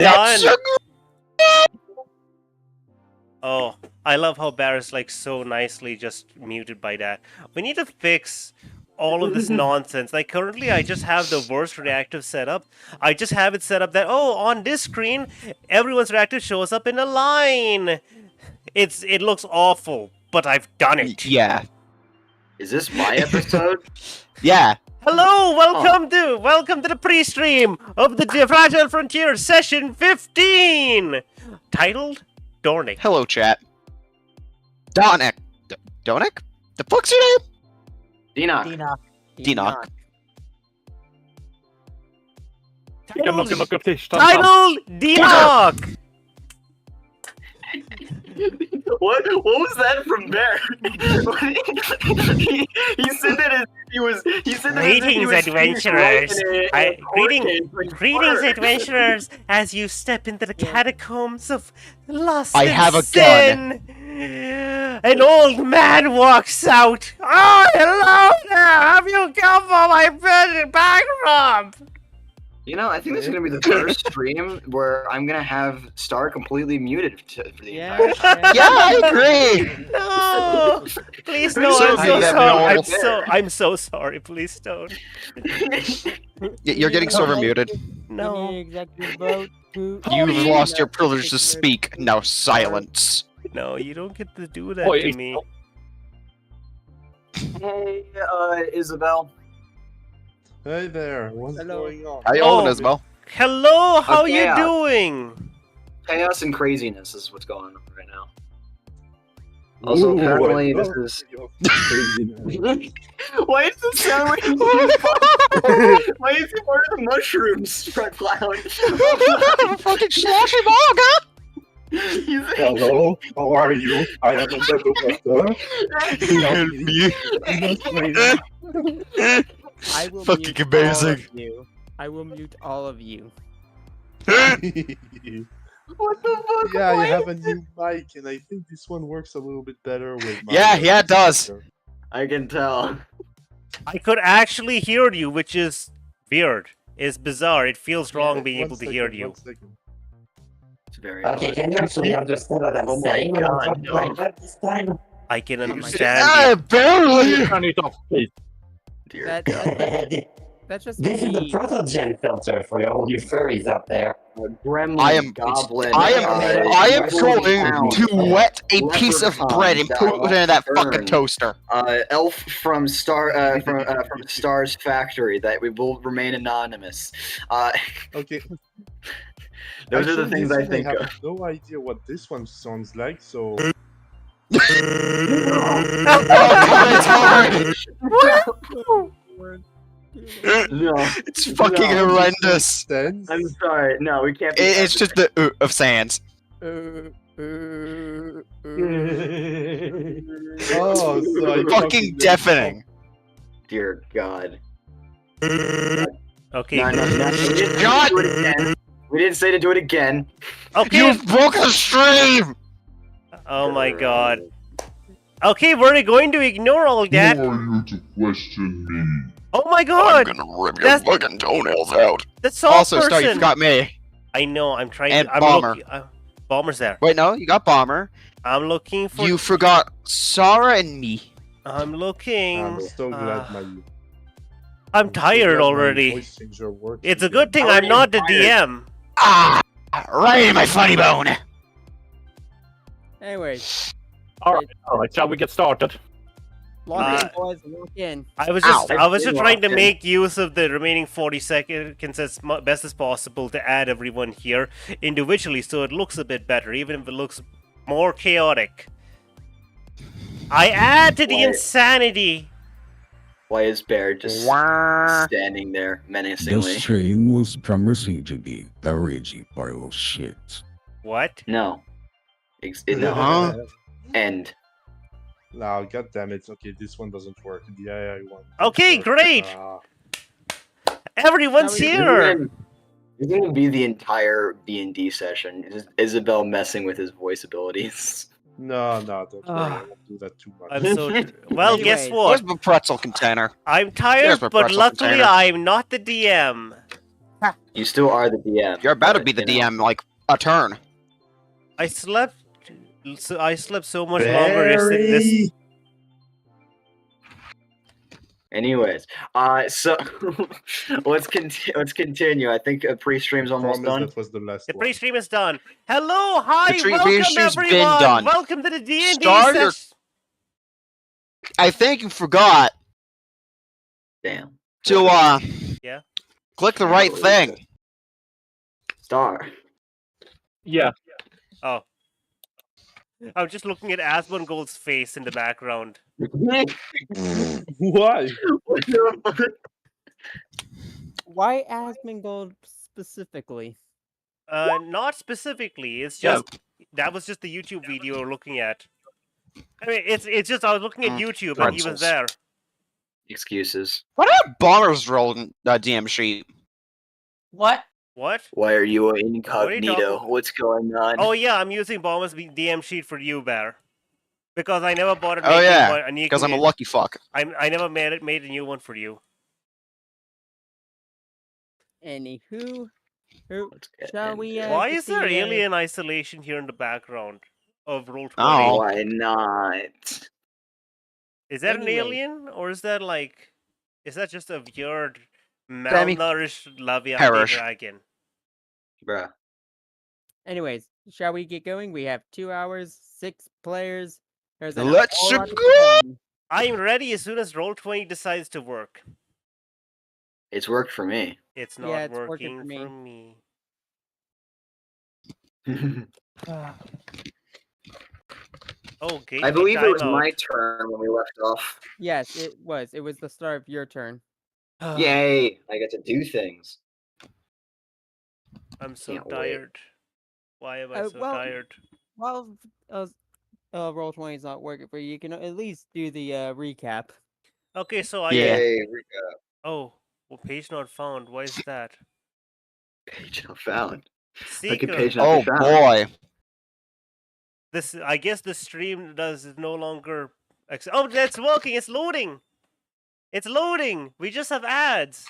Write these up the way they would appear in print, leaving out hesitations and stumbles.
done. Oh, I love how Barrett's like so nicely just muted by that. We need to fix all of this nonsense. Like currently I just have the worst reactive setup. I just have it set up that on this screen everyone's reactive shows up in a line. It looks awful, but I've done it. Yeah. Is this my episode? Yeah. Hello, welcome to the pre-stream of the Fragile Frontier session 15, titled Dornick. Hello, chat. Donik. Donik? The fuck's your name? Dinok. Dinok. Titled Dinok. What was that from Bear? he said that as if he was. He said that Greetings, as if he was adventurers. Greetings, adventurers, as you step into the catacombs of lust I and have a sin. An old man walks out. Oh, hello there. Have you come for my back rub? You know, I think this is gonna be the first stream where I'm gonna have Star completely muted for the entire time. Yeah, I agree. No, please no. So I'm so good, sorry. I'm so sorry. Please don't. You're getting server muted. No. You've lost your privilege to speak. Now silence. No, you don't get to do that to me. Hey, Isabel. Hey there, what's going on? How you holding, Isabel? Hello, how Okay, you doing? Chaos and craziness is what's going on right now. Also, apparently, this is. Why does it sound like? Why is it part of the mushrooms, Fred Clown? Fucking sloshy bog, huh? Hello, how are you? I am a Necromancer. Me. I will Fucking mute amazing. all of you. I will mute all of you. What the fuck? Yeah, you have a new mic, and I think this one works a little bit better with my... Yeah, it does. I can tell. I could actually hear you, which is weird. It's bizarre. It feels wrong being able to hear you. It's very. Okay, can you actually understand what I'm saying? God, no. Like this time? I can understand. Barely. Turn it off, please. Dear That's just This is the me. proto-gen filter for all you furries out there. Gremlin, I am goblin. going to wet a piece of bread and put it in that fucking toaster. Elf from from Star's factory that we will remain anonymous. Okay. Those are the Actually, things this I one think have of. no idea what this one sounds like, so... No, It's fucking horrendous. Sense? I'm sorry. No, we can't. It's just the of sands. Oh, so I Fucking deafening. Dear God. Okay. No, we didn't God! do it again. We didn't say to do it again. Okay. You've broken the stream! Oh my god. Okay, we're going to ignore all that. Who are you to question me? Oh my god! I'm gonna rip That's- your fucking toenails out. The soft Also, person. Star, you forgot me. I know. I'm trying. And I'm Bomber. Bomber's there. Wait, no, you got Bomber. I'm looking for. You forgot Sarah and me. I'm looking. I'm so glad my... I'm so tired glad my already. voice changer works It's a again. good thing How are I'm you not the tired? DM. Ah! Right in my funny bone. Anyway, Alright, shall we get started? log in, boys, log in. I was Ow. just trying to Ow. make use of the remaining 40 seconds as best as possible to add everyone here individually so it looks a bit better, even if it looks more chaotic. I add to the Why- insanity. Why is Bear just Wah. standing there The menacingly? stream was promising to be a raging pile of shit. What? No. No. Huh? End. No, god damn it. Okay, this one doesn't work. The AI one. Okay, doesn't work. great. Everyone's Now we- here. It's gonna be the entire D&D session. Is Isabel messing with his voice abilities? No, don't worry. I won't do that too much. I'm so well. Guess Anyway. Where's what? my pretzel container? I'm tired, There's my but pretzel luckily container. I'm not the DM. You still are the DM. You're about to but, be the you know. DM like a turn. I slept so much longer yesterday. This Anyways, so let's continue. I think pre-stream's almost done. That was the last the one. pre-stream is done. Hello, hi, The welcome pre-stream's been everyone. done. Welcome to the D&D Start your- session. I think you forgot Damn. to Yeah. click the right thing. Star. Yeah. Oh. I'm just looking at Asmongold's face in the background. Why? Why Asmongold specifically? Not specifically. It's Yeah. just that was just the YouTube video we're looking at. I mean, it's just I was looking at YouTube and he was pretzels. there. Excuses. What a bomber's roll in DM sheet. What? What? Why are you talking- incognito? What's going on? Oh yeah, I'm using Bomber's DM sheet for you, Bear. Because I never bought it. Oh yeah, because I'm a lucky fuck. I never made a new one for you. Anywho, Let's get shall we? into it. Why get is there the, alien isolation here in the background of Roll20? Oh. Why not? Is that Anyway. an alien or is that just a weird Demi- malnourished Laviate Perish. dragon? Bruh. Anyways, shall we get going? We have 2 hours, 6 players. There's a Let's whole lot of go! fun. I'm ready as soon as Roll20 decides to work. It's worked for me. It's not Yeah, it's working working for for me. Oh, gate I believe it was timeout. my turn when we left off. Yes, it was. It was the start of your turn. Yay! I get to do things. I'm so Can't wait. tired. Why am I so well, tired? Well, Roll20 is not working for you. You can at least do the recap. Okay, so I Yeah. Yay! Oh, well, page not found. Why is that? Page not found. Seeker. page not- Oh found. boy. This, I guess, the stream is no longer. Oh, it's working. It's loading. It's loading. We just have ads.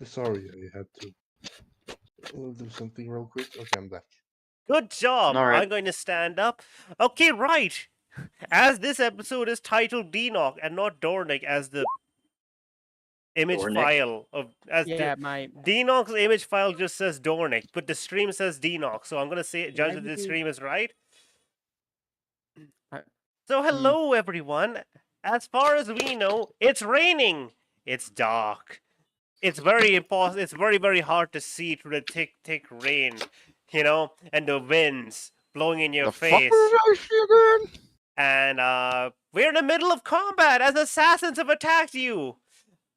Sorry, I had to do something real quick. Okay, I'm back. Good job. All right. I'm going to stand up. Okay, right. As this episode is titled Dinok and not Dornick as the image Dornick? file of Yeah, my Dinok's image file just says Dornick, but the stream says Dinok. So I'm gonna say judge that the Maybe- stream is right. I- So hello everyone. As far as we know, it's raining. It's dark. It's very impossible. It's very, very hard to see through the thick rain, you know, and the winds blowing in your The fuck face. was I see again? And we're in the middle of combat as assassins have attacked you.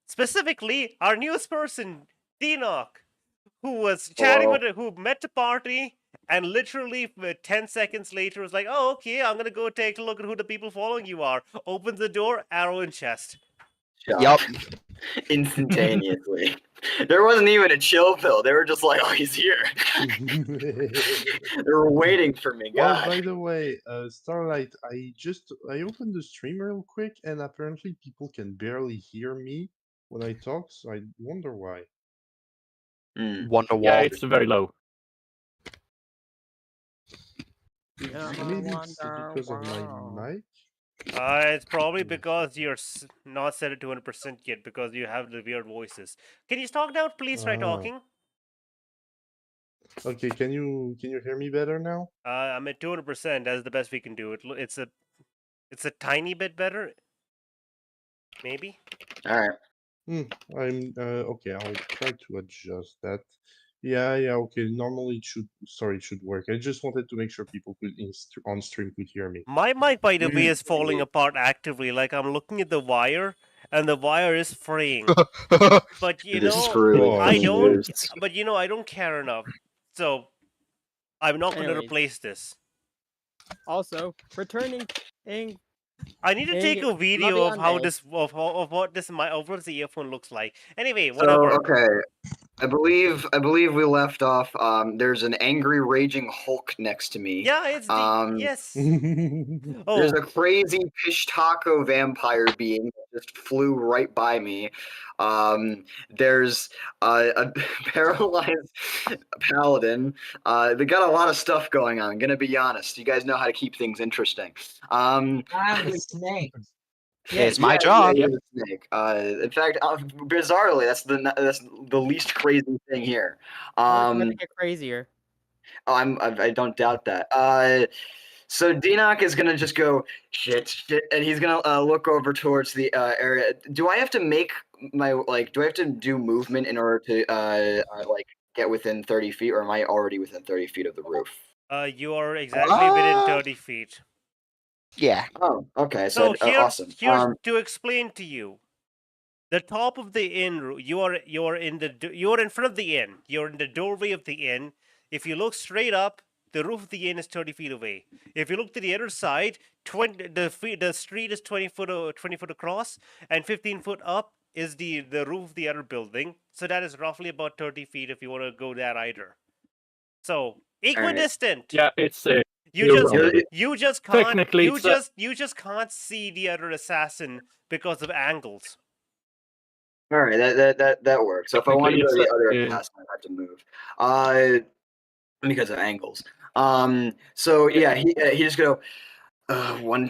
Specifically, our newest person, Dinok, who was chatting Hello. with who met the party, and literally 10 seconds later was like, "Oh, okay, I'm gonna go take a look at who the people following you are." Opens the door, arrow in chest. Yup. Instantaneously. There wasn't even a chill pill. They were just like, "Oh, he's here." They were waiting for me. Well, God. by the way, Starlight, I opened the stream real quick, and apparently people can barely hear me when I talk, so I wonder why. Hmm. Wonder Yeah, wall. it's very low. Maybe it's because of my mic. It's probably because you're not set it to 100% yet because you have the weird voices. Can you talk now? Please try Ah. talking. Okay, can you hear me better now? I'm at 200%. That's the best we can do. It's a tiny bit better. Maybe. All right. I'm okay. I'll try to adjust that. Yeah, okay. Normally it should work. I just wanted to make sure people could on stream could hear me. My mic, by the way, Mm, is falling maybe. apart actively. Like I'm looking at the wire, and the wire is fraying. But you It is know, screwed. I don't. Yes. But you know, I don't care enough. So I'm not going to Anyways. replace this. also returning in I need to take a Hey, video of how Laviande. this of what this earphone looks like. Anyway, So whatever. okay, I believe we left off. There's an angry, raging Hulk next to me. Yeah, it's the yes. Oh, There's a crazy pish taco vampire being that just flew right by me. There's a paralyzed paladin. They got a lot of stuff going on. I'm gonna be honest. You guys know how to keep things interesting. I'm the snake. It's my job. Yeah, you're the snake. In fact, bizarrely, that's the least crazy thing here. We're gonna get crazier. I don't doubt that. So Dinok is gonna just go shit, and he's gonna look over towards the area. Do I have to make my do I have to do movement in order to get within 30 feet, or am I already within 30 feet of the roof? you are exactly within 30 feet. Yeah. Oh, okay. So So awesome. here's to explain to you. The top of the inn, you are in front of the inn. You're in the doorway of the inn. If you look straight up, the roof of the inn is 30 feet away. If you look to the other side, the street is 20 foot across, and 15 foot up is the roof of the other building. So that is roughly about 30 feet if you want to go that either. So equidistant. Yeah, it's You just can't. Technically, You just can't see the other assassin because of angles. All right, that works. So if I want to go to the other assassin, I have to move. Because of angles. So yeah, he just go one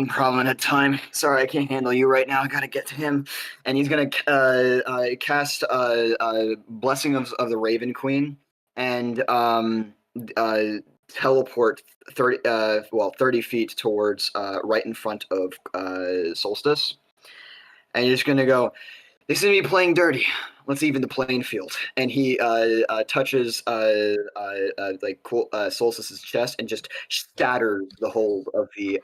problem at a time. Sorry, I can't handle you right now. I gotta get to him, and he's gonna cast Blessing of the Raven Queen and teleport 30 feet towards right in front of Solstice, and you're just gonna go. They seem to be playing dirty. Let's even the playing field. And he touches Solstice's chest and just shatters the whole of the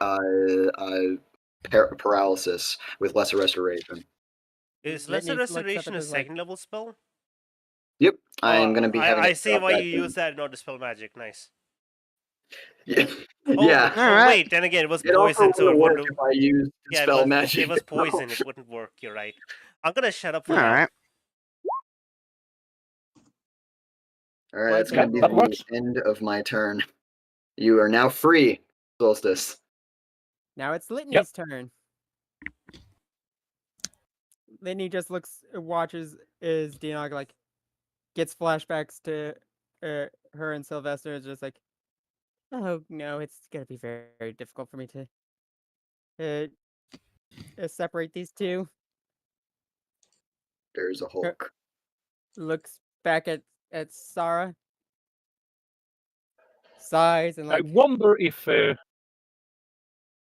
paralysis with Lesser Restoration. Is Lesser Restoration a second level spell? Yep, I'm gonna be having. I see why you use that in order to spell magic. Nice. Yeah. Oh, yeah. Oh, wait, then again, it was poison, so it wouldn't if I used spell magic. It was poison, it wouldn't work. You're right. I'm gonna shut up for now. Alright. Alright, that's gonna be the end of my turn. You are now free, Solstice. Now it's Litney's turn. Litney just watches as Dinok gets flashbacks to her and Sylvester. Is just like, oh no, it's gonna be very, very difficult for me to separate these two. There's a Hulk. Looks back at Sarah, sighs, and I wonder if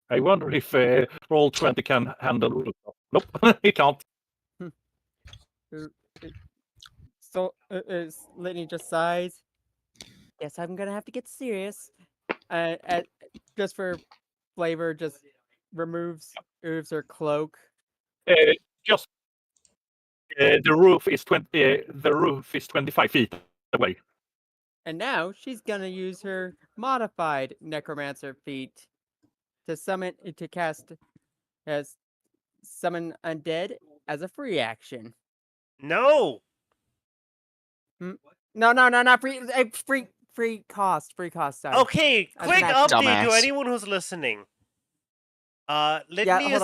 Roll20 can handle. Nope, he can't. So Litney just sighs. Guess I'm gonna have to get serious. Just for flavor, just removes her cloak. Just the roof is 25 feet away. And now she's gonna use her modified Necromancer feat to summon undead as a free action. No. No, not free. Free cost. Sorry. Okay, quick update Dumbass. to anyone who's listening. Litney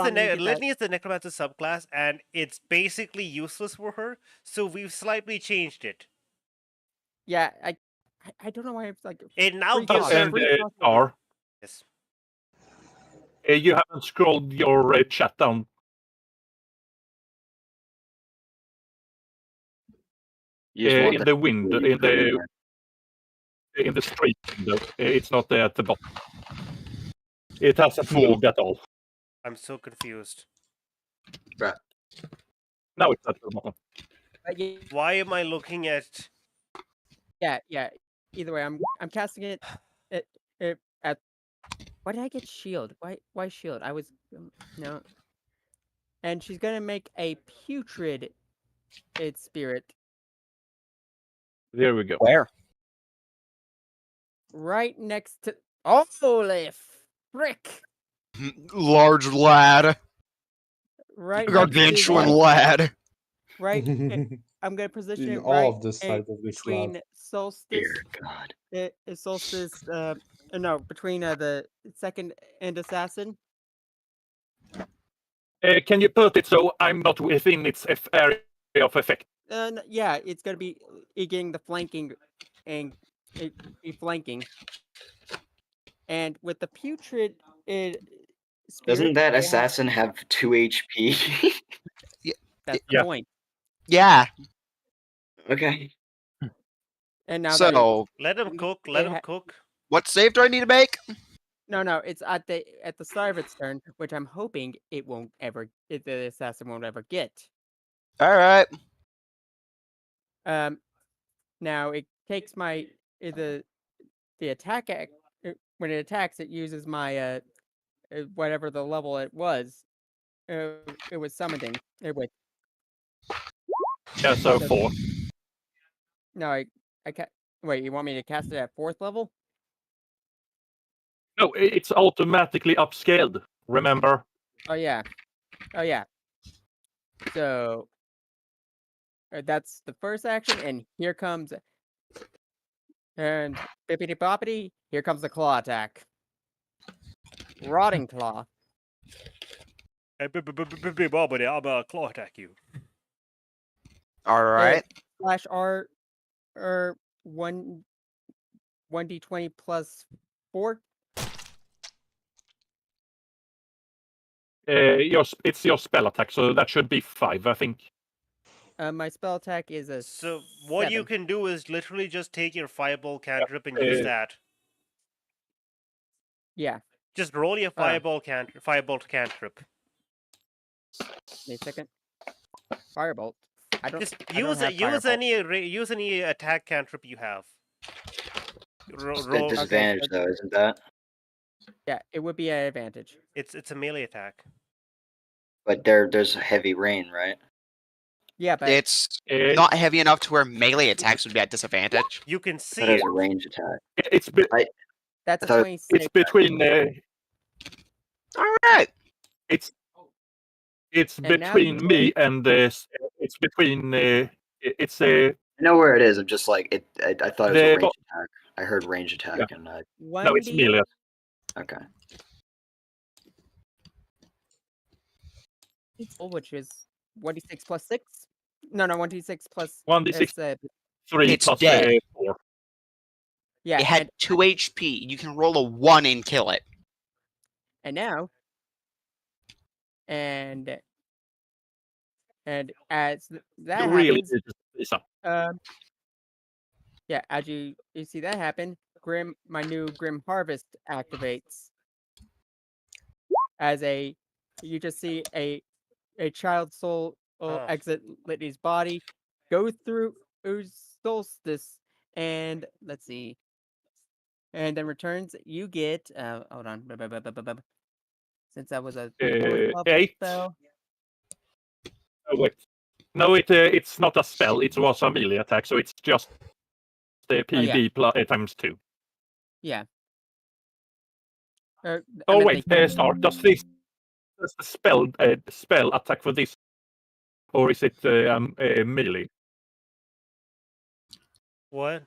is the Necromancer subclass, and it's basically useless for her. So we've slightly changed it. Yeah, I don't know why it's it now free gives cost. her. Free cost. R. Yes. You haven't scrolled your chat down. In the window, in the street window. It's not at the bottom. It hasn't moved at all. I'm so confused. Right. Now it's at the bottom. Why am I looking at? Yeah. Either way, I'm casting it at. Why did I get shield? Why shield? I was no. And she's gonna make a putrid spirit. There we go. Where? Right next to. Holy frick! Large lad. Right. Gargantuan lad. Right. I'm gonna position In it all right of the side of this between lab. Solstice. Dear God. Solstice. No, between the second and assassin. Can you put it so I'm not within its area of effect? Yeah, it's gonna be getting the flanking, and be flanking. And with the putrid spirit, Doesn't that they have- assassin have 2 HP? that's the Yeah. point. Yeah. Okay. And now So, Let him cook. Let him cook. what save do I need to make? no, it's at the start of its turn, which I'm hoping it won't ever. The assassin won't ever get. All right. Now it takes my the attack when it attacks, it uses my whatever the level it was. It was summoning. It was Yeah, so 4. no, I can't. Wait, you want me to cast it at 4th level? No, it's automatically upscaled. Remember? Oh yeah, So that's the first action, and here comes and bippity boppity. Here comes the claw attack. Rotting claw. Hey, Bobbity, I'm gonna claw attack you. All right. Slash R, or 1d20 plus 4. It's your spell attack, so that should be 5, I think. My spell attack is a. So what you 7. can do is literally just take your fireball cantrip and use that. Yeah. Just roll your firebolt cantrip. Wait a second. Firebolt. I don't. Just I don't use have use firebolt. use any attack cantrip you have. It's Roll. a disadvantage though, isn't that? Yeah, it would be an advantage. It's a melee attack. But there's heavy rain, right? Yeah, but It's not heavy enough to where melee attacks would be at disadvantage. You can see That is it. a range attack. that's I a thought- 26. It's between. All right. It's And now between you me and it's between. It's a. I know where it is. I'm just like it. I thought it was a The- range attack. I heard range attack, and No, it's 1d melee. okay. which is 1d6 plus 6. No, 1d6 plus 1d6. uh, 3 It's plus dead. 4. yeah, It had 2 HP. You can roll a 1 and kill it. and now and as that You really happens, need to this up. yeah, as you see that happen, my new Grim Harvest activates. As you just see a child soul exit Litney's body, go through Solstice, and let's see, and then returns. You get hold on, since that was a 4th level 8. spell. Oh, wait. No, it's not a spell. It was a melee attack, so it's just the PD times 2. Yeah. Oh wait, start. Does the spell attack for this, or is it melee? What?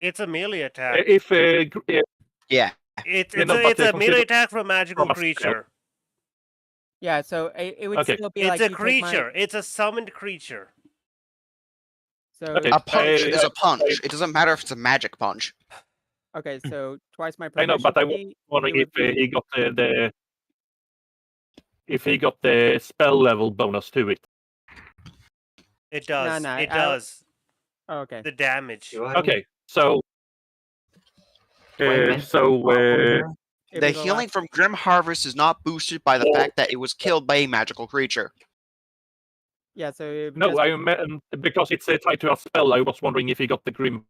It's a melee attack. If Yeah. It's Yeah, no, a, but it's a consider- melee attack from a magical from a spell. creature. Yeah, so it would Okay. still be It's like a you take creature. It's a summoned creature. So Okay. A punch is I- a punch. It doesn't matter if it's a magic punch. okay, so twice my I know, but I was proficiency, wondering it if would be- he got if he got the spell level bonus to it. It does. no, It I- does. oh, okay. The damage. Okay, so It The would be the healing last- from Grim Harvest is not boosted by the fact that it was killed by a magical creature. Yeah, so it would no, just- I meant because it's tied to a spell. I was wondering if he got the Grim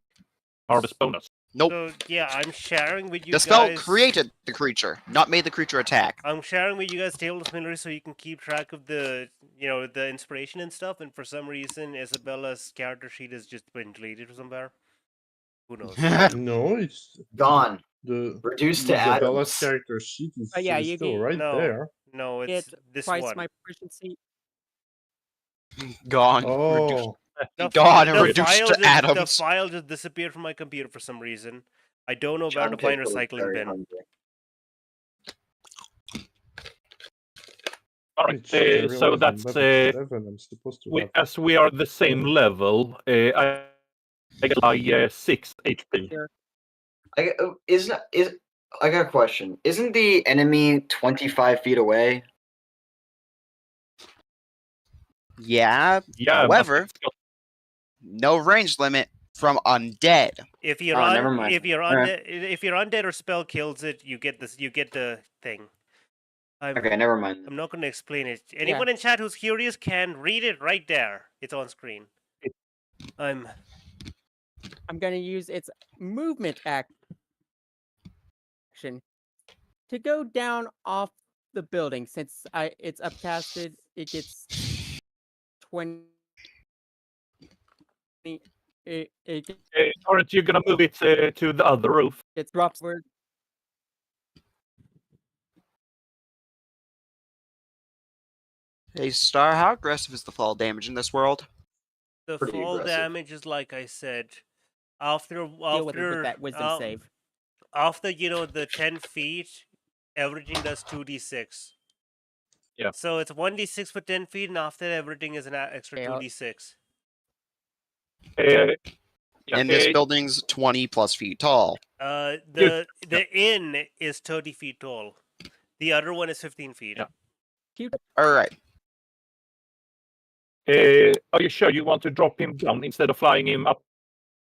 Harvest bonus. Nope. So yeah, I'm sharing with you The spell guys. created the creature, not made the creature attack. I'm sharing with you guys table of familiar so you can keep track of the the inspiration and stuff. And for some reason, Isabella's character sheet has just been deleted from somewhere. Who knows? No, it's Gone. the Reduced to Isabella's atoms. character sheet is, yeah, is you still can- right No. there. No, get it's this twice one. my proficiency. Gone. Oh, Gone and the reduced to the atoms. file just disappeared from my computer for some reason. I don't know where John to find Pickle is recycling very bin. hungry. All it's right, so 11, that's but it's 7. I'm supposed to have. as we are the same level. I get like 6 HP. I got a question. Isn't the enemy 25 feet away? Yeah. Yeah, However, but it's got- no range limit from undead. If you're Oh, never mind. if you're Alright. if you're undead or spell kills it, you get this. You get the thing. Okay, never mind. I'm not going to explain it. Anyone in chat who's curious can read it right there. It's on screen. I'm going to use its movement action to go down off the building. Since it's upcasted, it gets 20. aren't you gonna move it to the other roof? It drops word. Hey, Star, how aggressive is the fall damage in this world? The Pretty fall aggressive. damage is like I said. After Deal with it with that wisdom save. After the 10 feet, everything does 2d6. Yeah. So it's 1d6 for 10 feet, and after that, everything is an extra 2d6. And this building's 20 plus feet tall. The inn is 30 feet tall. The other one is 15 feet. Yeah. All right. Are you sure you want to drop him down instead of flying him up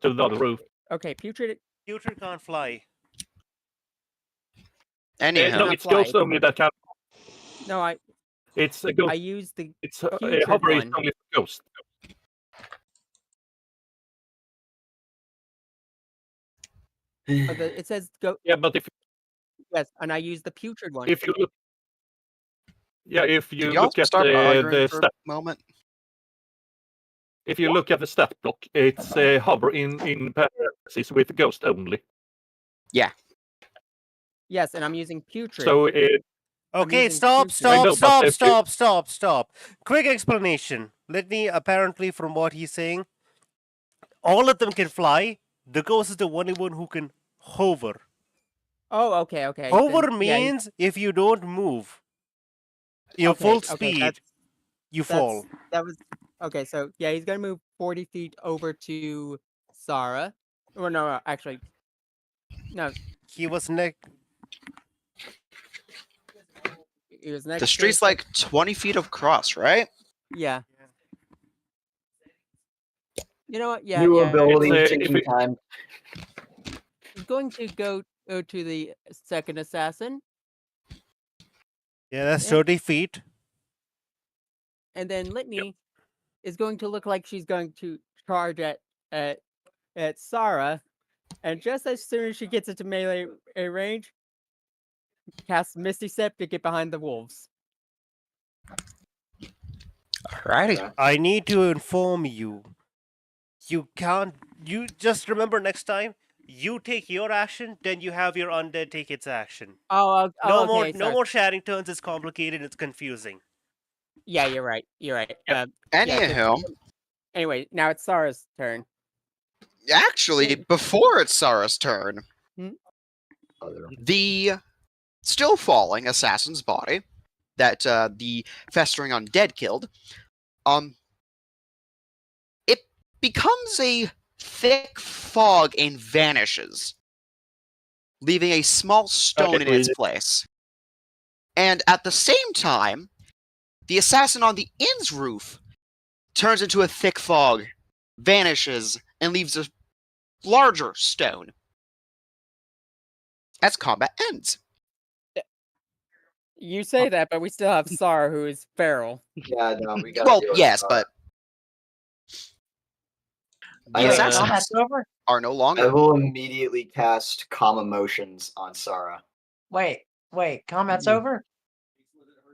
to the other roof? Okay, Putrid can't fly. Anyhow, no, it's ghost only that can. No, It's a ghost. I use the It's putrid hover is one. only for ghost. It says go. Yeah, but if and I use the putrid one. if you look, if you Can y'all look at start arguing the for stat, a moment? if you look at the stat block, it's hover in parentheses with ghost only. Yeah. Yes, and I'm using putrid. So Okay, using stop, putrid. stop. Quick explanation. Litney, apparently, from what he's saying, all of them can fly. The ghost is the only one who can hover. Oh, okay. Hover means if you don't move your full speed, you fall. That was okay. So yeah, he's gonna move 40 feet over to Sarah. Or no, actually, no. He was next. He was next. The street's like 20 feet across, right? Yeah. You know what? Yeah. New yeah. ability taking time. He's going to go to the second assassin. Yeah, that's 30 feet. And then Litney is going to look like she's going to charge at Sarah, and just as soon as she gets into melee range, cast Misty Step to get behind the wolves. Alrighty. I need to inform you. You can't. You just remember next time. You take your action, then you have your undead take its action. No more sharing turns. It's complicated. It's confusing. Yeah, you're right. Anyhow. Anyway, now it's Sarah's turn. Actually, before it's Sarah's turn, the still falling assassin's body that the festering undead killed, it becomes a thick fog and vanishes, leaving a small stone in its place. And at the same time, the assassin on the inn's roof turns into a thick fog, vanishes, and leaves a larger stone. As combat ends. You say that, but we still have Sarah, who is feral. Yeah, no, we got. Well, yes, but the assassins combat's over? are no longer. I will immediately cast Calm Emotions on Sarah. Wait, combat's over?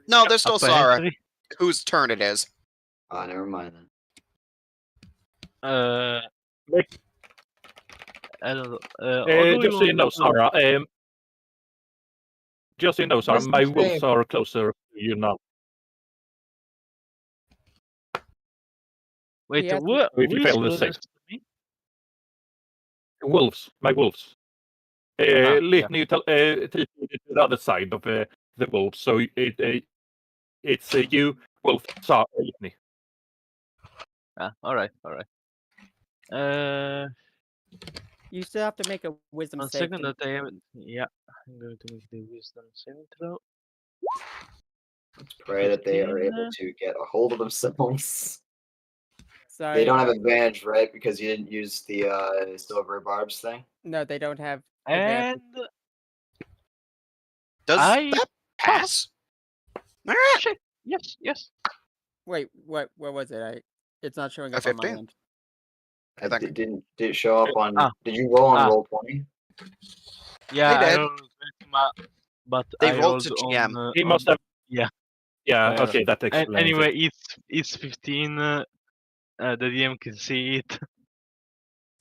No, there's still Sarah, whose turn it is. Oh, never mind then. I don't know. Just so you know, Sarah. Just so you know, Sarah, my wolves are closer to you now. Wait, has to- who If you is fail the save. closest to me? Wolves, my wolves. yeah. Litney, you TP to the other side of the wolves, so it's you, wolf, Litney. All right, all right. You still have to make a wisdom One save. second that I haven't. Yeah, I'm going to make the wisdom saving throw. Pray that they are 15, able to get a hold of themselves. Sorry. They don't have advantage, right? Because you didn't use the silver barbs thing. No, they don't have and advantage. Does I that pass? Alright. shit. Yes. Wait, what was it? It's not showing A up on my 15? end. I think. Did it show up on? Ah. Did you roll on Ah. roll 20? Yeah, They I did. rolled but They I rolled rolled to on. GM. He must have. Yeah. Yeah. Okay, that explains Anyway, it. it's 15. The DM can see it.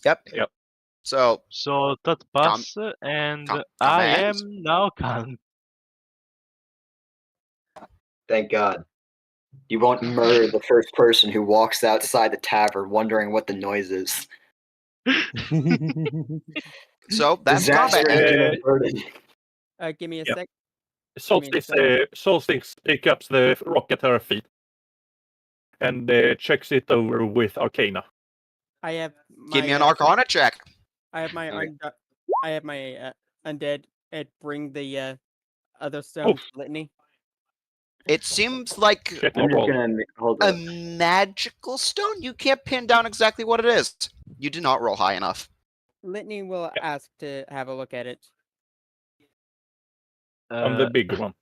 Yep. Yep. So So that pass, and I command? am now calm. Thank God. You won't murder the first person who walks outside the tavern wondering what the noise is. So that's Disaster combat. has been averted. Give me a Yeah. sec. Solstice picks up the rock at her feet and checks it over with Arcana. I have my, Give me an Arcana check. I have my undead bring the other stone to Litney. It seems like Shit, I'm not just roll. gonna hold a up. magical stone. You can't pin down exactly what it is. You did not roll high enough. Litney will ask to have a look at it. I'm the big one.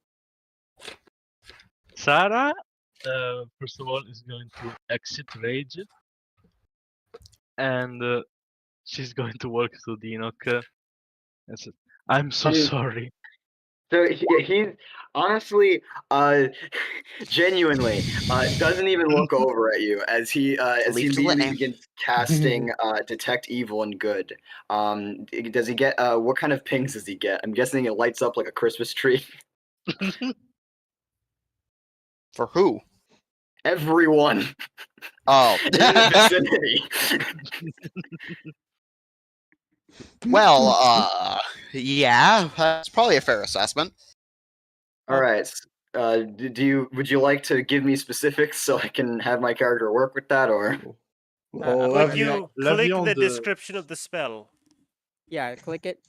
Sarah, first of all, is going to exit rage, and she's going to walk to Dinok and say, "I'm so sorry." So he's honestly, genuinely, doesn't even look over at you as he Leave to immediately Litney. begins casting detect evil and good. Does he get what kind of pings does he get? I'm guessing it lights up like a Christmas tree. For who? Everyone Oh. in the vicinity. Well, yeah, that's probably a fair assessment. All right. Would you like to give me specifics so I can have my character work with that, or? Would you click the description of the spell? Yeah, click it.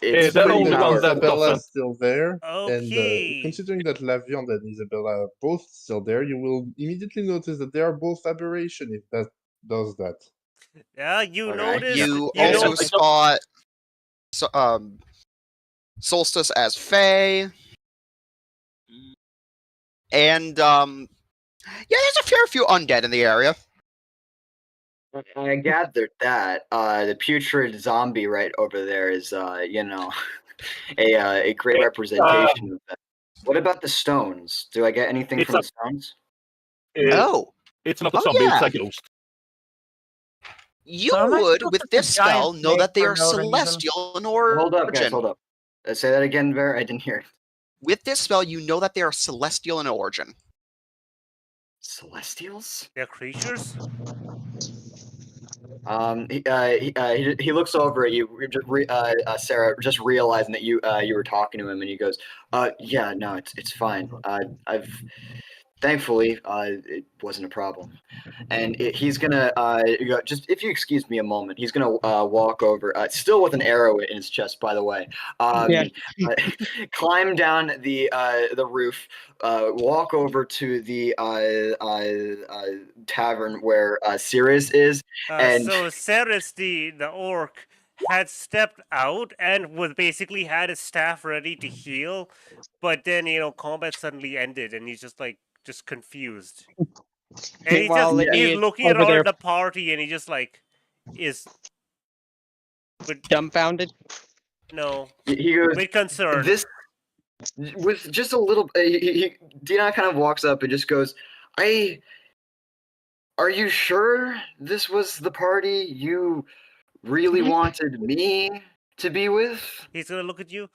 It's the pretty only one powerful. that Isabella's doesn't. still there, Okay. and considering that Lavion and Isabella are both still there, you will immediately notice that they are both aberration if that does that. Yeah, you Okay. notice. You you also know- spot Solstice as Fae. And yeah, there's a fair few undead in the area. I gathered that the putrid zombie right over there is, you know, a great representation of that. What about the stones? Do I get anything from the stones? Oh, It's not a zombie, yeah. it's a ghost. You So am I would, supposed with to this giant spell, know snake that they for are no reason? celestial in origin. Hold up, guys, hold up. Say that again, Ver. I didn't hear it. With this spell, you know that they are celestial in origin. Celestials? They're creatures? He looks over at you, Sarah, just realizing that you were talking to him, and he goes, yeah, no, it's fine. I've thankfully it wasn't a problem, and he's gonna just if you excuse me a moment, he's gonna walk over, still with an arrow in his chest, by the way. Climb down the roof, walk over to the tavern where Sirius is, and So Ceres, the orc, had stepped out and was basically had his staff ready to heal, but then combat suddenly ended, and he's just confused. And he's looking at all of the party, and he just is dumbfounded. No, he goes with concern. This with just a little. Dinok kind of walks up and just goes, Are you sure this was the party you really wanted me to be with? He's gonna look at you.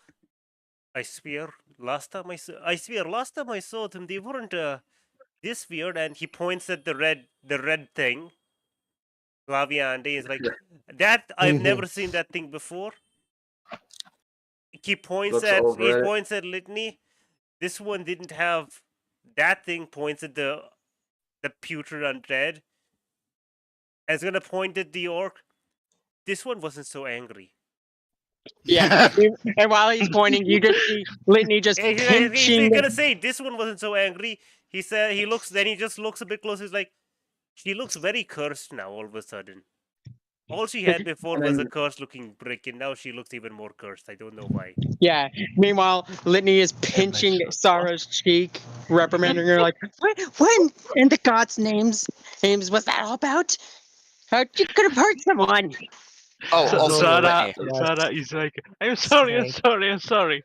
I swear, last time I saw them, they weren't this weird, and he points at the red thing. Laviande is like, that I've never seen that thing before. He points Looks at over it. Litney. This one didn't have that thing. Points at the putrid undead. And it's gonna point at the orc. This one wasn't so angry. Yeah, and while he's pointing, you just see Litney just He's pinching. gonna say this one wasn't so angry. He said he looks. Then he just looks a bit closer. He's like, she looks very cursed now. All of a sudden, all she had before was a cursed-looking brick, and now she looks even more cursed. I don't know why. Yeah. Meanwhile, Litney is pinching Sarah's cheek, reprimanding her like, "When in the gods' names was that all about? You could have hurt someone." Oh, So also Zara, Litney. Zara is like, I'm sorry, I'm sorry, I'm sorry.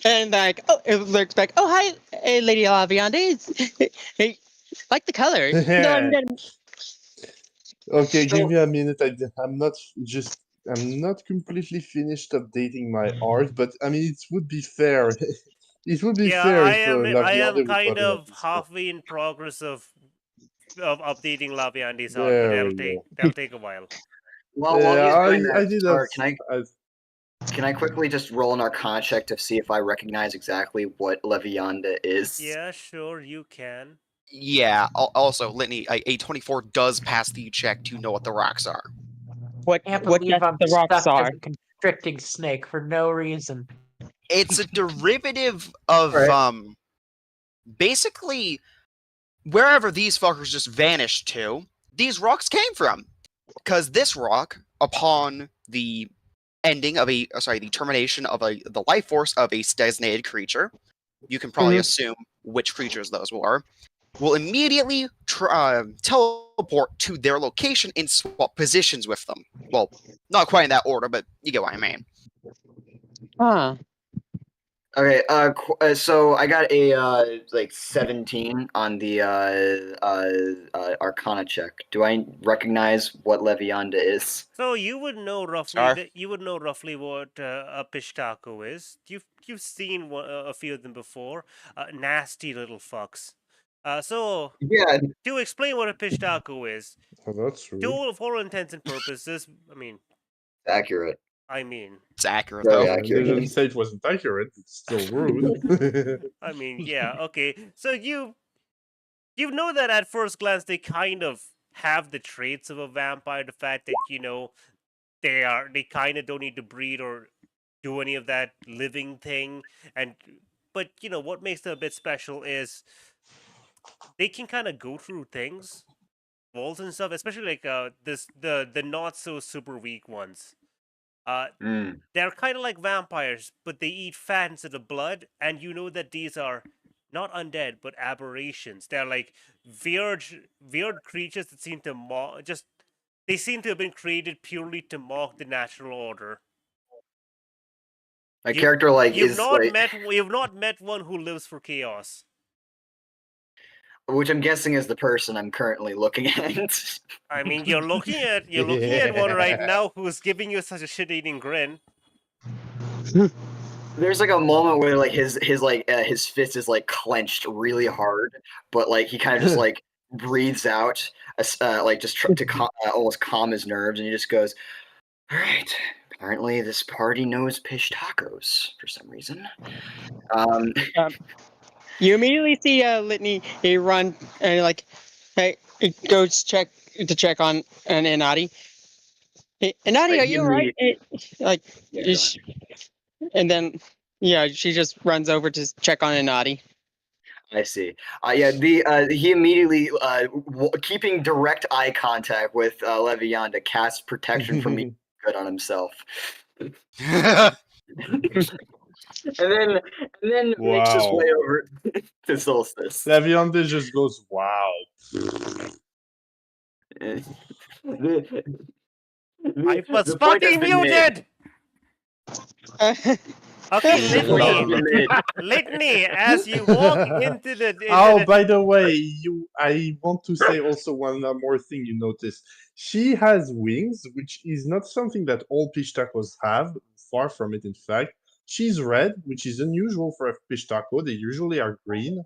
And like, oh, it looks back. Oh, hi, hey, Lady Laviande. Hey, like the color. No, I'm gonna. Okay, So- give me a minute. I'm not completely finished updating my art, but I mean, it would be fair. It would be Yeah, fair I if am. I Laviande am would kind probably have of this. halfway in progress of updating Laviande's art, but There we go. that'll take a while. While he's doing I that, did Star, have. can I quickly just roll an Arcana check to see if I recognize exactly what Levianda is? Yeah, sure, you can. Yeah. Also, Litney, a 24 does pass the check to know what the rocks are. What Can't what believe I'm the rocks stuck as are? a constricting snake for no reason. It's a derivative of Alright. basically wherever these fuckers just vanished to, these rocks came from. Because this rock, upon the ending of the termination of the life force of a designated creature, you can probably assume which creatures those were, will immediately teleport to their location and swap positions with them. Well, not quite in that order, but you get what I mean. Huh. Okay, so I got a 17 on the Arcana check. Do I recognize what Levianda is? So you would know roughly. Sorry? You would know roughly what a pishtako is. You've seen a few of them before. Nasty little fucks. So Yeah, to explain what a pishtako is, Oh, that's to rude. all intents and purposes, accurate. It's accurate, Very though. accurate. They didn't say it wasn't accurate. It's still rude. yeah, okay. So you know that at first glance they kind of have the traits of a vampire. The fact that they kind of don't need to breed or do any of that living thing, but what makes them a bit special is they can kind of go through things, walls and stuff, especially like the not so super weak ones. They're kind of like vampires, but they eat fat instead of blood, and you know that these are not undead, but aberrations. They're like weird creatures that seem to they seem to have been created purely to mock the natural order. My character you've not met one who lives for chaos. Which I'm guessing is the person I'm currently looking at. I mean, you're looking at one right now who's giving you such a shit-eating grin. There's like a moment where like his fist is like clenched really hard, but like he kind of just like breathes out, like just to almost calm his nerves, and he just goes, "All right. Apparently, this party knows pish tacos for some reason." You immediately see Litney he run and like, hey, goes check on an Inati. Hey, Inati, are you alright? And then she just runs over to check on Inati. I see. Yeah, he immediately, keeping direct eye contact with Levianda, casts protection from me good on himself. and then makes his way over to Solstice. Levianda just goes, "Wow." I was fucking muted! Okay, Litney, as you walk into the... by the way, I want to say also one more thing you notice. She has wings, which is not something that all Pishtacos have. Far from it, in fact. She's red, which is unusual for a fish taco. They usually are green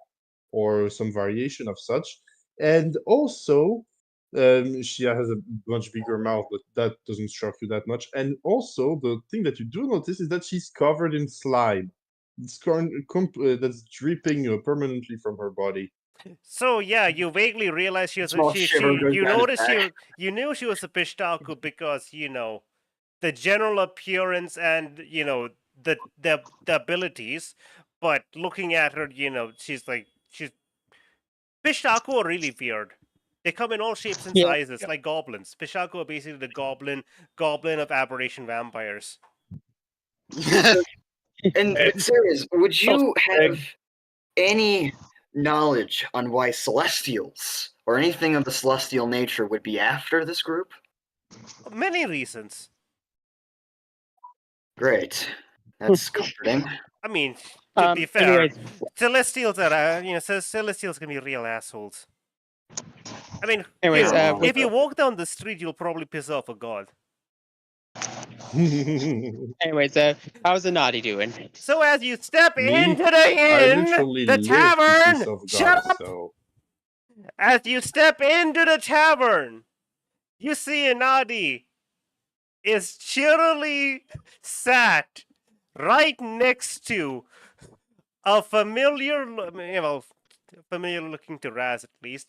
or some variation of such. And also, she has a much bigger mouth, but that doesn't shock you that much. And also, the thing that you do notice is that she's covered in slime. That's dripping permanently from her body. So yeah, you vaguely realize she was Small shiver goes you down his noticed back. you knew she was a Pishtaku because the general appearance and the abilities, but looking at her, she's Pishtaku are really weird. They come in all shapes and Yeah. sizes, like goblins. Pishtaku are basically the goblin of aberration vampires. And serious, would you have any knowledge on why Celestials or anything of the celestial nature would be after this group? Many reasons. Great. That's comforting. I mean, to be fair, anyways. Celestials are, Celestials can be real assholes. I mean, Anyways, if you walk down the street, you'll probably piss off a god. Anyways, how's the naughty doing? So as you step Me? into the I inn, literally the live to tavern, piss off shut gods, up! so As you step into the tavern, you see Inadi is cheerily sat right next to a familiar looking to Raz at least,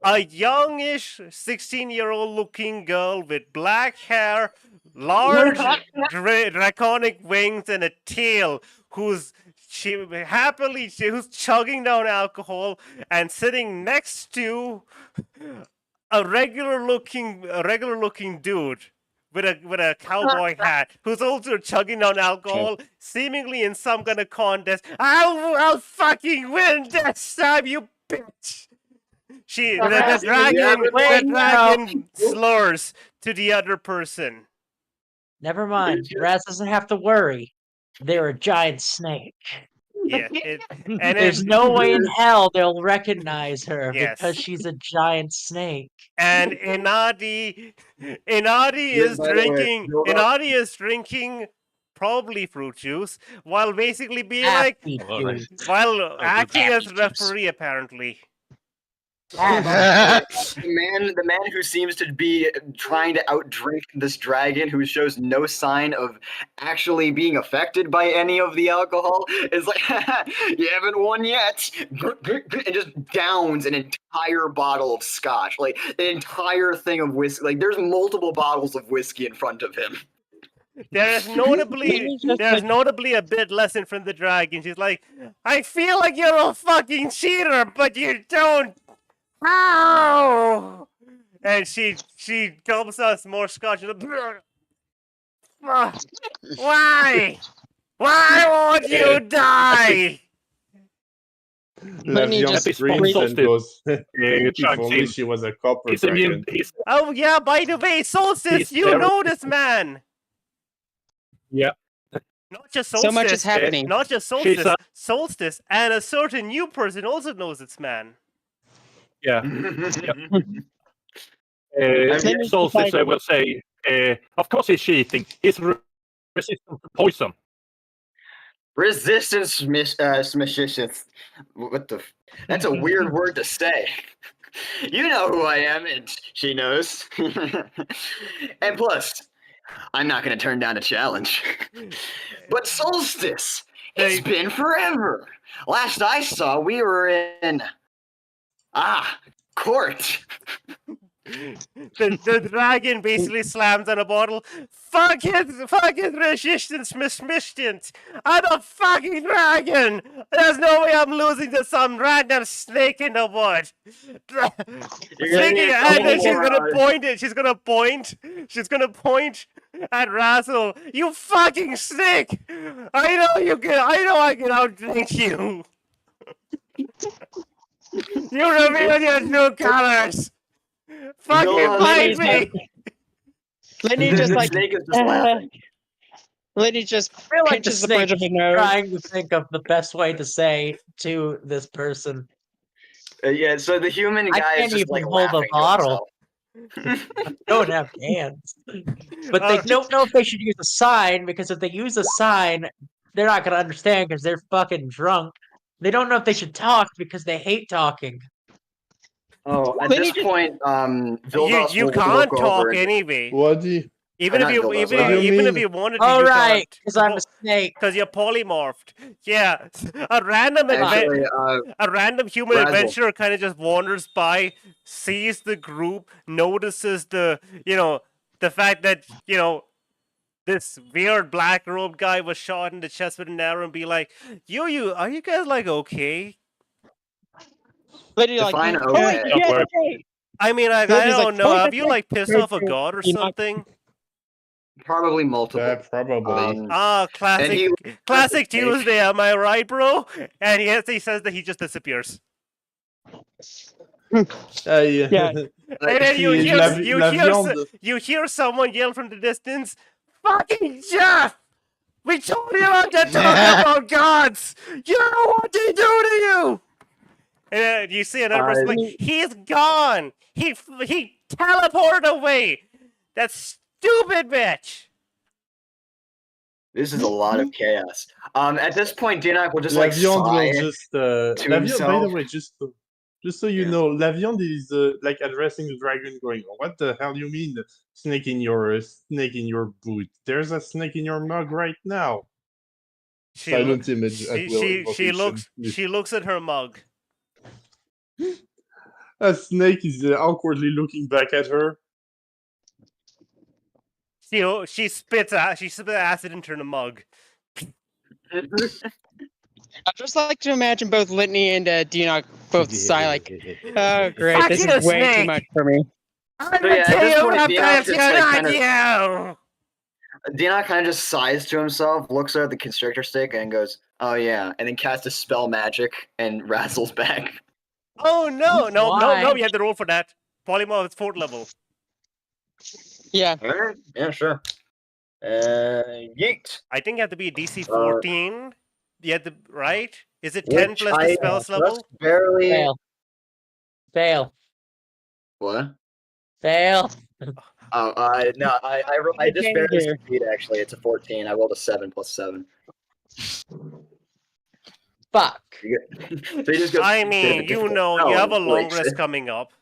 a youngish 16-year-old looking girl with black hair, large draconic wings, and a tail, who's chugging down alcohol and sitting next to a regular looking dude with a cowboy hat, who's also chugging down alcohol, seemingly in some kind of contest. I'll fucking win this time, you bitch! The dragon slurs to the other person. Never mind. Raz doesn't have to worry. They're a giant snake. Yeah, There's no way in hell they'll recognize her Yes. because she's a giant snake. And Inadi is drinking. Inadi is drinking probably fruit juice while basically being Happy while acting as referee apparently. The man who seems to be trying to outdrink this dragon, who shows no sign of actually being affected by any of the alcohol, is like, you haven't won yet, and just downs an entire bottle of scotch, like an entire thing of whiskey. Like there's multiple bottles of whiskey in front of him. There's notably a bit lesson from the dragon. She's like, I feel like you're a fucking cheater, but you don't. Ow! And she gulps us more scotch. Why? Why won't you die? Levion screams and goes, if only she was a copper dragon. Oh yeah, by the way, Solstice, you know this man. Yeah. Not just Solstice. So much is happening. Not just Solstice. Solstice, and a certain new person also knows this man. Yeah. Solstice, I will say, of course he's cheating. He's resistant to poison. Resistance, what the? That's a weird word to say. You know who I am, and she knows. And plus, I'm not going to turn down a challenge. But Solstice, it's been forever. Last I saw, we were in court. The dragon basically slams on a bottle. Fuck his resistance, resistance. I'm a fucking dragon. There's no way I'm losing to some random snake in the wood. And then she's gonna point at Razzle. You fucking snake! I know I can outdrink you. You reveal your true colors. Fucking fight me! Litney just like snake is just laughing. Litney just I feel like the pinches the bridge snake of her is nose. trying to think of the best way to say to this person. Yeah, so the human I guy can't is just even like hold a laughing to bottle. himself. don't have hands. But they don't know if they should use a sign, because if they use a sign, they're not gonna understand because they're fucking drunk. They don't know if they should talk because they hate talking. Oh, at this point, Vildos you will can't look talk over. anyway. What do you? Even Not if you Vildos, even, what do you even if mean? you wanted to, Oh you right, can't. because I'm a snake. Because you're polymorphed. Yeah, a random Actually, a random human Razzle. adventurer kind of just wanders by, sees the group, notices the the fact that this weird black robed guy was shot in the chest with an arrow, and be like, are you guys like okay? Literally like, Define oh wait, okay. yeah, Don't worry. okay. I mean, I Lily's like, don't know. "Oh, Have that's you it." like pissed Right off a there. god or You're not- something? Probably multiple. Yeah, probably. Classic, and he classic snake. Tuesday. Am I right, bro? And he says that he just disappears. Yeah. And then you Si, hear la viande. you hear someone yell from the distance, "Fucking Jeff! We told you not to talk about gods! You know what they do to you!" And then you see another person like, "He's gone! He teleported away! That stupid bitch!" This is a lot of chaos. At this point, Dinok will just La like viande sigh will just. to La viande, by himself. the way, just so you know, La viande is like addressing the dragon, going, "What the hell you mean, snake in your boot? There's a snake in your mug right now." Silent image at will invocation. She looks at her mug. A snake is awkwardly looking back at her. She spits acid into the mug. I'd just like to imagine both Litney and Dinok both sigh like, oh great, Fuck this you, is way too snake! much for me. I'm So, yeah, at this point, Dinok Dinok kind of just sighs to himself, looks at the constrictor stick, and goes, "Oh yeah," and then casts a spell magic and Razzle's back. Oh no! No! Why? You have to roll for that. Polymorph is 4th level. Yeah. All right, yeah, sure. Yeet. I think you have to be a DC 14. You have to, right? Is it 10 Which plus the spell's level? just barely. Fail. What? Fail. Oh, no, I just Change barely here. succeed. Actually, it's a 14. I rolled a 7 plus 7. Fuck. So you just go, I mean, you have a long Like, rest coming up.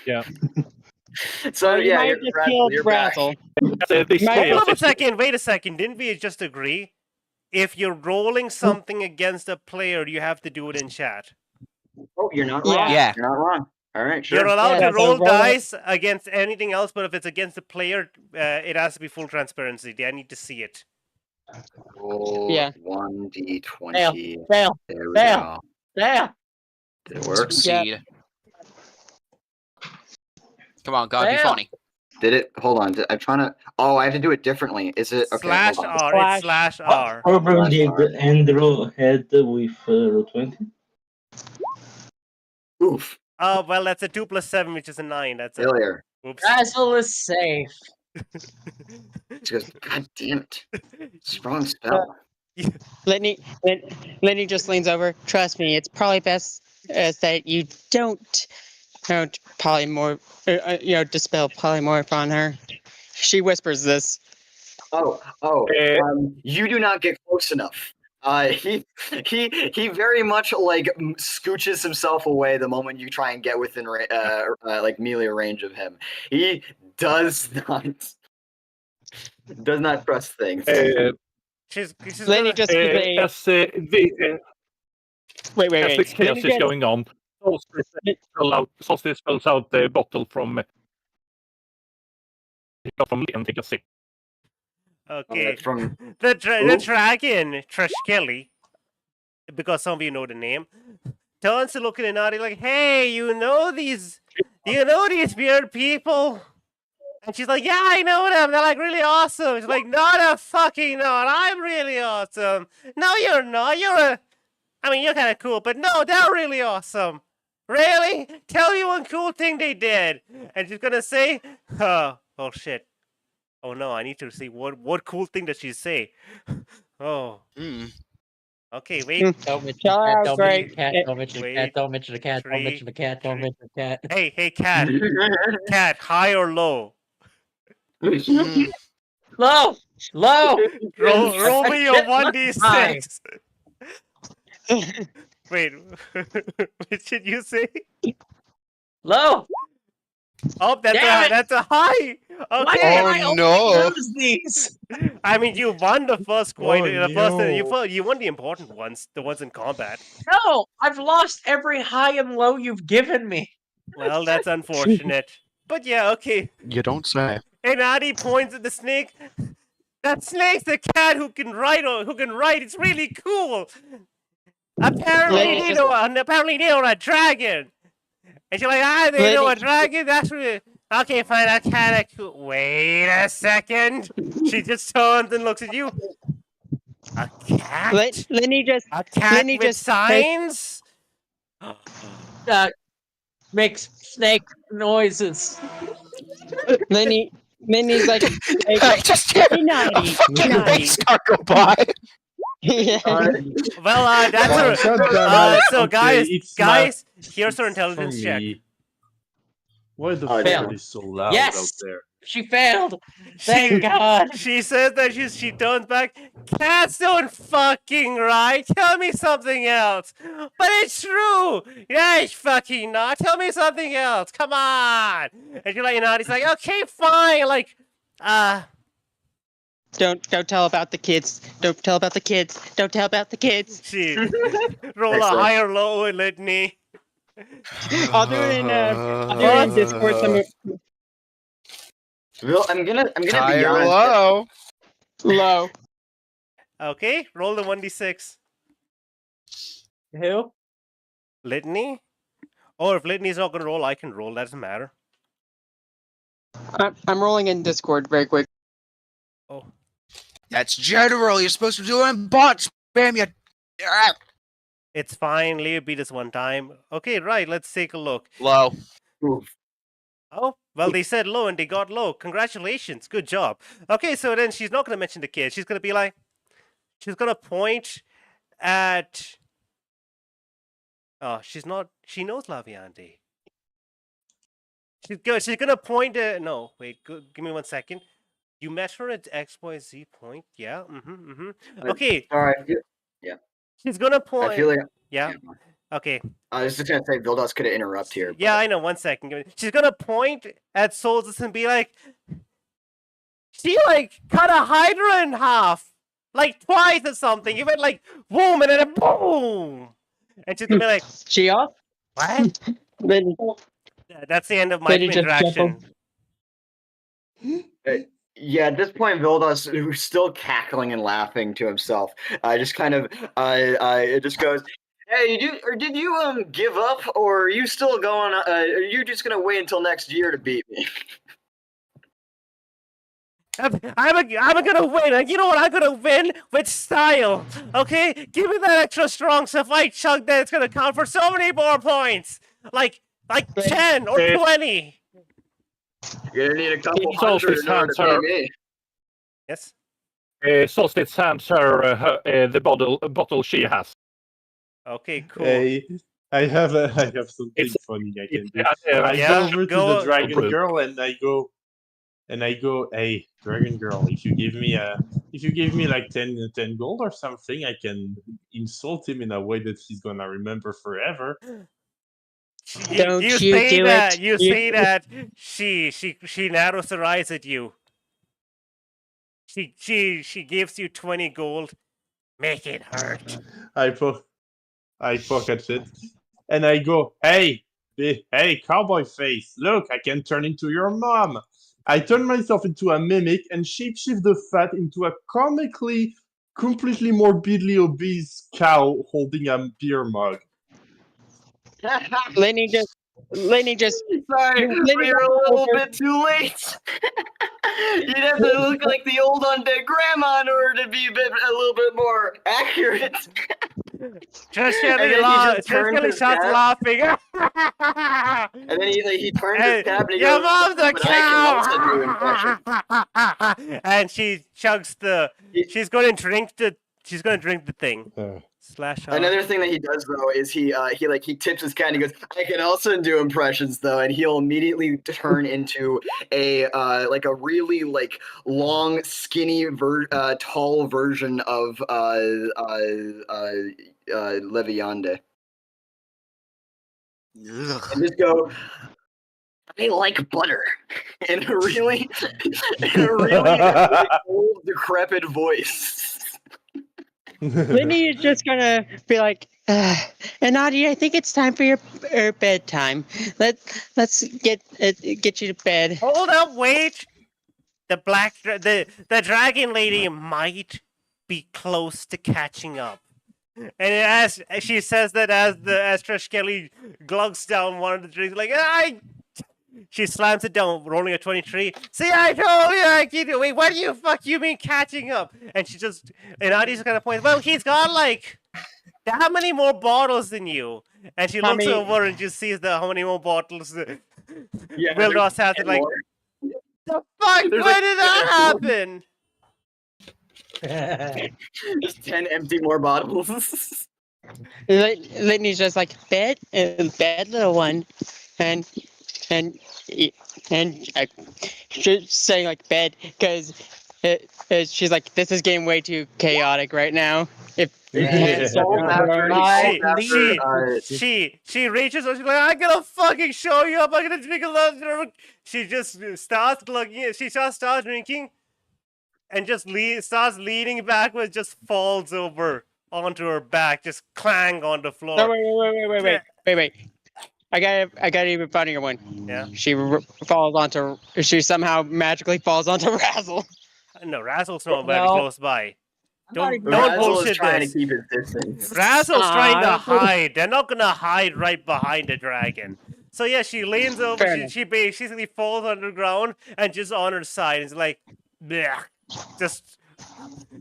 Yeah. So you yeah, might you're, have just Razzle, killed you're back. Razzle. This Might- chaos Hold up a is- second. Wait a second. Didn't we just agree? If you're rolling something against a player, you have to do it in chat. Oh, you're not Yeah. wrong. Yeah. You're not wrong. All right, sure. You're allowed Yeah, to so roll roll it. dice against anything else, but if it's against the player, it has to be full transparency. I need to see it. Roll Yeah. 1d20. Fail. There we Fail. go. Fail. Did it work? Succeed. Come on, God, be Fail. funny. Did it? Hold on. I'm trying to. Oh, I have to do it differently. Is it? Okay. Slash hold on. R. It's slash R. Problem did Slash R. Andrew had with roll 20? Oof. Well, that's a 2 plus 7, which is a 9. That's a. Failure. Oops. Razzle is safe. She goes, God damn it. Strong spell. Litney just leans over. Trust me, it's probably best that you don't polymorph, dispel polymorph on her. She whispers this. You do not get close enough. He very much like scooches himself away the moment you try and get within like melee range of him. He does not trust things. She's Lenny just gives a as wait. this chaos Lenny is gets- going on, Solstice pulls out the bottle from Lee and take a sip. Okay. From The dragon, Trash Kelly, because some of you know the name, turns to look at Inari like, "Hey, you know these weird people?" And she's like, "Yeah, I know them. They're like really awesome." She's like, "Not a fucking not. I'm really awesome." "No, you're not. You're kind of cool, but no, they're really awesome." "Really? Tell me one cool thing they did." And she's gonna say, "Oh shit. Oh no, I need to see what cool thing does she say." Oh. Okay, wait. Don't mention Chill the cat. out, Don't Greg. mention the cat. Don't mention the cat. Don't mention the cat. Don't mention the cat. Don't mention the cat. Hey, cat. Cat, high or low? Low. Roll me your High. 1d6. Wait, what did you say? Low. Oh, Damn it. that's a high. Why Okay. did I always lose these? I mean, you won the first coin. Oh, You won the important ones, the ones in combat. No, I've lost every high and low you've given me. Well, that's unfortunate. But yeah, okay. You don't say. And Adi points at the snake. That snake's the cat who can ride. It's really cool. Apparently, they know a dragon. And she's like, they know a dragon? That's really... Okay, fine, a cat. Wait a second. She just turns and looks at you. A cat? Litney just... A cat Litney with just signs? Makes snake noises. Litney's like... Just hear naughty, a fucking naughty. race car go by. Yeah. Well, that's shut her. down. So, Okay, guys, it's here's her for intelligence check. me. Why the Failed. fuck is so loud Yes! out there? She failed. Thank God. She says that she turns back. Cats don't fucking ride. Tell me something else. But it's true. Yeah, it's fucking not. Tell me something else. Come on. And you're like, he's like, okay, fine. Like, Don't tell about the kids. Don't tell about the kids. Don't tell about the kids. She roll a high or low in Litney. I'll do it in Discord. I'm gonna be Higher honest. low. Low. Okay, roll the 1d6. Who? Litney? Or if Litney's not gonna roll, I can roll. That doesn't matter. I'm rolling in Discord very quick. Oh. That's general. You're supposed to do it in bot spam. You. It's fine. Leo beat us one time. Okay, right. Let's take a look. Low. Oh, well, they said low and they got low. Congratulations. Good job. Okay, so then she's not going to mention the kid. She's going to be like, she's going to point at... Oh, she's not... She knows Laviande. She's good. She's going to point at... No, wait. Give me 1 second. You met her at XYZ point? Yeah? Okay. Sorry. Yeah. She's going to point... I feel like... Yeah? Okay. I was just gonna say Vildas could interrupt here. Yeah, I know. 1 second. She's gonna point at Solstice and be like, she like cut a Hydra in half, like twice or something. You went like boom and then a boom, and she's gonna be like, she off? What? That's the end of my interaction. Yeah, at this point, Vildas, who's still cackling and laughing to himself, just kind of, it just goes, "Hey, did you give up, or are you still going? Are you just gonna wait until next year to beat me?" I'm gonna win, and you know what? I'm gonna win with style. Okay, give me that extra strong. So if I chug that, it's gonna count for so many more points, like 10 or 20. You're gonna need a couple Solstice hundred in order hands to her. beat me. Yes. Solstice hands her, the bottle she has. Okay, cool. Hey, I have something funny I can do. I go over to the dragon girl and I go, hey, dragon girl, if you give me like 10 gold or something, I can insult him in a way that he's gonna remember forever. You say that. You say that. She narrows her eyes at you. She gives you 20 gold. Make it hurt. I pocket it, and I go, hey, cowboy face, look, I can turn into your mom. I turn myself into a mimic and shapeshift the fat into a comically, completely morbidly obese cow holding a beer mug. Litney just. Sorry, we're a little bit too late. You'd have to look like the old undead grandma in order to be a little bit more accurate. Just starts laughing. And then he turns his cap and he Your goes, mom's a "But I cow!" And she chugs the. She's gonna drink the thing. Slash. Another thing that he does though is he tips his cat and he goes, I can also do impressions though, and he'll immediately turn into a really long, skinny, tall version of Leviande. And just go, I like butter in a really old, decrepit voice. Litney is just gonna be like, and Nadia, I think it's time for your bedtime. Let's get you to bed. Hold up, wait. The dragon lady might be close to catching up. And as she says that, as Trishkelly glugs down one of the drinks, like, she slams it down, rolling a 23. See, I told you I keep it. Wait, what do you mean catching up? And Adi's kind of points, well, he's got like how many more bottles than you? And she looks over and just sees how many more bottles Wildross has. Like, the fuck? When did that happen? Just 10 empty more bottles. Litney's just like, bed, little one, and she's saying like bed because she's like, this is getting way too chaotic right now. She reaches out, she's like, I'm gonna fucking show you up, I'm gonna drink a lot. She just starts glugging, she just starts drinking and just starts leaning backwards, just falls over onto her back, just clang on the floor. No, wait. I got an even funnier one. Yeah. She somehow magically falls onto Razzle. No, Razzle's not very close by. Don't bullshit trying this. to keep his distance. Razzle's trying to hide. They're not gonna hide right behind the dragon. So yeah, she leans over. She basically falls underground and just on her side is like, bleh, just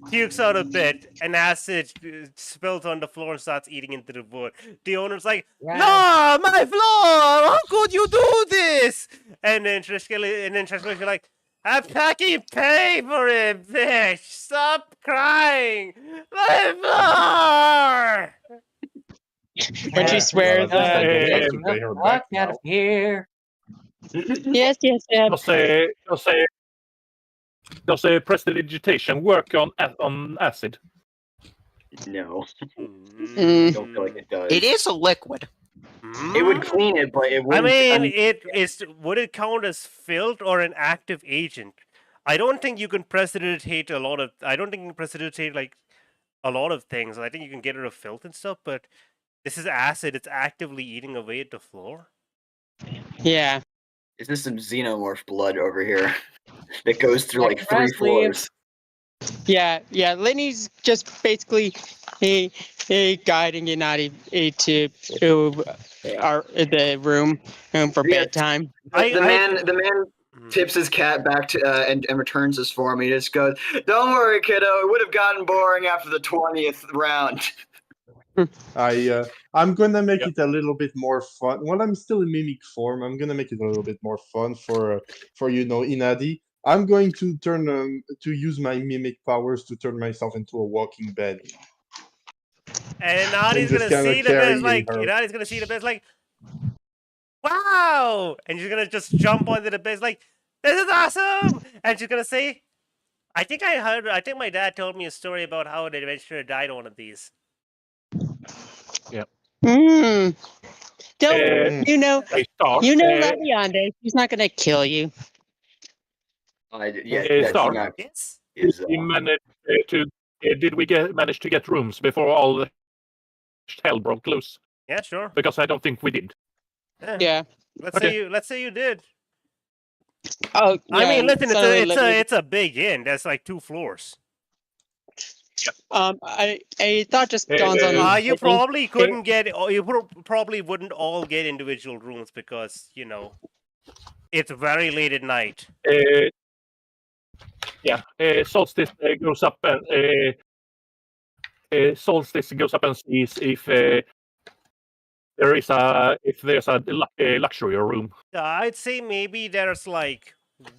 pukes out a bit, and acid spills on the floor and starts eating into the wood. The owner's like, no, my floor! How could you do this? And then Trishkelly's like, I'm packing pay for it, bitch! Stop crying! My floor! When she swears, Fuck out of here. Yes. Does prestidigitation work on acid? No. Mm. I don't feel like it does. It is a liquid. It would clean it, but it wouldn't. Would it count as filth or an active agent? I don't think you can prestidigitate a lot of. I don't think you can prestidigitate like a lot of things. I think you can get rid of filth and stuff, but this is acid. It's actively eating away at the floor. Yeah. Is this some xenomorph blood over here that goes through like 3 floors? Yeah. Litney's just basically guiding Yanadi to the room for bedtime. The man tips his cat back to and returns his form. He just goes, "Don't worry, kiddo. It would have gotten boring after the 20th round." I'm gonna make it a little bit more fun. While I'm still in mimic form, I'm gonna make it a little bit more fun for Inadi. I'm going to use my mimic powers to turn myself into a walking bed. And Inadi's gonna see the bed like, wow! And she's gonna just jump onto the bed like, this is awesome! And she's gonna say, I think my dad told me a story about how an adventurer died on one of these. Yep. Don't Leviande, she's not gonna kill you. Did we manage to get rooms before all the hell broke loose? Yeah, sure. Because I don't think we did. Yeah. Let's say you did. Oh, I mean, listen, it's a big inn. That's like 2 floors. I thought just dawns on me. You probably couldn't get. You probably wouldn't all get individual rooms because it's very late at night. Solstice goes up and sees if there's a luxury room. I'd say maybe there's like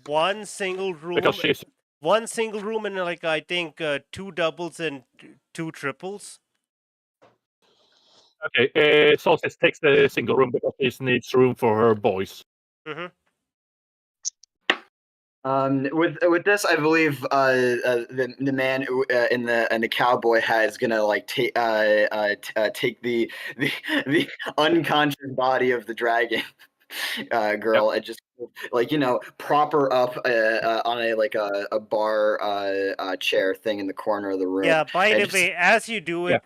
one single room. Because one single room and like I think 2 doubles and 2 triples. Okay, Solstice takes the single room because she needs room for her boys. Mm-hmm. With this, I believe the man in the cowboy hat is gonna like take the unconscious body of the dragon girl and just like prop her up on a bar chair thing in the corner of the room. Yeah, by and the just- way, as you do it,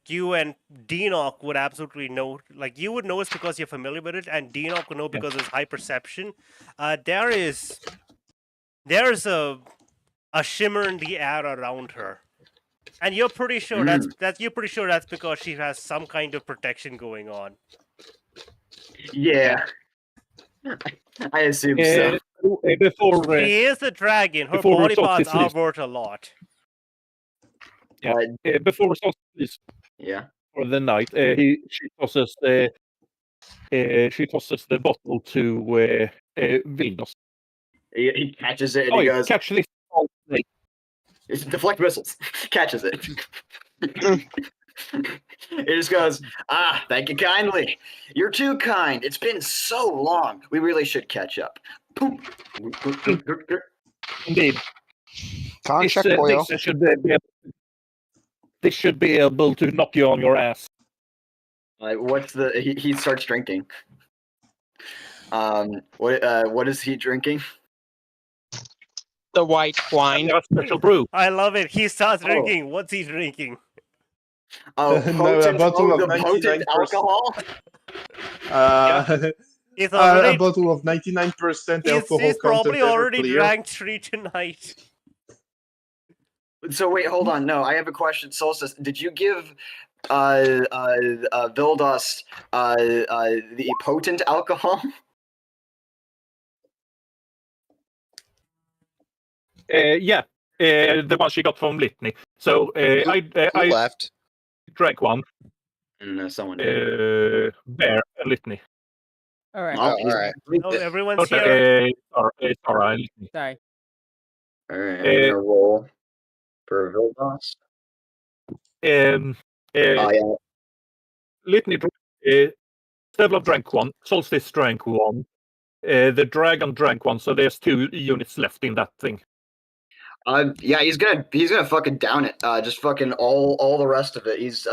you and Dinok would absolutely know. Like, you would know it's because you're familiar with it, and Dinok would know because of his high perception. There's a shimmer in the air around her, and you're pretty sure that's because she has some kind of protection going on. Yeah, I assume so. Before She is a dragon. Her before body parts Solstice are leaves. worth a lot. Before Solstice for the night, she tosses the bottle to Vildos. He catches it and he goes, catch this. It's deflect missiles. Catches it. It just goes, thank you kindly. You're too kind. It's been so long. We really should catch up. Indeed. Con check for you. They should be able to knock you on your ass. What's the? He starts drinking. What is he drinking? The white wine. Special brew. I love it. He starts drinking. What's he drinking? Oh, a bottle of potent 99%. alcohol. He's already, a bottle of 99% alcohol he's probably content ever already clear. drank 3 tonight. So wait, hold on. No, I have a question. Solstice, did you give Vildos the potent alcohol? The one she got from Litney. So I left. drank one. No, someone Bear and Litney. All right. all right. No, everyone's here. Sorry, Litney. Sorry. All right, I'm gonna roll for Vildos. Litney Stevlov drank one. Solstice drank one. The dragon drank one. So there's 2 units left in that thing. Yeah, he's gonna fucking down it. Just fucking all the rest of it. He's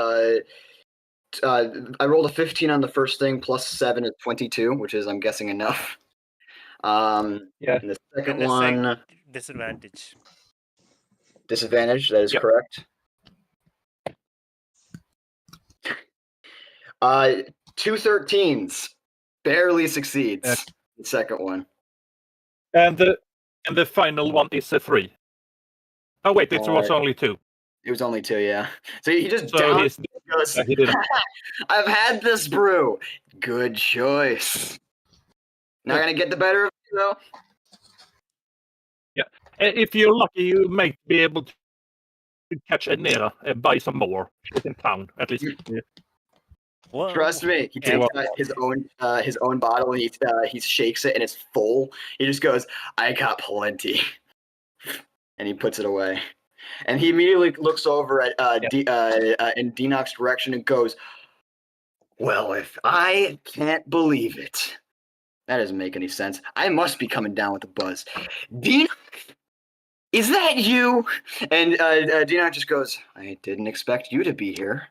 I rolled a 15 on the first thing, plus 7 is 22, which is I'm guessing enough. And the second one disadvantage. Disadvantage. That is correct. 2 13s, barely succeeds. The second one. And the final one is a 3. Oh wait, it was only 2. It was only 2, yeah. So he just goes, he didn't. I've had this brew. Good choice. Not gonna get the better of you though. Yeah, if you're lucky, you might be able to catch a Nera and buy some more. It's in town, at least. Whoa. Trust me, he takes his own bottle and he shakes it and it's full. He just goes, "I got plenty," and he puts it away. And he immediately looks over at in Dinok's direction and goes, "Well, if I can't believe it, that doesn't make any sense. I must be coming down with a buzz. Dinok, is that you?" And Dinok just goes, "I didn't expect you to be here."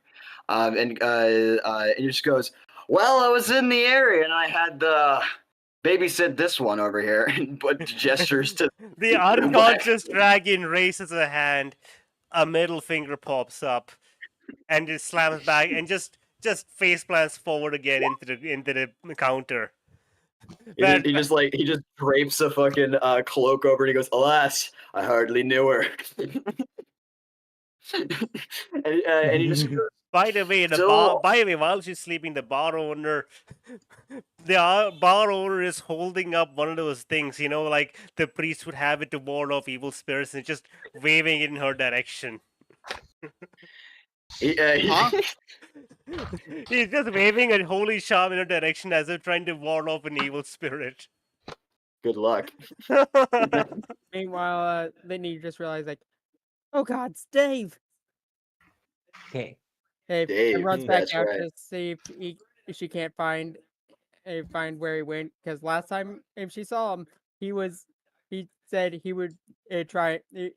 And he just goes, "Well, I was in the area and I had the babysit this one over here," and put gestures to the unconscious dragon raises a hand, a middle finger pops up, and it slams back and just face plants forward again into the counter. He just drapes a fucking cloak over and he goes, "Alas, I hardly knew her." and he just goes, By the way, while she's sleeping, the bar owner is holding up one of those things, like the priest would have it to ward off evil spirits, and just waving it in her direction. He's just waving a holy charm in her direction as if trying to ward off an evil spirit. Good luck. Meanwhile, Litney just realized, like, oh God, it's Dave. Okay. Dave, and runs back that's out right. to see if she can't find where he went. Because last time if she saw him, he said he would try. He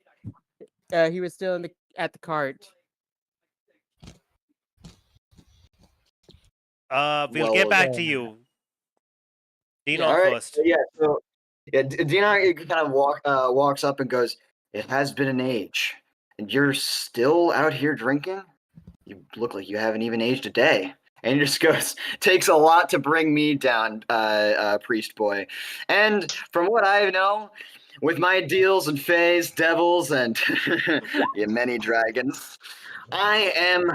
was still at the cart. We'll get back to you. Dinok All right. first. Yeah. So Dinok kind of walks up and goes, "It has been an age, and you're still out here drinking. You look like you haven't even aged a day." And he just goes, "Takes a lot to bring me down, priest boy. And from what I know, with my deals and fays, devils, and many dragons, I am,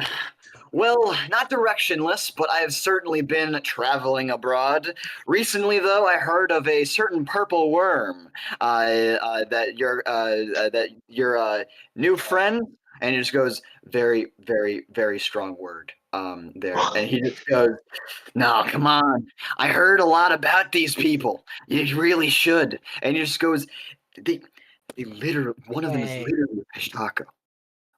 well, not directionless, but I have certainly been traveling abroad. Recently, though, I heard of a certain purple worm that your new friend." And he just goes, "Very, very, very strong word there." And he just goes, "No, come on. I heard a lot about these people. You really should." And he just goes, "They literally, one of them is literally a Pishtaka.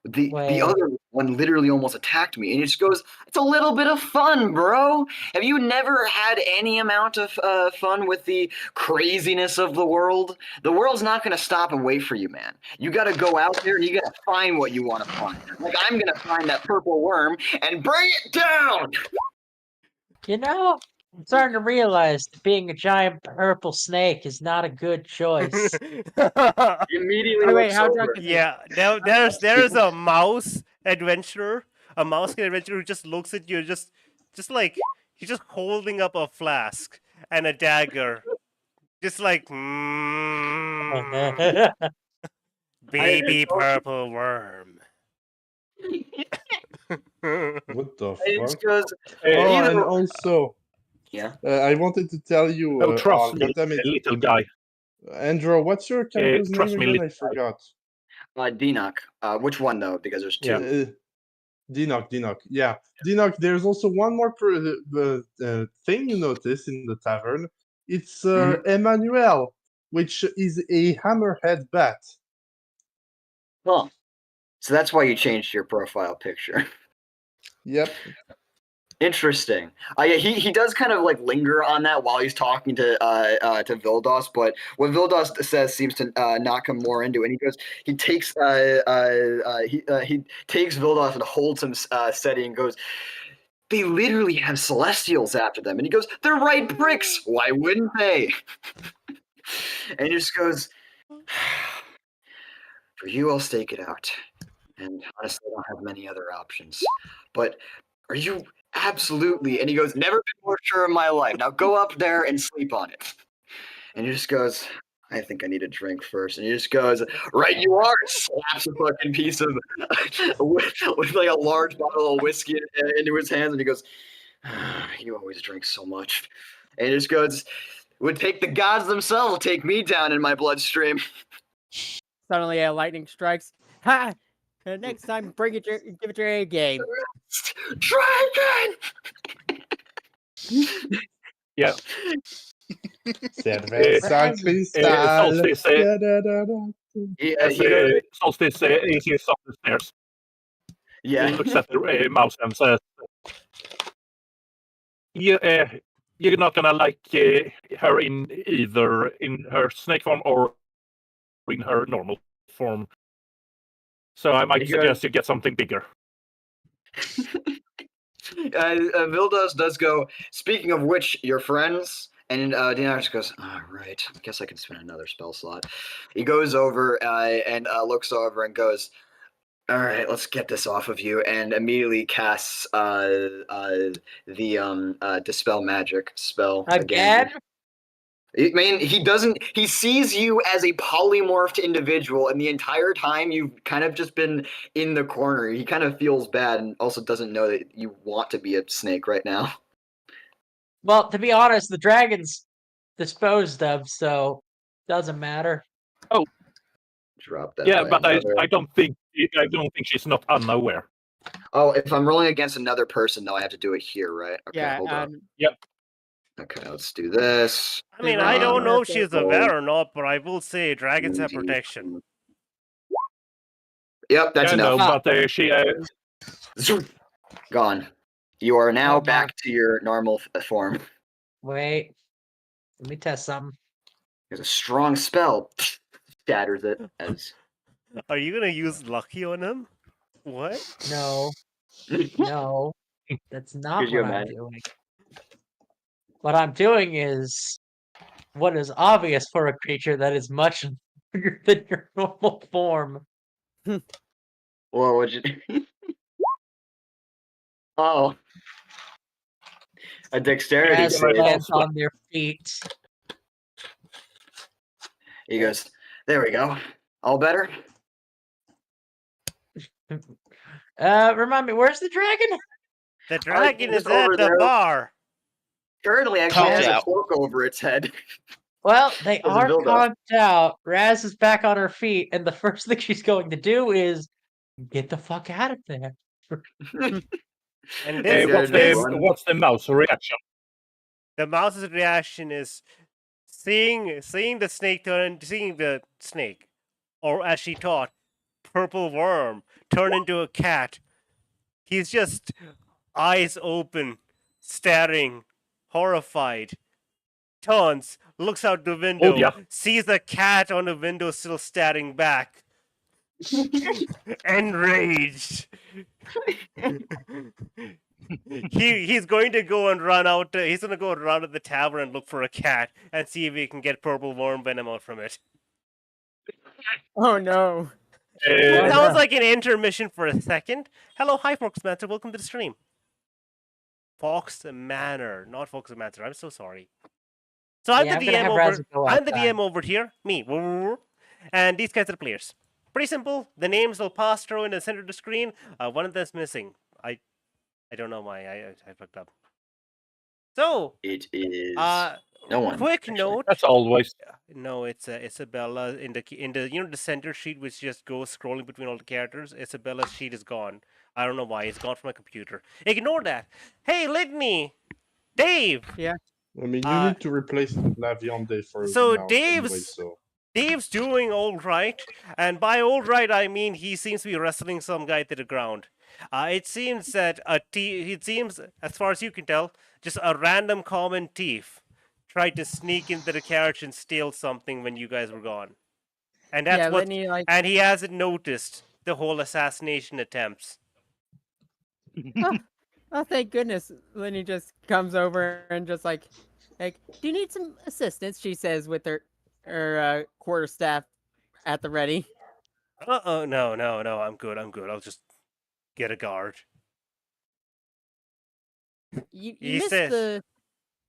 The other one literally almost attacked me." And he just goes, "It's a little bit of fun, bro. Have you never had any amount of fun with the craziness of the world? The world's not going to stop and wait for you, man. You got to go out there and you got to find what you want to find. Like, I'm going to find that purple worm and bring it down." You know, I'm starting to realize that being a giant purple snake is not a good choice. He immediately Wait, looks how over. drunk is he? Yeah, there's a mouse adventurer, a mouse adventurer who just looks at you, just like he's just holding up a flask and a dagger, just like baby purple worm. What the He fuck? just goes, Oh, either- and also, yeah. I wanted to tell you. Oh, trust me, goddammit. little guy. Andrew, what's your character's trust name me, again? I little guy. forgot. Dinok. Which one though? Because there's two. Yeah. Dinok. Yeah, Dinok. There's also one more thing you notice in the tavern. It's Emmanuel, which is a hammerhead bat. Huh. So that's why you changed your profile picture. Yep. Interesting. Yeah, he does kind of like linger on that while he's talking to Vildos, but what Vildos says seems to knock him more into it. And he takes Vildos and holds him steady and goes, "They literally have celestials after them." And he goes, "They're right bricks. Why wouldn't they?" And he just goes, "For you, I'll stake it out. And honestly, I don't have many other options. But are you absolutely..." And he goes, "Never been more sure in my life. Now go up there and sleep on it." And he just goes, "I think I need a drink first." And he just goes, "Right you are." Slaps a fucking piece of with like a large bottle of whiskey into his hands, and he goes, "You always drink so much." And he just goes, "Would take the gods themselves to take me down in my bloodstream." Suddenly, a lightning strikes. Ha! Next time, give it your A game. Dragon! Yeah. Cerveza cristal. Solstice, Solstice is up the stairs. Yeah. He looks at the mouse and says, "Yeah, you're not gonna like her in either in her snake form or in her normal form. So I might suggest you get something bigger." Vildos does go, "Speaking of which, your friends." And Dinok goes, "All right, I guess I can spend another spell slot." He goes over and looks over and goes, "All right, let's get this off of you," and immediately casts the Dispel Magic spell again. I mean, he sees you as a polymorphed individual, and the entire time you've kind of just been in the corner. He kind of feels bad and also doesn't know that you want to be a snake right now. Well, to be honest, the dragon's disposed of, so doesn't matter. Oh, drop that. Yeah, but I don't think she's not unaware. Oh, if I'm rolling against another person, though, I have to do it here, right? Okay, hold on. Yep. Okay, let's do this. I mean, I don't know if she's aware or not, but I will say dragons have protection. Yep, that's enough. No, but she. Gone. You are now Hold on. back to your normal form. Wait. Let me test something. There's a strong spell. Shatters it as. Are you gonna use lucky on him? What? No. No. That's not Could you what I'm imagine? doing. What I'm doing is what is obvious for a creature that is much bigger than your normal form. Well, what'd you do? Oh. A dexterity As save. lands on their feet. He goes, there we go. All better? Remind me, where's the dragon? The dragon just is at over the there. bar. Currently, actually Conked has a out. cloak over its head. Well, they There's a are build-up. conked out. Raz is back on her feet, and the first thing she's going to do is get the fuck out of there. And Hey, this, What's the mouse reaction? the mouse's reaction is seeing the snake seeing the snake, or as she thought, purple worm turn into a cat. He's just eyes open, staring, horrified. Turns, looks out the window, yeah. sees a cat on the windowsill staring back. Enraged. He's going to go and run out. He's going to go run to the tavern and look for a cat and see if he can get purple worm venom out from it. Oh no. It sounds like an intermission for a second. Hello, hi, Foxmancer. Welcome to the stream. Fox Manor, not Fox Manor. I'm so sorry. So I'm Yeah, the I'm gonna DM have over. Razzle go I'm the outside. DM over here. Me. And these guys are the players. Pretty simple. The names will pass through in the center of the screen. One of them's missing. I don't know why. I fucked up. So It is no one. Quick actually. note. That's always. No, it's Isabella in the the center sheet which just goes scrolling between all the characters. Isabella's sheet is gone. I don't know why. It's gone from my computer. Ignore that. Hey, Litney, Dave. Yeah. I mean, you need to replace La Viande for So now anyway, so. Dave's doing all right, and by all right I mean he seems to be wrestling some guy to the ground. It seems that it seems, as far as you can tell, just a random common thief tried to sneak into the carriage and steal something when you guys were gone, and that's Yeah, what. Litney, And he hasn't noticed the whole assassination attempts. Oh, thank goodness. Litney just comes over and just like, do you need some assistance? She says with her quarterstaff at the ready. No, I'm good. I'll just get a guard. You He missed says-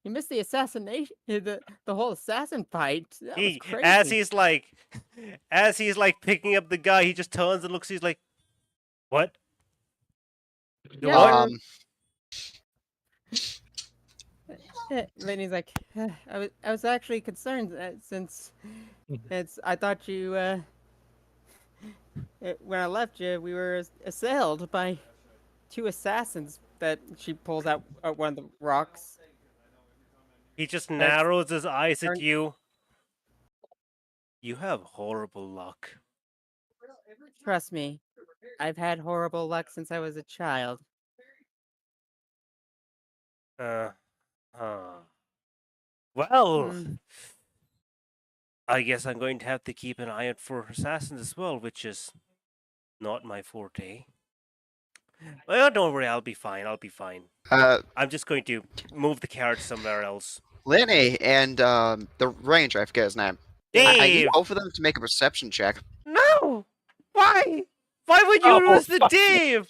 you missed the assassination, the whole assassin fight. That was crazy. As he's like picking up the guy, he just turns and looks. He's like, "What?" Yeah, Litney's like, I was actually concerned since I thought you when I left you we were assailed by two assassins. That she pulls out one of the rocks. He just narrows his eyes at you. You have horrible luck. Trust me, I've had horrible luck since I was a child. Well, I guess I'm going to have to keep an eye out for assassins as well, which is not my forte. Well, don't worry, I'll be fine. I'm just going to move the carriage somewhere else. Litney and the ranger, I forget his name. I need both of them to make a perception check. No! Why? Why would you lose to Dave?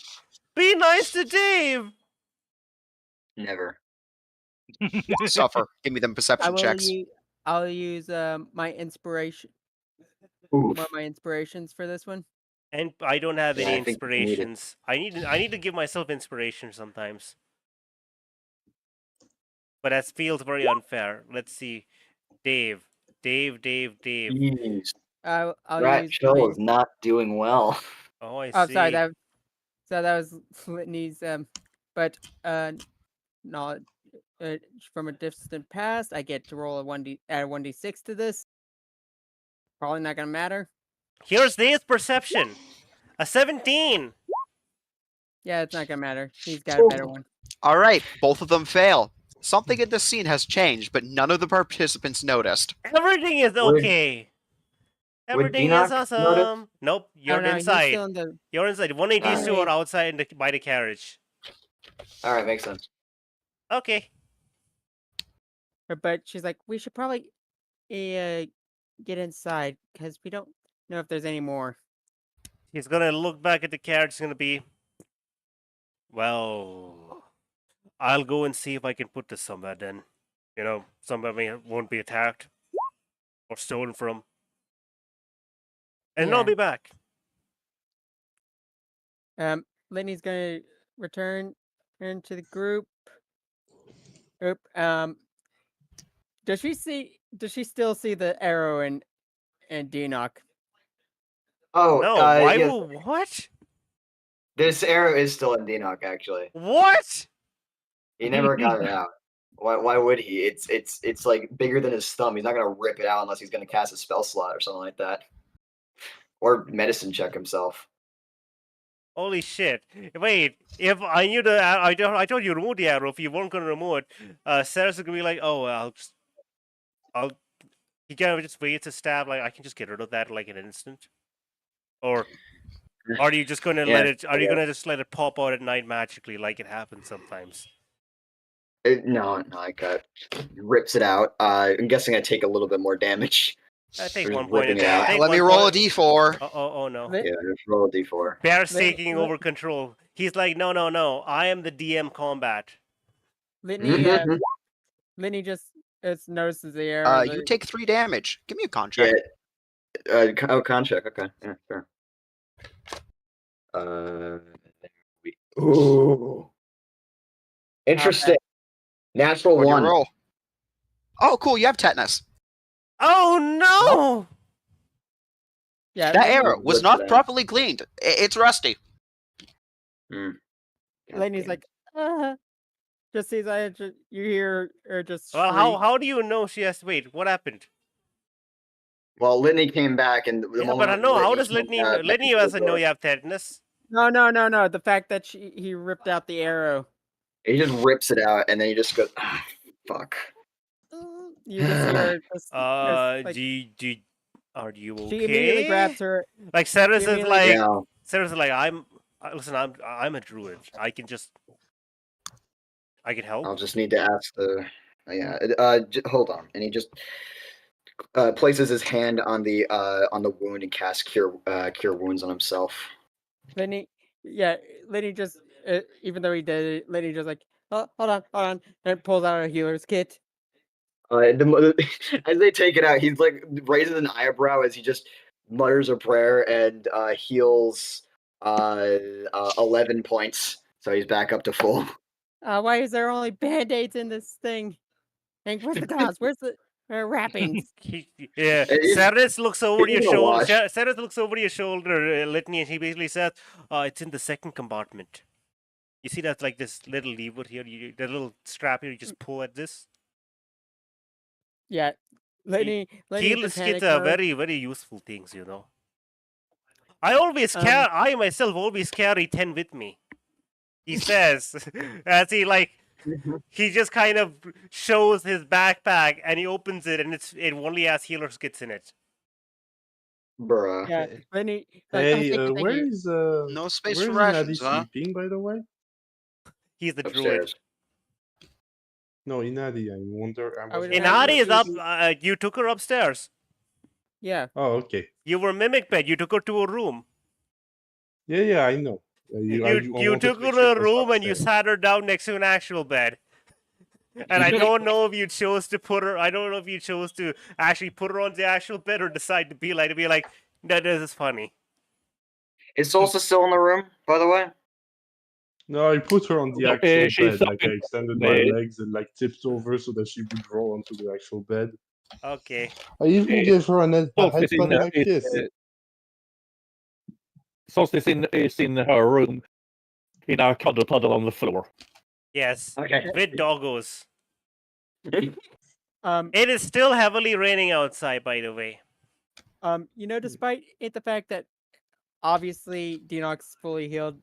Be nice to Dave! Never. Suffer. Give me them perception checks. I'll use my inspiration. Oof. One of my inspirations for this one. And I don't have Yeah, any I think you need it. inspirations. I need to give myself inspiration sometimes. But that feels very unfair. Let's see. Dave. Jeez. I'll Rat use Show my... is not doing well. Oh, I see. Oh, sorry. That was Litney's. But not from a distant past. I get to roll a 1d6 to this. Probably not gonna matter. Here's Dave's perception. A 17. Yeah, it's not gonna matter. He's got a better one. All right, both of them fail. Something in the scene has changed, but none of the participants noticed. Everything is okay. Everything is Dinok awesome. notice? Nope, I you're don't know. He's inside. still in the. You're inside. One of these two Alright. are outside by the carriage. All right, makes sense. Okay. But she's like, we should probably get inside because we don't know if there's any more. He's gonna look back at the carriage. It's gonna be, well, I'll go and see if I can put this somewhere. Then, somebody won't be attacked or stolen from, and Yeah. I'll be back. Litney's gonna return to the group. Oop. Does she still see the arrow and Dinok? Oh, No, why yes, would what? this arrow is still in Dinok, actually. What? He never got it out. Why would he? It's like bigger than his thumb. He's not gonna rip it out unless he's gonna cast a spell slot or something like that, or medicine check himself. Holy shit! Wait, if I knew the I told you to remove the arrow. If you weren't gonna remove it, Sarah's gonna be like, oh, he can just wait to stab. Like I can just get rid of that like in an instant. Or are you just gonna let it? Are you gonna just let it pop out at night magically, like it happens sometimes? No, I got rips it out. I'm guessing I take a little bit more damage. I take Just 1 point ripping of it out. damage. Let me roll a d4. Oh no. Lit- Yeah, just roll a d4. Bear's Lit- taking Lit- over control. He's like, no. I am the DM combat. Litney, Litney just notices the arrow. You take 3 damage. Give me a contract. Yeah. Contract. Okay. Yeah, sure. Ooh. Interesting. Natural What do you one. roll? Oh, cool. You have tetanus. Oh no! Yeah, That arrow was What's not that? properly cleaned. It's rusty. Litney's like, just sees you hear her just. Well, shriek. how do you know she has to wait? What happened? Well, Litney came back, and the Yeah, moment but I know how does came Litney back Litney into the doesn't know door, you have tetanus. No. The fact that he ripped out the arrow. he just rips it out, and then he just goes, "Fuck." You just hear her just, like, Are you okay? she immediately grabs her. Like Ceres she is immediately- like Yeah. Ceres is like I'm a druid. I can help. I'll just need to ask the. Hold on, and he just places his hand on the wound and casts cure wounds on himself. Litney just, even though he did it, Litney just like, oh, hold on, and pulls out a healer's kit. As they take it out, he's like raises an eyebrow as he just mutters a prayer and heals 11 points, so he's back up to full. Why is there only band-aids in this thing? Hank, where's the gauze? Where's the wrappings? Yeah, It's- Ceres looks over it's your gonna shoulder. wash. Ceres looks over your shoulder, Litney, and he basically says, "It's in the second compartment. You see that's like this little lever here, the little strap here. You just pull at this. Yeah, Litney Healers just kits panic are mode. very, very useful things, you know. I myself always carry 10 with me." He says, as he just kind of shows his backpack and he opens it and it only has healer's kits in it. Bruh. Yeah, Litney. Hey, thank you. where is No space where for is rations, Inadi huh? sleeping, by the way? He's the druid. Upstairs. No, Inadi. I wonder. I would Inari is up. imagine You took her upstairs. Yeah. Oh, okay. You were mimic pet. You took her to a room. Yeah, I know. You wanted took to her make to sure a it was room and you upstairs. sat her down next to an actual bed. And I don't know if you chose to put her. I don't know if you chose to actually put her on the actual bed or decide to be like, that is funny. Is Solstice still in the room, by the way? No, I put her on the No, actual she's bed. up Like I in extended my bed. legs and like tipped over so that she would roll onto the actual bed. Okay. I even gave her a Solstice headbutt like this. Solstice is in her room in a cuddle on the floor. Yes. Okay. With doggos. Um, It is still heavily raining outside, by the way. despite the fact that obviously Dinok's fully healed,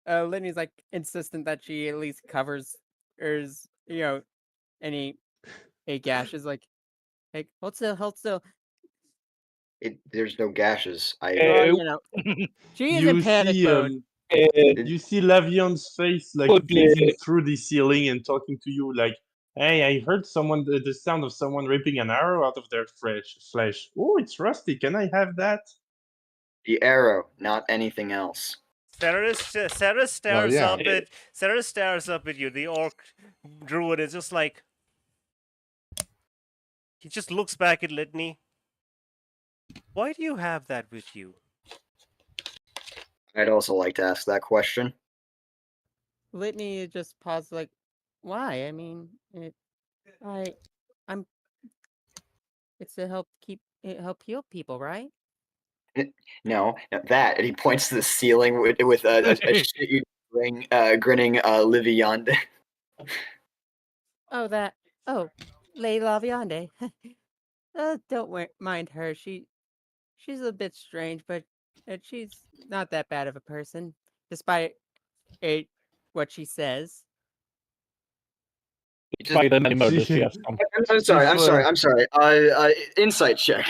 Litney's like insistent that she at least covers any gashes. Like hold still. There's no gashes. She is in panic mode. You see Lavion's face like gazing through the ceiling and talking to you like, "Hey, I heard the sound of someone ripping an arrow out of their flesh. Oh, it's rusty. Can I have that?" The arrow, not anything else. Sarah stares up at you. The orc druid is just like, he just looks back at Litney. Why do you have that with you? I'd also like to ask that question. Litney just paused, like, why? I mean, it's to help heal people, right? No, that. And he points to the ceiling with a grinning Livy Yonde. Oh, that. Oh, Lady Laviande. Don't mind her. She's a bit strange, but she's not that bad of a person, despite what she says. By the many murders she has done. I'm sorry. Insight check.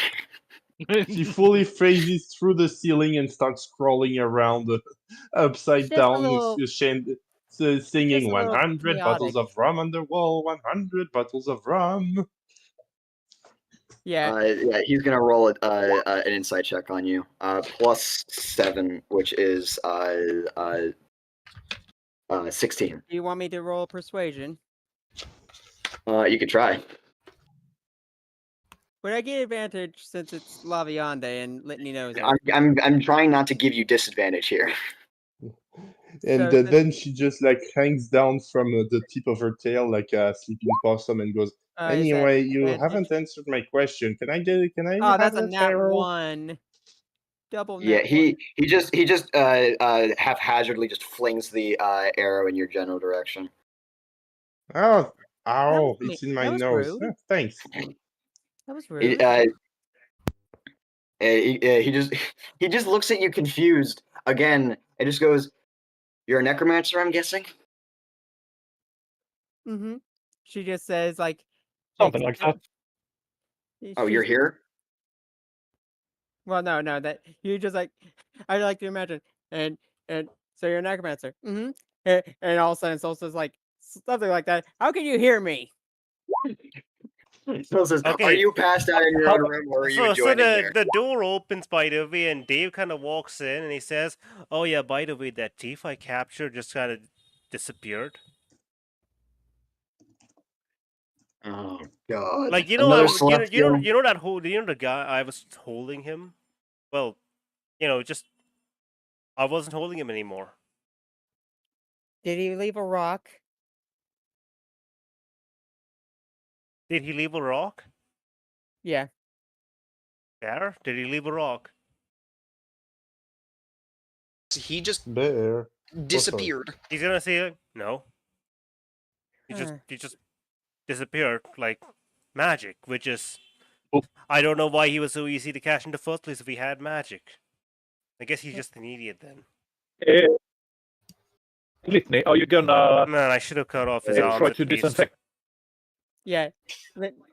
She fully phrases through the ceiling and starts crawling around upside Just a down, little- singing just a little 100 bottles chaotic. of rum on the wall, 100 bottles of rum. Yeah. He's gonna roll an insight check on you. +7, which is 16. Do you want me to roll persuasion? You could try. Would I get advantage since it's Laviande and Litney knows it? I'm trying not to give you disadvantage here. And then she just like hangs down from the tip of her tail like a sleeping possum and goes, "Anyway, you haven't answered my question. Can I Oh, have that's a that nat arrow?" 1. Double nat. Yeah, he just haphazardly just flings the arrow in your general direction. Oh, was it's me- in my that was nose. rude. Thanks. That was He, rude. he just looks at you confused again and just goes, "You're a necromancer, I'm guessing?" Mm-hmm. She just says like Something like that. Oh, you're here? Well, no, that you just like I like to imagine, and so you're a necromancer. Mm-hmm. And all of a sudden, Solstice like something like that. How can you hear me? Solstice, are you passed out in your own room, or are you joining here? The door opens, by the way, and Dave kind of walks in and he says, "Oh yeah, by the way, that thief I captured just kind of disappeared." Oh God! Like you know the guy I was holding him. Well, just I wasn't holding him anymore. Did he leave a rock? Did he leave a rock? Yeah. Bear? Did he leave a rock? He just Bear disappeared. He's gonna say no. He just disappeared like magic, which is I don't know why he was so easy to catch in the first place if he had magic. I guess he's just an idiot then. Litney, are you gonna? Man, I should have cut off his arms. Try at to least. disinfect. Yeah.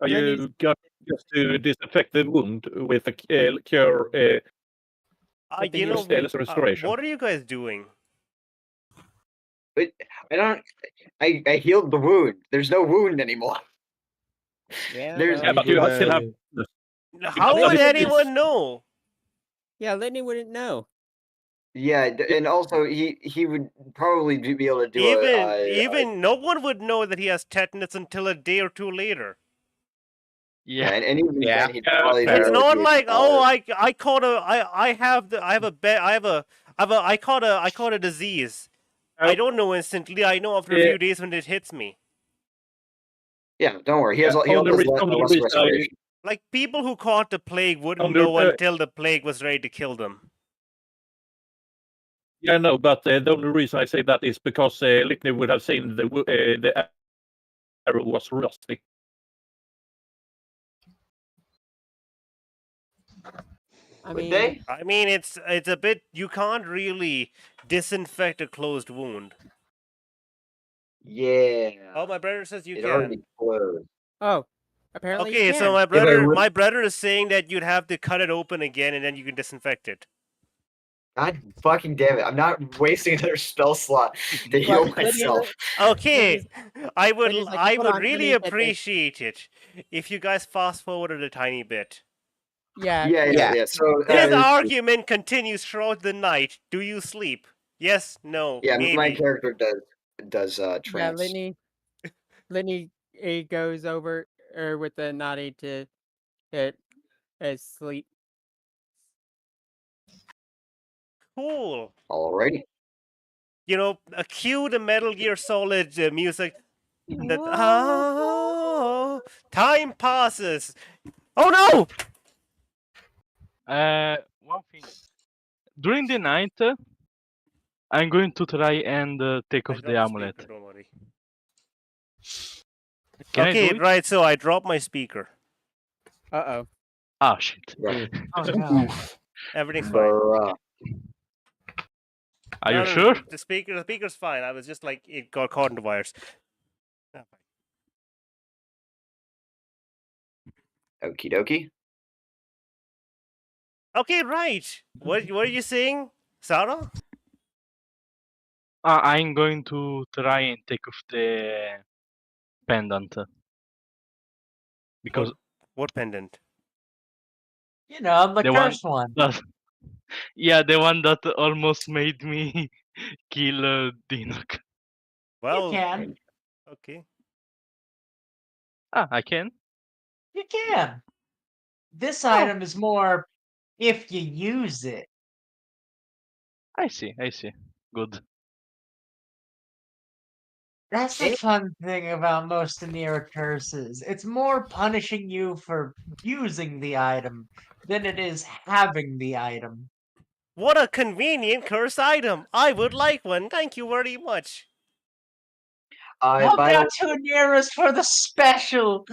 Are you going just to disinfect the wound with a cure? Restoration. What are you guys doing? But I healed the wound. There's no wound anymore. Yeah. But you still have. How would anyone know? Yeah, Litney wouldn't know. Yeah, and also he would probably be able to do even no one would know that he has tetanus until a day or two later. Yeah, and even then he'd probably It's not like I caught a disease. I don't know instantly. I know after a few days when it hits me. Yeah, don't worry. He has less restoration. Like people who caught the plague wouldn't know until the plague was ready to kill them. Yeah, no, but the only reason I say that is because Litney would have seen the arrow was rusty. I Would mean, they? I mean, it's a bit. You can't really disinfect a closed wound. Yeah. Oh, my brother says you It can. already closed. oh, apparently you Okay, so can. my brother is saying that you'd have to cut it open again and then you can disinfect it. God fucking damn it! I'm not wasting another spell slot to heal Lydia's myself. Okay, I would Lydia's like, I "Hold would on, really let me get this." appreciate it if you guys fast forwarded a tiny bit. Yeah. Yeah. So His argument continues throughout the night. Do you sleep? Yes, no, yeah, maybe. my character does Yeah, trance. Litney goes over with the naughty to sleep. Cool. Alrighty. You know, cue the Metal Gear Solid music. That time passes. Oh no! One thing. During the night, I'm going to try and take off the amulet. Speaker, don't worry. Can I Okay, do it? right. So I dropped my speaker. Uh-oh. Ah, shit. Oh no. Everything's fine. Bruh. Are No, you no, sure? The speaker's fine. I was just like it got caught in the wires. Okie dokie. Okay, right. What are you saying, Sarah? I'm going to try and take off the pendant. Because What pendant? You know, the the one cursed one. yeah, the one that almost made me kill Dinok. Well, You can. okay. Ah, I can. You can. This item is more if you use it. I see. Good. That's the fun thing about most Anira curses. It's more punishing you for using the item than it is having the item. What a convenient cursed item. I would like one. Thank you very much. Look out to Anira's for the special.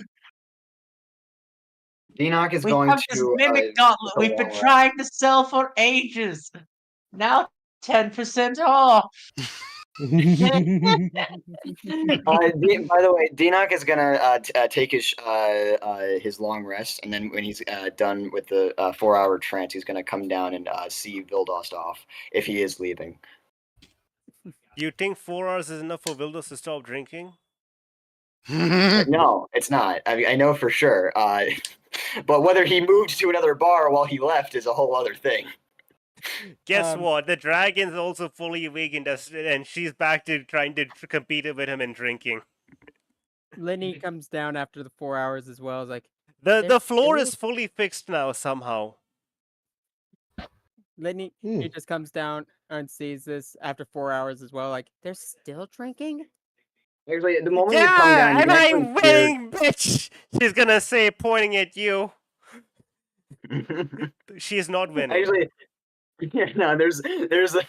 Dinok is We going have this to mimic gauntlet take a we've been long trying to sell for ages. Now 10% off. By the way, Dinok is gonna take his long rest, and then when he's done with the 4-hour trance, he's gonna come down and see Vildost off if he is leaving. You think 4 hours is enough for Vildos to stop drinking? No, it's not. I mean, I know for sure. But whether he moved to another bar while he left is a whole other thing. Guess what? The dragon's also fully awakened, and she's back to trying to compete with him in drinking. Litney comes down after the 4 hours as well. It's like The floor is fully fixed now somehow. Litney he just comes down and sees this after 4 hours as well. Like they're still drinking. Actually, the moment you come down, you and can I'm actually hear- winning, bitch. She's gonna say, pointing at you. She's not winning. Actually, yeah, no, there's a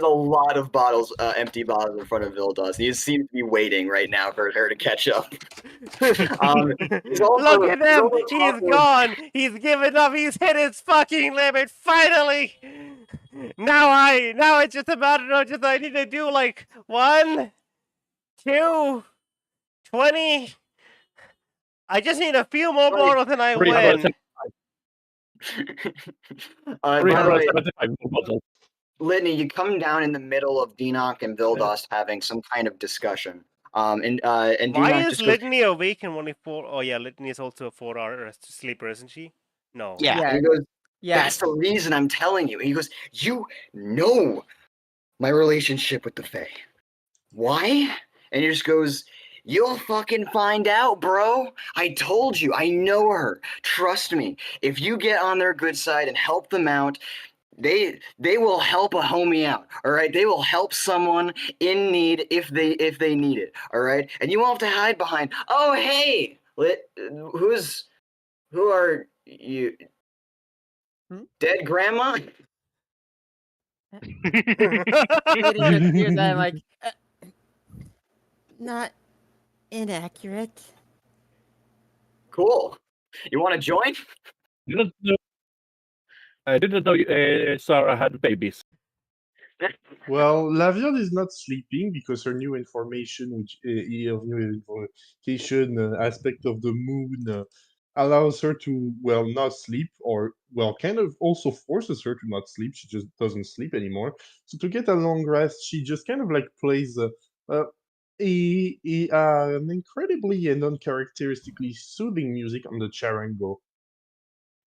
lot of bottles, empty bottles in front of Vildos. He seems to be waiting right now for her to catch up. He's also, Look at him! also He's talking- gone! He's given up! He's hit his fucking limit! Finally! Now it's just about I need to do like 1, 2, 20. I just need a few more bottles and I win. By the way, Litney, you come down in the middle of Dinok and Vildost having some kind of discussion. And Why Dinok is just goes, Litney awake and only 4? Oh yeah, Litney is also a 4-hour sleeper, isn't she? No. yeah. And he goes, that's the reason I'm telling you. And he goes, you know my relationship with the Fae. Why? And he just goes, you'll fucking find out, bro. I told you, I know her. Trust me. If you get on their good side and help them out, they will help a homie out. All right, they will help someone in need if they need it. All right, and you won't have to hide behind. Oh, hey, who are you? Dead grandma? Here's that like not inaccurate. Cool. You want to join? Didn't know, I didn't know Sarah had babies. Well, Lavion is not sleeping because her new information, which new information aspect of the moon allows her to, well, not sleep, or, well, kind of also forces her to not sleep. She just doesn't sleep anymore. So to get a long rest, she just kind of like plays an incredibly and uncharacteristically soothing music on the charango.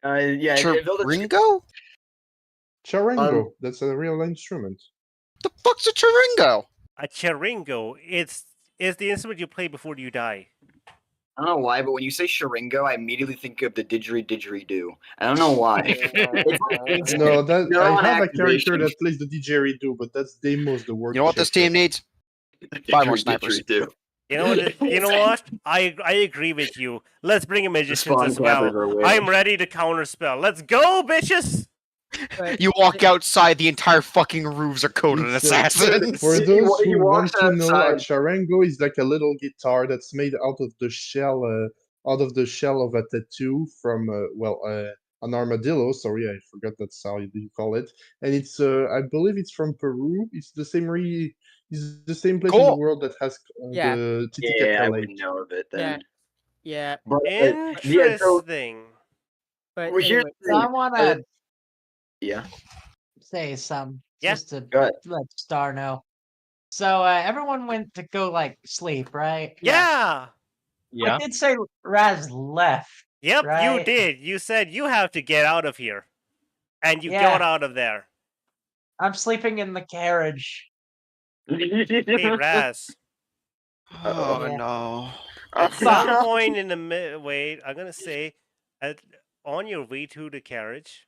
Yeah. Charingo? Charango, that's a real instrument. The fuck's a charingo? A charingo. It's the instrument you play before you die. I don't know why, but when you say Sharingo, I immediately think of the didgeridoo. I don't know why. No, that They're I on have a activation. character that plays the didgeridoo, but that's Deimos, the word. You know what this team needs? 5 more snipers. Didgeridoo. You know what? You know what? I agree with you. Let's bring a magicians spawn as well. campers are waiting. I'm ready to counterspell. Let's go, bitches! You walk outside, the entire fucking roofs are coated in It's, assassins. For those He who want walks to know, a outside. charango is like a little guitar that's made out of the shell of a tattoo from an armadillo. Sorry, I forgot that's how you call it. And it's I believe it's from Peru. It's the same it's the same place in the Cool. world that has Yeah. the Titicaca Yeah, I Lake. wouldn't know of it then. Yeah. But Interesting. But Well, here's anyway, the So I thing, want to yeah. say some Yeah. just to Go ahead. let Star know. So everyone went to go like sleep, right? Yeah. I did say Raz left. Yep, you right? did. You said you have to get out of here. And you Yeah. got out of there. I'm sleeping in the carriage. Hey, Raz. Oh Yeah. no. At some point in the wait, I'm gonna say, on your way to the carriage,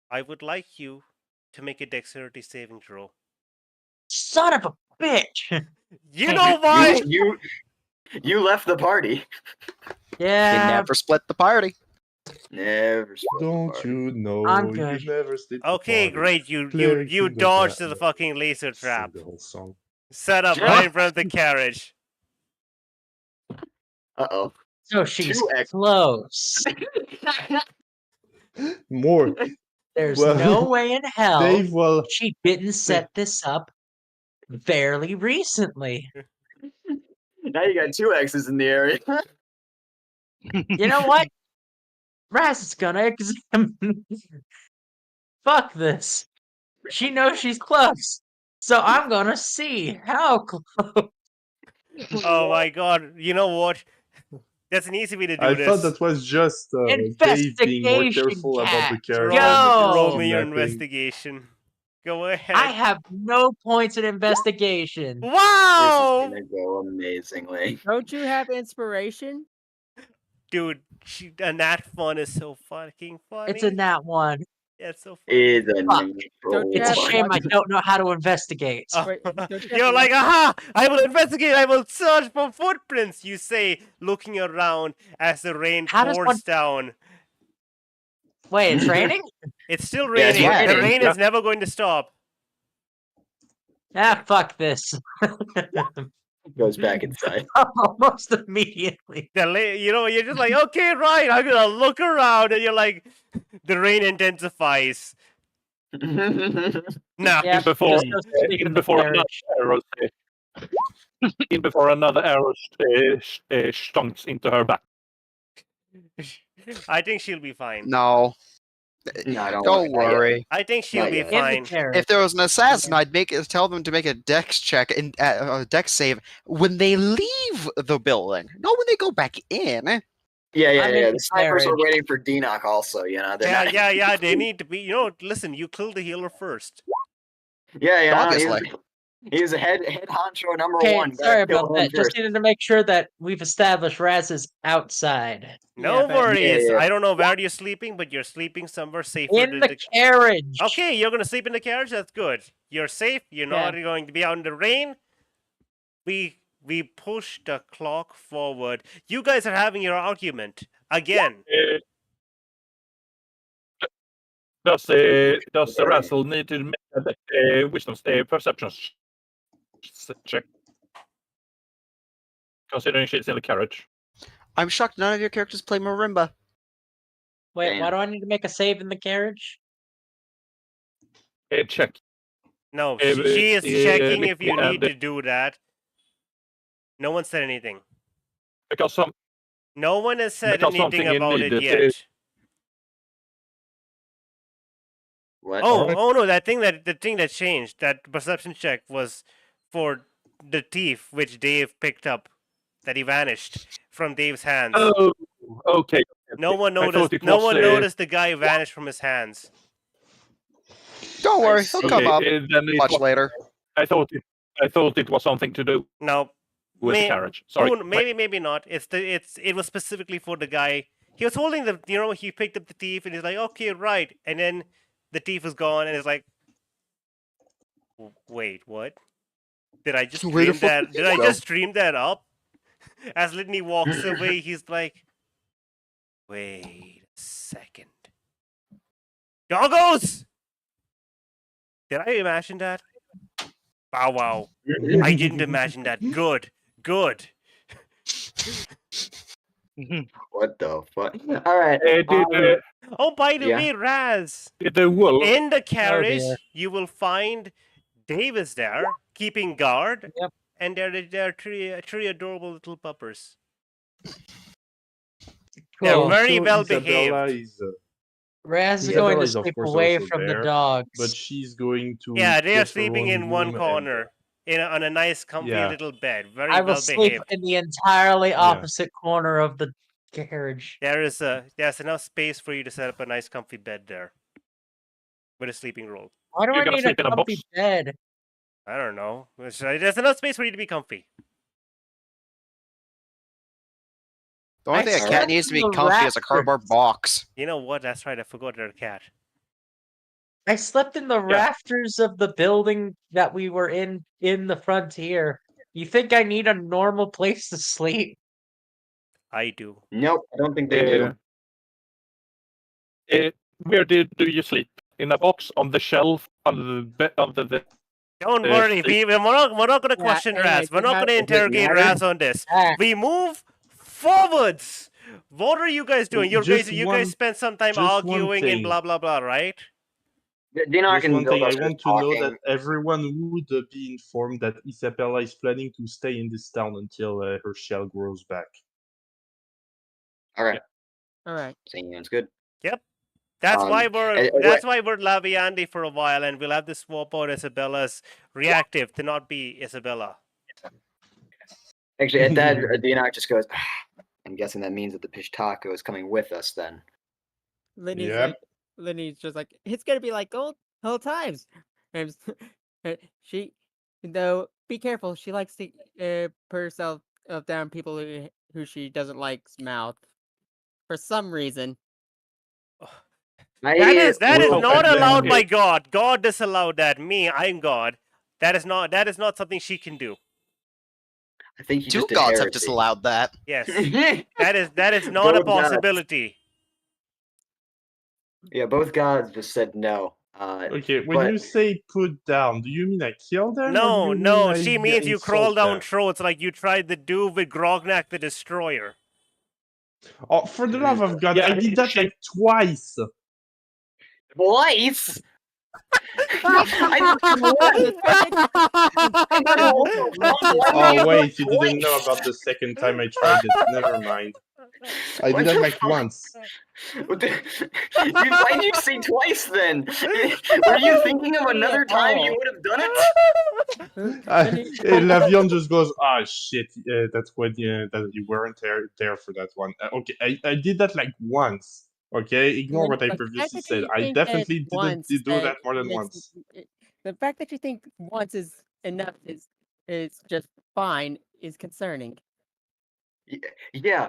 I would like you to make a dexterity saving throw. Son of a bitch! You know why? You left the party. You Yeah, never split the party. Never. split the Don't party. you know I'm you good. never stayed the Okay, party. great. You Cleric you in the dodged back. the fucking laser Sing trap. the whole song. Set up right in front of the carriage. Uh-oh. So she's 2x. close. More. There's Well, no way in hell Dave, well, she didn't set this up fairly recently. Now you got 2 X's in the area. You know what? Raz is gonna examine. Fuck this. She knows she's close. So I'm gonna see how close. Oh my god. You know what? That's an easy way to do I this. thought that was just Dave being more Investigation, careful about the cat. character. Roll Go! me your Kidnapping. investigation. Go ahead. I have no points in investigation. This Wow! is gonna go amazingly. don't you have inspiration? Dude, and that fun is so fucking funny. It's a nat one. Yeah, it's so funny. It's a Fuck. natural. It's a Yeah, shame I but- don't know how to investigate. Wait, don't you have You're like, luck? aha! I will investigate. I will search for footprints. You say, looking around as the rain How does pours one- down. Wait, it's raining? It's still Yeah, it's raining. The raining. rain is never going to stop. Ah, fuck this. Goes back inside. Almost immediately. You're just like, okay, right. I'm gonna look around, and you're like, the rain intensifies. Nah. Yeah, Before, just go sleep in the before another carriage. arrow, before another arrow stunts into her back. I think she'll be fine. No. No, Don't worry. I think she'll Not be yet. In the fine. carriage. If there was an assassin, I'd tell them to make a dex check and a dex save when they leave the building, not when they go back in. Yeah. I'm in The the snipers are carriage. waiting for Dinok also, you know. They're not... Yeah. They need to be. Listen. You kill the healer first. Yeah. Obviously. He's a head honcho number Okay, one. sorry Gotta kill about him that. Just first. needed to make sure that we've established Raz is outside. No but- worries. Yeah. I don't know where you're sleeping, but you're sleeping somewhere safer In than the carriage. Okay, you're gonna sleep in the carriage. That's good. You're safe. You're not going to be out in the rain. We push the clock forward. You guys are having your argument again. Does Razzle need to make a wisdom perception check? Considering she's in the carriage. I'm shocked none of your characters play marimba. Wait, Damn. why do I need to make a save in the carriage? Check. No, Eh, she is checking if you Litney need and- to do that. No one said anything. Because some No one has said Because anything something about it needed, yet. What? Oh no, the thing that changed, that perception check was for the thief which Dave picked up, that he vanished from Dave's hands. Oh, okay. No one I thought noticed. it No was, one noticed the guy vanish from his hands. Don't I worry, he'll see. come up then it much was- later. I thought it was something to do No, with the carriage. Sorry. maybe not. It was specifically for the guy. He was holding the, he picked up the thief and he's like, okay, right, and then the thief is gone and it's like, wait, what? Did I just Where the dream fuck that? did Did he I go? just dream that up? As Litney walks away, he's like, wait a second. Doggos! Did I imagine that? Bow wow. I didn't imagine that. Good. Good. What the fuck? All right. Oh, by the Yeah. way, Raz, Did the wolf? in the dear. carriage, you will find Davis there, keeping guard, Yep. and there are three adorable little puppers. They're Cool. very well Isabella behaved. is, Raz is Isabella going to is, of sleep course, away also from the there, dogs. but she's going to. Yeah, they are get her sleeping own in one room and, corner, on a nice, comfy Yeah. little bed. Very I will well sleep behaved. in the entirely Yeah. opposite corner of the carriage. There's enough space for you to set up a nice, comfy bed there, with a sleeping roll. Why do You're I gonna need a sleep in a comfy box? bed? I don't know. There's enough space for you to be comfy. The only I thing a slept cat needs to be in the comfy is a rafters. cardboard box. You know what? That's right. I forgot they're a cat. I slept in the rafters of the building that we were in the frontier. You think I need a normal place to sleep? I do. Nope, I don't think they do. Where do you sleep? In a box, on the shelf, on the Don't worry. We're not going to question anyway, Raz. We're so not how- going to interrogate matter? Raz on this. We move forwards. What are you guys doing? You guys spent some time just one arguing and thing. blah blah blah, right? Dinok Just and one thing, I Vildos are want to know talking. that everyone would be informed that Isabella is planning to stay in this town until her shell grows back. All right, All right. sounds good. Yep. That's Um, why and- that's why we're Laviandi for a while, and we'll have to swap out Isabella's reactive to not be Isabella. Actually, at that, Dinok just goes, I'm guessing that means that the Pish Taco is coming with us then. Linny's just like, it's gonna be like old times. And she, though, be careful. She likes to put herself down people who she doesn't like's mouth for some reason. That is Well, not okay. allowed by God. God disallowed that. Me, I'm God. That is not something she can do. I think he Two just did gods have heresy. disallowed that. Yes. that is not a Both gods. possibility. Yeah, both gods just said no. Okay, when but- you say put down, do you mean I kill them? or No, do you no. mean I She means you crawl insult down them? throats like you tried to do with Grognak the Destroyer. Oh, for the love of God, Yeah, I did that like twice. Twice? Oh wait, you didn't know about the second time I tried it. Never mind. I did that like once. Why'd you say twice then? Were you thinking of another time you would have done it? Lavion just goes, ah shit, that's when that you weren't there for that one. Okay, I did that like once. Okay, ignore what I previously said. I definitely didn't do that more than once. The fact that you think once is enough is just fine is concerning. Yeah.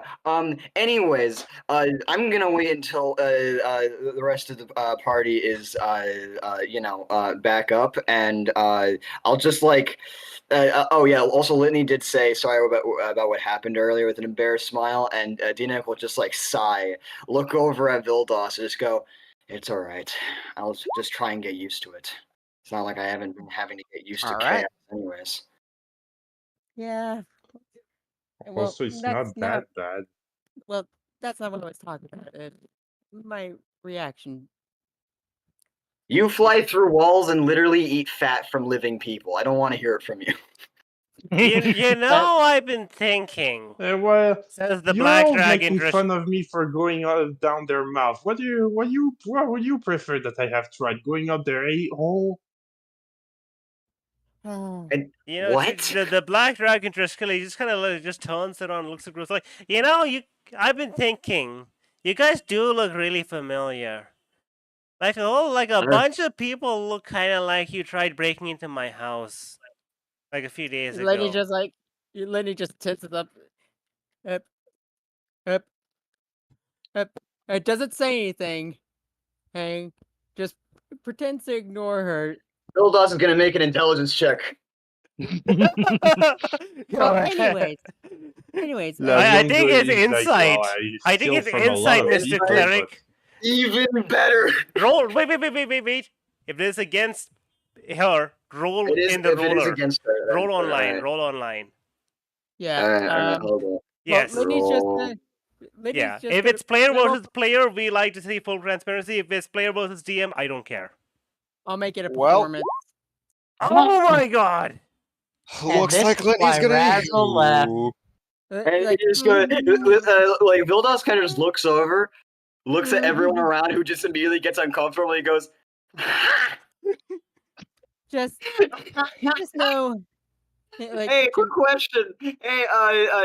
Anyways, I'm gonna wait until the rest of the party is back up, and I'll just like. Oh yeah. Also, Litney did say sorry about what happened earlier with an embarrassed smile, and Dinok will just like sigh, look over at Vildos, and just go, "It's all right. I'll just try and get used to it. It's not like I haven't been having to get used to All right. chaos, anyways." Yeah. Also, it's not that bad. Well, that's not what I was talking about. My reaction. You fly through walls and literally eat fat from living people. I don't want to hear it from you. You know, I've been thinking. Well, Says the you're black all dragon. making fun of me for going down their mouth. What would you prefer that I have tried? Going up their hole? And You know, what? the black dragon Triskele just kind of just turns around and looks at Gross like, you know, I've been thinking, you guys do look really familiar. Like a bunch of people look kind of like you tried breaking into my house, like a few days Lenny ago. just like Lenny just tenses up. Up. It doesn't say anything. Hey, just pretends to ignore her. Bill Dawson's gonna make an intelligence check. Well, anyways. I think it's insight. I think it's insight, Mr. Cleric. Even better. Roll. Wait. If it's against her, roll in the if it is roller. against her, then- Roll online. alright. Roll online. Yeah. Hold on. Yes. Well, Lenny's Yeah. just If it's player versus player, we like to see full transparency. If it's player versus DM, I don't care. I'll make it a performance. Oh my god! Looks like Litney's gonna Razzle left. And he just goes, like Vildas kind of just looks over, looks at everyone around who just immediately gets uncomfortable. He goes, just know. "Hey, quick question. Hey,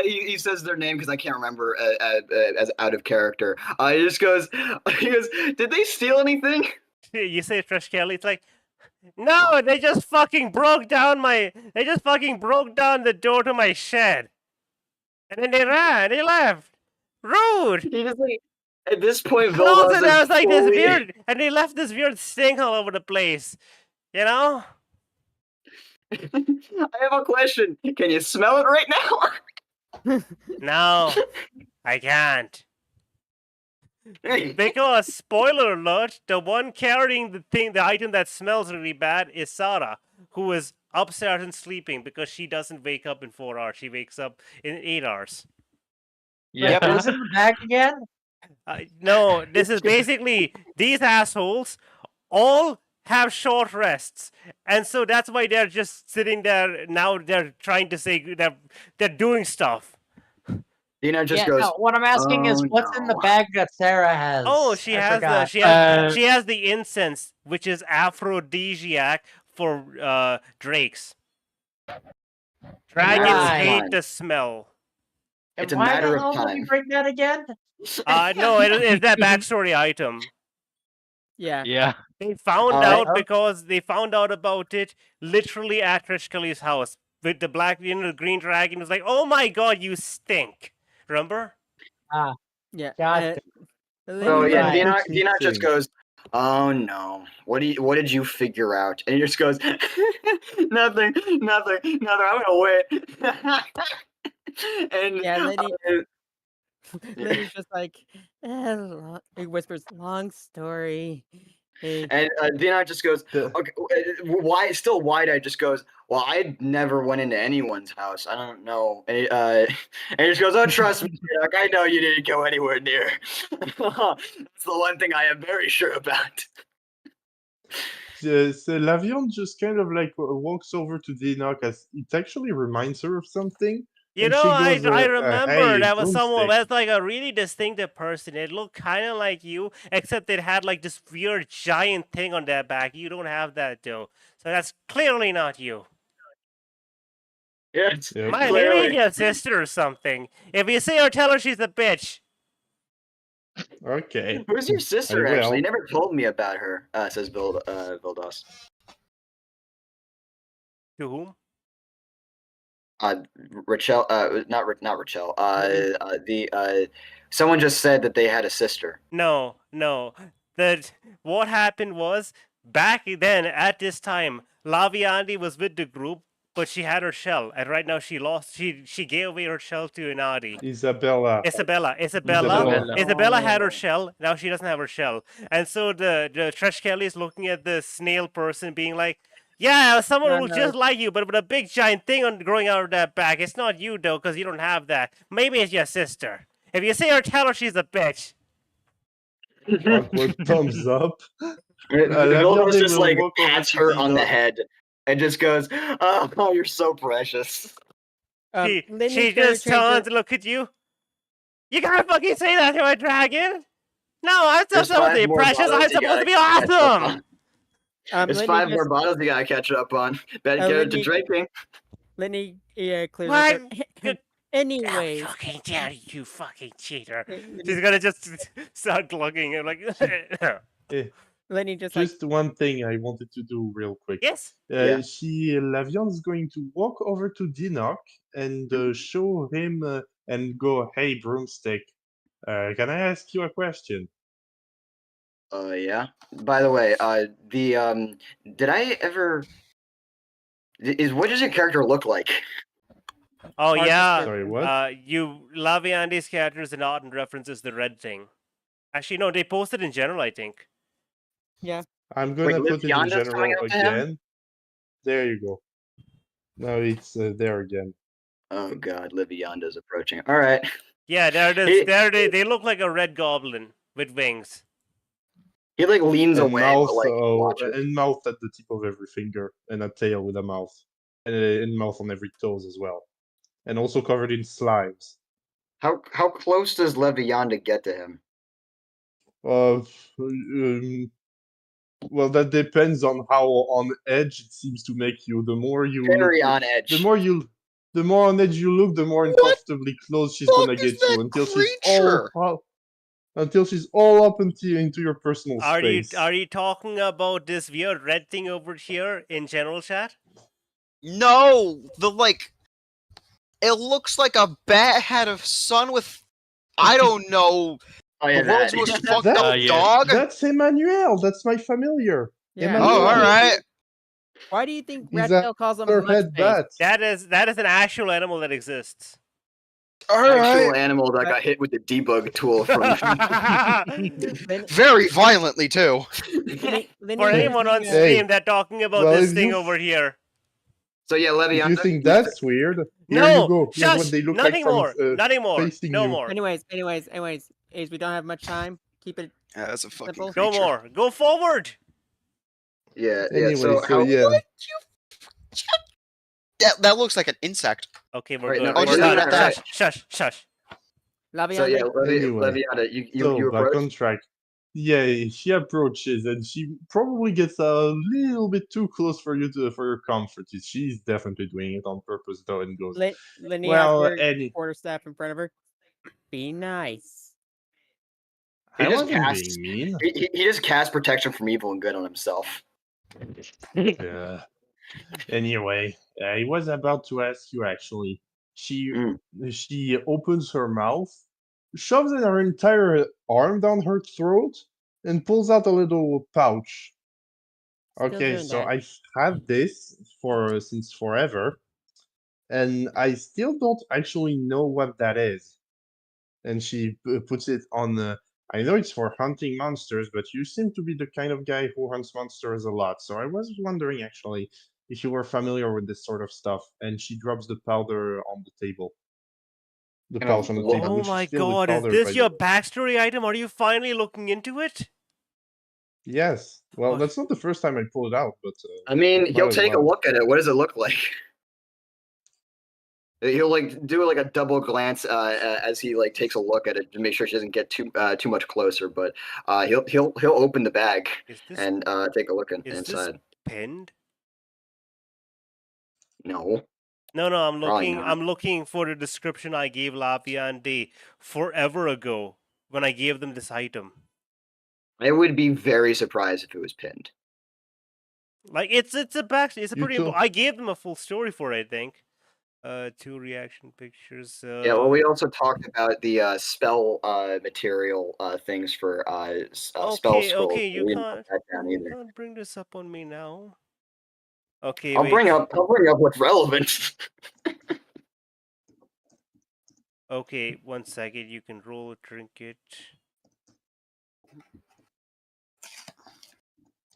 he says their name because I can't remember as out of character. He just goes, did they steal anything? You say Trish Kelly, it's like, no, they just fucking broke down the door to my shed. And then they left. Rude! He just like, at this point, And also, Vildas there was like this fully- weird, and they left this weird stink all over the place. You know? I have a question. Can you smell it right now? No, I can't. Because, spoiler alert, the one carrying the item that smells really bad is Sarah, who is upstairs and sleeping because she doesn't wake up in 4 hours. She wakes up in 8 hours. Yep. Who's in the back again? No, this is basically these assholes all have short rests, and so that's why they're just sitting there. Now they're trying to say they're doing stuff. Dina just Yeah, goes. no, what I'm asking is, what's in the bag that Sarah has? Oh, she I has forgot. she has the incense, which is aphrodisiac for drakes. Dragons Right. hate the smell. It's And a why matter the of hell did time. you bring that again? No, it's that backstory item. Yeah. Yeah. They found Alright. out because they found out about it literally at Trish Kelly's house. With the black, the green dragon was like, "Oh my god, you stink!" Remember? Yeah. Gotcha. Oh yeah, Right. Dina just goes, "Oh no, what did you figure out?" And he just goes, "Nothing. I'm gonna wait." And Yeah, Lenny's just like, he whispers, "Long story." And Dina just goes, "Okay, why?" Still wide-eyed, just goes, "Well, I never went into anyone's house. I don't know." And he just goes, "Oh, trust me, Dinok, I know you didn't go anywhere near." That's the one thing I am very sure about. So Lavion just kind of like walks over to Dinok as it actually reminds her of something. You and know, she goes, I remember hey, that was someone broomstick." that's like a really distinctive person. It looked kind of like you, except it had like this weird giant thing on their back. You don't have that though, so that's clearly not you. Yes, Yep. Maybe your sister or something. If you see her, tell her she's a bitch. Okay. Who's your sister? I will. Actually, you never told me about her. Says Vildas. To whom? Rachel, not Rachel. Someone just said that they had a sister. No. That what happened was back then at this time, Laviandi was with the group, but she had her shell, and right now she lost. She gave away her shell to Inadi. Isabella. Isabella had her shell. Now she doesn't have her shell, and so the Trish Kelly is looking at the snail person, being like, "Yeah, someone who looks just like you, but with a big giant thing growing out of that back. It's not you though, because you don't have that. Maybe it's your sister." If you see her, tell her she's a bitch. Awkward thumbs up. Vilga's just will like walk over pats to her on the Dinok. head and just goes, "Oh, you're so precious." She Litney's gonna just change her- turns and look at you. You can't fucking say that to a dragon. No, I'm There's supposed to 5 be more precious. bottles I'm you supposed to gotta be catch up awesome. on. There's Litney 5 just- more bottles you gotta catch up on. Better get her to Litney- drinking. Litney clears What? her. Anyways, Fucking dare you, fucking cheater. She's gonna just start glugging and like. Litney just one thing I wanted to do real quick. Yes. Lavion's going to walk over to Dinok and show him and go, "Hey, broomstick, can I ask you a question?" Yeah. By the way, did I ever? What does your character look like? Oh yeah. Sorry, what? Laviandi's characters and art and references the red thing. Actually, no, they posted in general, I think. Yeah. I'm gonna Wait, put it in Livianda's coming general up to him? again. There you go. Now it's there again. Oh god, Livianda's approaching. All right. Yeah, there it is. There they look like a red goblin with wings. He like leans And away, mouth, but, like, watches. and mouth at the tip of every finger, and a tail with a mouth, and mouth on every toes as well, and also covered in slimes. How close does Levianda get to him? Well, that depends on how on edge it seems to make you. The more you Very look, on edge. The more on edge you look, the more uncomfortably close she's gonna get you until she's all up into your personal space. Are you talking about this weird red thing over here in general chat? No, it looks like a bat had a son with, I don't know, Oh, yeah, the world's that. most fucked up yeah. dog. That's Emmanuel. That's my familiar. Yeah. Oh, Emmanuel. all right. Why do you think He's Razzle calls him Head Mudface? bat. That is an actual animal that exists. All Actual right. animal that got hit with the debug tool from. Very violently too. For anyone on stream, Hey, they're talking about well, this if thing you- over here. So yeah, If Levianda. you think that's weird, here No, you go. Here's shush, what they look nothing like more, from nothing more, facing no you. more, Anyways, is we don't have much time. Keep it Yeah, that's a fucking simple. no more. Go forward. Yeah. Anyway, So so how? yeah. That looks like an insect. Okay, we're Right, good. no, Oh, just leave it at that. Shush. So yeah, Anyway, Levianda, you So back approach. on track. Yeah, she approaches and she probably gets a little bit too close for your comfort. She's definitely doing it on purpose though, and goes, Litney well, has her Eddie, quarterstaff in front of her. Be nice. He I just wasn't casts. being mean. He just casts protection from evil and good on himself. Yeah. Anyway, I was about to ask you actually. She opens her mouth, shoves in her entire arm down her throat, and pulls out a little pouch. Still Okay, doing so that. I've had this since forever, and I still don't actually know what that is. And she puts it on the. I know it's for hunting monsters, but you seem to be the kind of guy who hunts monsters a lot. So I was wondering actually if you were familiar with this sort of stuff. And she drops the powder on the table. The Kind of pouch on the what? table. Oh which my is filled with god, is powder, this by your the way. backstory item? Are you finally looking into it? Yes. Well, Oh. that's not the first time I pulled it out, but. I mean, might he'll as take a well. look at it. What does it look like? He'll like do like a double glance as he like takes a look at it to make sure she doesn't get too much closer. But he'll open the bag Is this and take a look is this inside. pinned? No. No, I'm Probably looking. not. I'm looking for the description I gave Lavia and Day forever ago when I gave them this item. I would be very surprised if it was pinned. Like it's a back. It's a You pretty. told- I gave them a full story for it, I think. 2 reaction pictures. Yeah, well, we also talked about the spell material things for spell Okay, scrolls. okay, We didn't put that down you either. can't bring this up on me now. Okay, I'll wait. bring up what's relevant. Okay, 1 second. You can roll a trinket.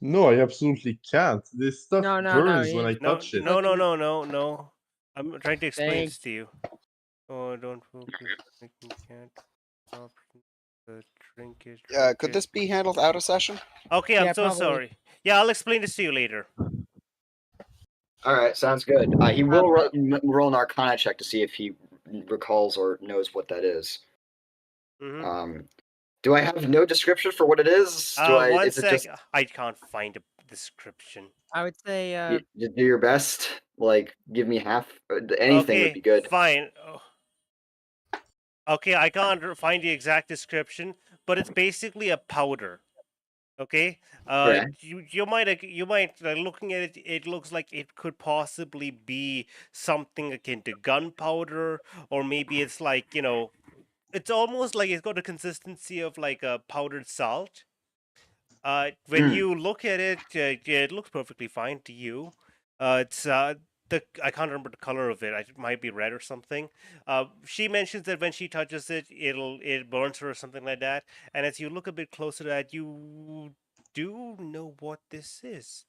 No, I absolutely can't. This stuff No, burns when I No, touch it. no. I'm trying to explain Thank- this to you. Oh, don't focus. I can't. Trinket. Could this be handled out of session? Okay, I'm Yeah, so probably. sorry. Yeah, I'll explain this to you later. All right, sounds good. He will roll an Arcana check to see if he recalls or knows what that is. Mm-hmm. Do I have no description for what it is? One Is it sec. just I can't find a description. I would say. you do your best? Like, give me half. Anything would be good. Fine. Okay, I can't find the exact description, but it's basically a powder. Okay. Yeah. You might looking at it. It looks like it could possibly be something akin to gunpowder, or maybe it's like it's almost like it's got a consistency of like a powdered salt. When you look at it, it looks perfectly fine to you. It's I can't remember the color of it. It might be red or something. She mentions that when she touches it, it burns her or something like that. And as you look a bit closer to that, you do know what this is.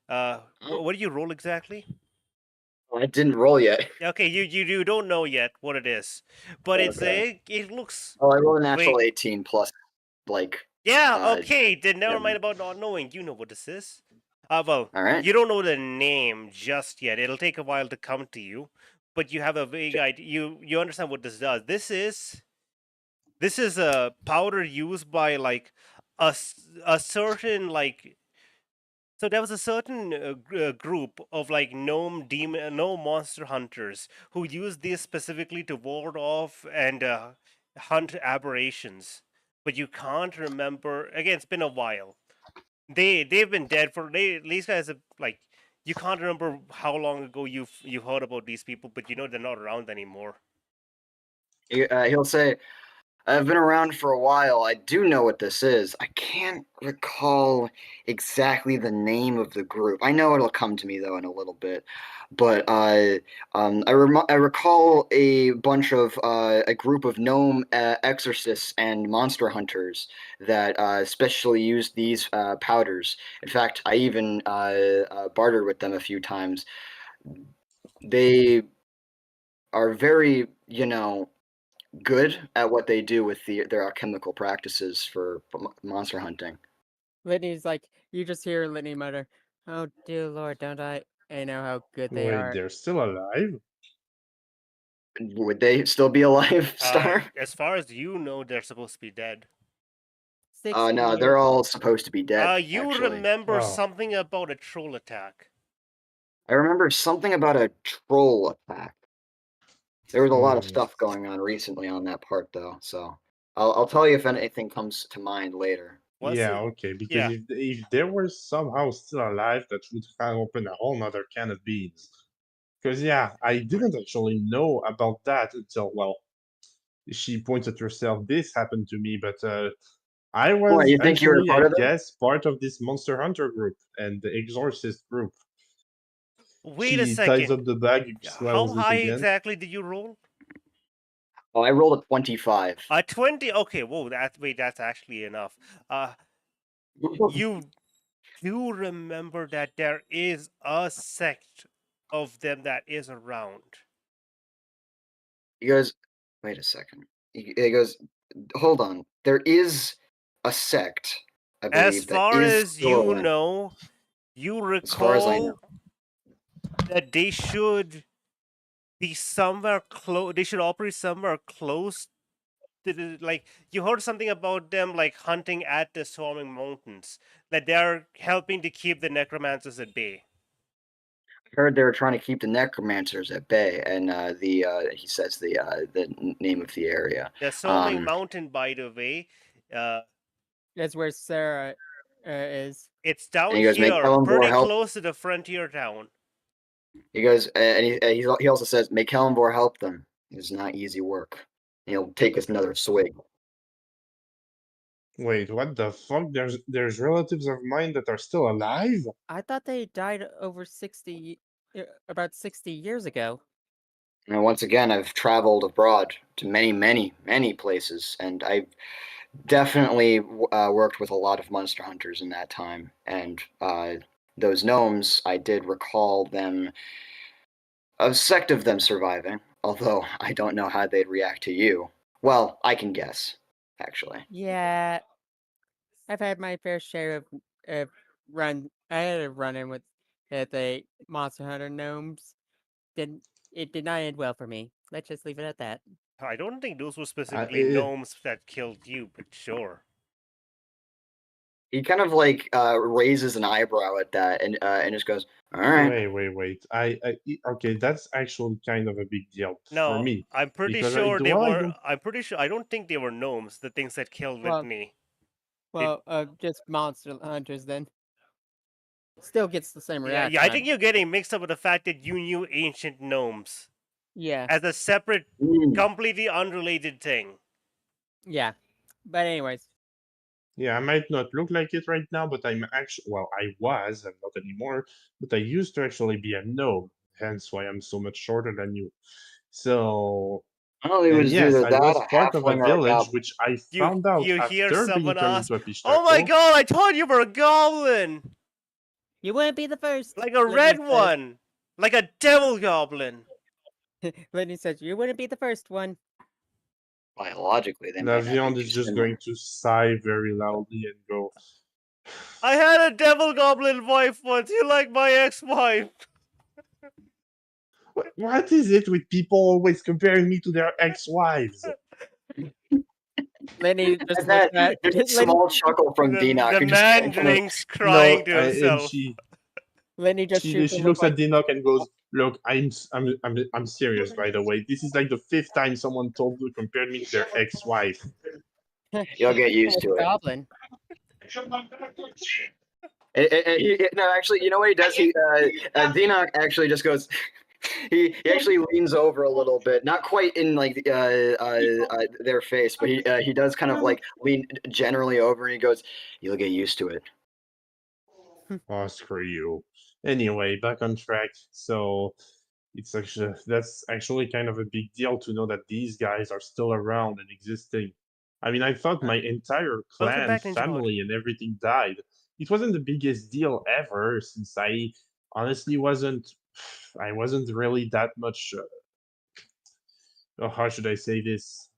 What do you roll exactly? I didn't roll yet. Okay, you don't know yet what it is, but it looks. Oh, I rolled a natural 18 plus, like. Yeah. Okay. Then never mind about not knowing. You know what this is. Well, all right. You don't know the name just yet. It'll take a while to come to you, but you have a vague idea. You understand what this does. This is a powder used by like a certain like. So there was a certain group of like gnome monster hunters who used this specifically to ward off and hunt aberrations. But you can't remember. Again, it's been a while. They've been dead for these guys have like you can't remember how long ago you've heard about these people, but you know they're not around anymore. He'll say, I've been around for a while. I do know what this is. I can't recall exactly the name of the group. I know it'll come to me though in a little bit, but I recall a bunch of a group of gnome exorcists and monster hunters that especially used these powders. In fact, I even bartered with them a few times. They are very, good at what they do with their alchemical practices for monster hunting. Litney's like, you just hear Litney mutter, "Oh dear Lord, don't I know how good they are." Wait, they're still alive? Would they still be alive, Star? As far as you know, they're supposed to be dead. No, they're all supposed to be dead. You actually. remember something about a troll attack? I remember something about a troll attack. There was a lot of stuff going on recently on that part, though. So I'll tell you if anything comes to mind later. Okay, because if they were somehow still alive, that would kind of open a whole nother can of beans. Because I didn't actually know about that until, well, she points at herself, this happened to me, but I was you think you were part of it? part of this monster hunter group and the exorcist group. Wait a She second. ties up the bag, How high exactly did you roll? Oh, I rolled a 25. 20? Okay, whoa, that's actually enough. You do remember that there is a sect of them that is around. He goes, wait a second. He goes, hold on. There is a sect, I believe. As far as you know, you recall as far as I know. that they should be somewhere close. They should operate somewhere close to the, like you heard something about them like hunting at the swarming mountains. That they're helping to keep the necromancers at bay. I heard they were trying to keep the necromancers at bay, and he says the name of the area. The swarming mountain, by the way, that's where Sarah is. It's down he goes, here, pretty help. close to the frontier town. He goes, and he also says, "May Kalimvor help them. It's not easy work. He'll take us another swig." Wait, what the fuck? There's relatives of mine that are still alive? I thought they died over about 60 years ago. And once again, I've traveled abroad to many, many, many places, and I've definitely worked with a lot of monster hunters in that time. And those gnomes, I did recall them, a sect of them surviving, although I don't know how they'd react to you. Well, I can guess. actually. Yeah, I've had my fair share of run. I had a run-in with the Monster Hunter gnomes. It did not end well for me. Let's just leave it at that. I don't think those were specifically it, gnomes that killed you, but sure. He kind of like raises an eyebrow at that and just goes, "All right." wait. Okay, that's actually kind of a big deal for No, me I'm pretty because sure they while I were. don't, I'm pretty sure. I don't think they were gnomes. The things that killed Well, Litney. just monster hunters then. Still gets the same reaction. Yeah. I think you're getting mixed up with the fact that you knew ancient gnomes Yeah, as a separate, Mm. completely unrelated thing. yeah. But anyways, yeah, I might not look like it right now, but I'm actually, well, I was, I'm not anymore, but I used to actually be a gnome, hence why I'm so much shorter than you. So, Well, it and was yes, either I that, was a part of a halfling, or a village goblin. which I You found out you hear after being someone turned ask, into a "Oh my pishtaco. god! I thought you were a goblin, you wouldn't be the first. like a Litney red says. one, like a devil goblin." Litney says you wouldn't be the first one. Biologically, they La might not be Viande too is just similar. going to sigh very loudly and go, I had a devil goblin wife once. You like my ex-wife? What is it with people always comparing me to their ex-wives? Litney just And looks that at there's a Litney, small chuckle from Dinok, The who just man kind of, drinks, crying No, to and himself. Litney just she shoots a she look looks like at Dinok and goes, "Look, I'm serious. By the way, this is like the 5th time someone compared me to their ex-wife." you'll get used to it. goblin. No, actually, you know what he does? Dinok actually just goes. He actually leans over a little bit, not quite in like their face, but he does kind of like lean generally over, and he goes, "You'll get used to it." Oh, screw you. Anyway, back on track. So that's actually kind of a big deal to know that these guys are still around and existing. I mean, I thought my entire Welcome clan, back, Ninja Horde. family, and everything died. It wasn't the biggest deal ever, since I honestly I wasn't really that much. How should I say this?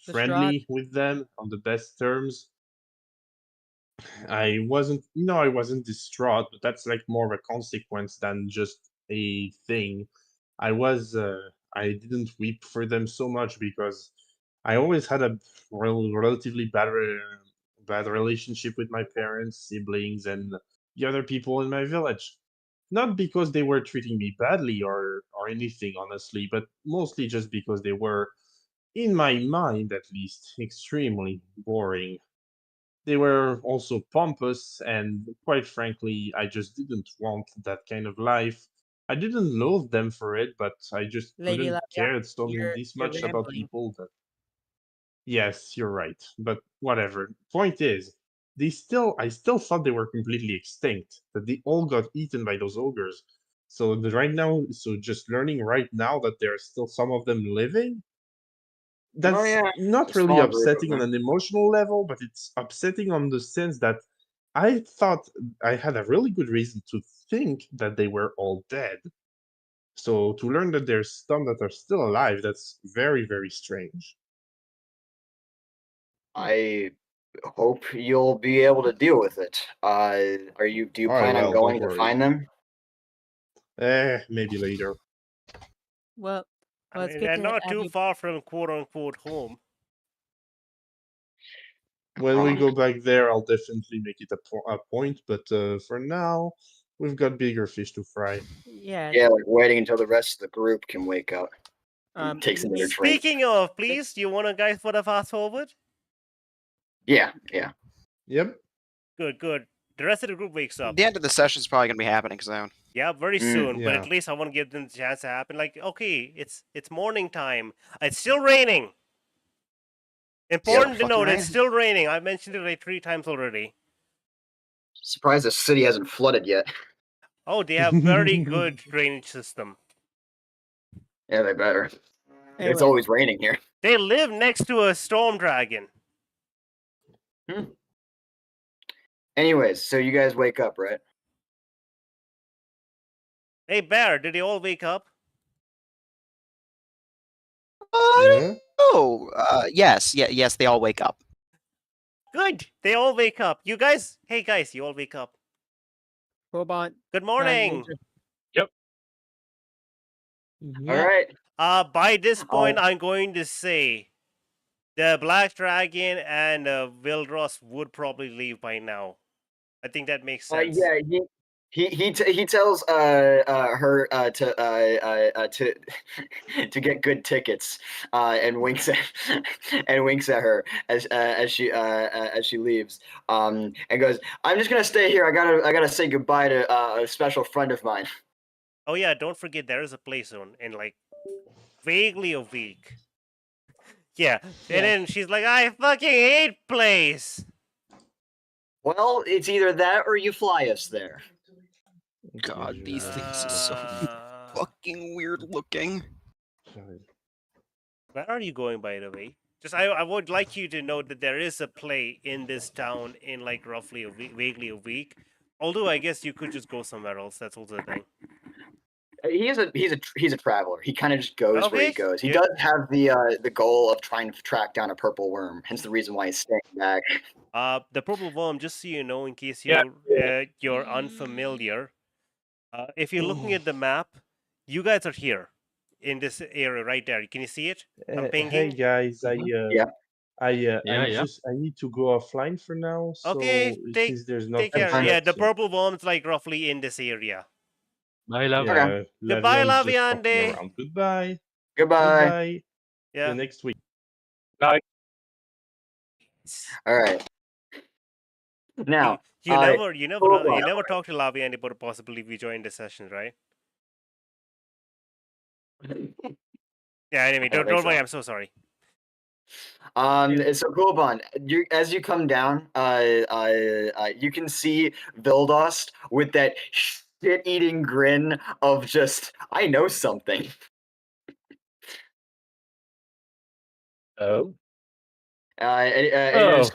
Friendly with them on the best terms. I wasn't distraught, but that's like more of a consequence than just a thing. I didn't weep for them so much because I always had a relatively bad relationship with my parents, siblings, and the other people in my village. Not because they were treating me badly or anything, honestly, but mostly just because they were, in my mind at least, extremely boring. They were also pompous, and quite frankly, I just didn't want that kind of life. I didn't loathe them for it, but I just Lady couldn't Lavia, care this you're much about rambling. people that. Yes, you're right, but whatever. Point is, I still thought they were completely extinct, that they all got eaten by those ogres. So just learning right now that there are still some of them living, Oh that's yeah, not a really small group of upsetting on them. an emotional level, but it's upsetting on the sense that I thought I had a really good reason to think that they were all dead. So to learn that there's some that are still alive, that's very, very strange. I hope you'll be able to deal with it. Do you Oh plan on well, don't going to worry. find them? Maybe later. Well, I it's mean, good they're to not have too you. far from quote unquote home. When we go back there, I'll definitely make it a point, but for now, we've got bigger fish to fry. Yeah. Yeah, like waiting until the rest of the group can wake up. Take some of their drink. Speaking of, please, do you want to guys put a fast forward? Yeah. Yep. Good. The rest of the group wakes up. The end of the session's probably gonna be happening soon. Yeah, very soon. But Yeah. at least I want to give them the chance to happen. Like, okay, it's morning time. It's still raining. Important to note, it's still raining. I mentioned it like 3 times already. Surprised the city hasn't flooded yet. Oh, they have very good drainage system. Yeah, they better. It's Anyway. always raining here. They live next to a storm dragon. Anyways, so you guys wake up, right? Hey, Bear, did they all wake up? Oh, yes, they all wake up. Good. They all wake up. You guys, hey guys, you all wake up. Coolbot. Good morning. Yep. All right. By this point, I'm going to say the Black Dragon and Wildross would probably leave by now. I think that makes sense. Yeah, he tells her to to get good tickets and winks at her as she leaves and goes, I'm just gonna stay here. I gotta say goodbye to a special friend of mine. Oh yeah, don't forget there is a play zone in like vaguely a week. Yeah, and then she's like, I fucking hate plays. Well, it's either that or you fly us there. God, these things are so fucking weird looking. Where are you going, by the way? Just I would like you to know that there is a play in this town in like roughly a week, vaguely a week. Although I guess you could just go somewhere else. That's also a thing. He's a traveler. He kind of just goes where he Okay, goes. He yeah. does have the goal of trying to track down a purple worm. Hence the reason why he's staying back. The purple worm, just so you know, in case Yeah. you're unfamiliar, if you're looking at the map, you guys are here in this area right there. Can you see it? I'm Hey pinging. guys, I Yeah. need to go offline for now. So Okay, since there's take nothing care. Yeah, yet, the so- purple worm's like roughly in this area. Bye, love. Yeah, Goodbye, Lavion's just fucking Laviande. around. Goodbye. Goodbye. Goodbye. See Yeah. you next week. Bye. All right. Now, You hold on. never talked to Laviande about a possibility we join the session, right? Yeah. Anyway, I don't don't think worry. so. I'm so sorry. So Gulbon, as you come down, you can see Vildost with that shit-eating grin of just, I know something. Oh. And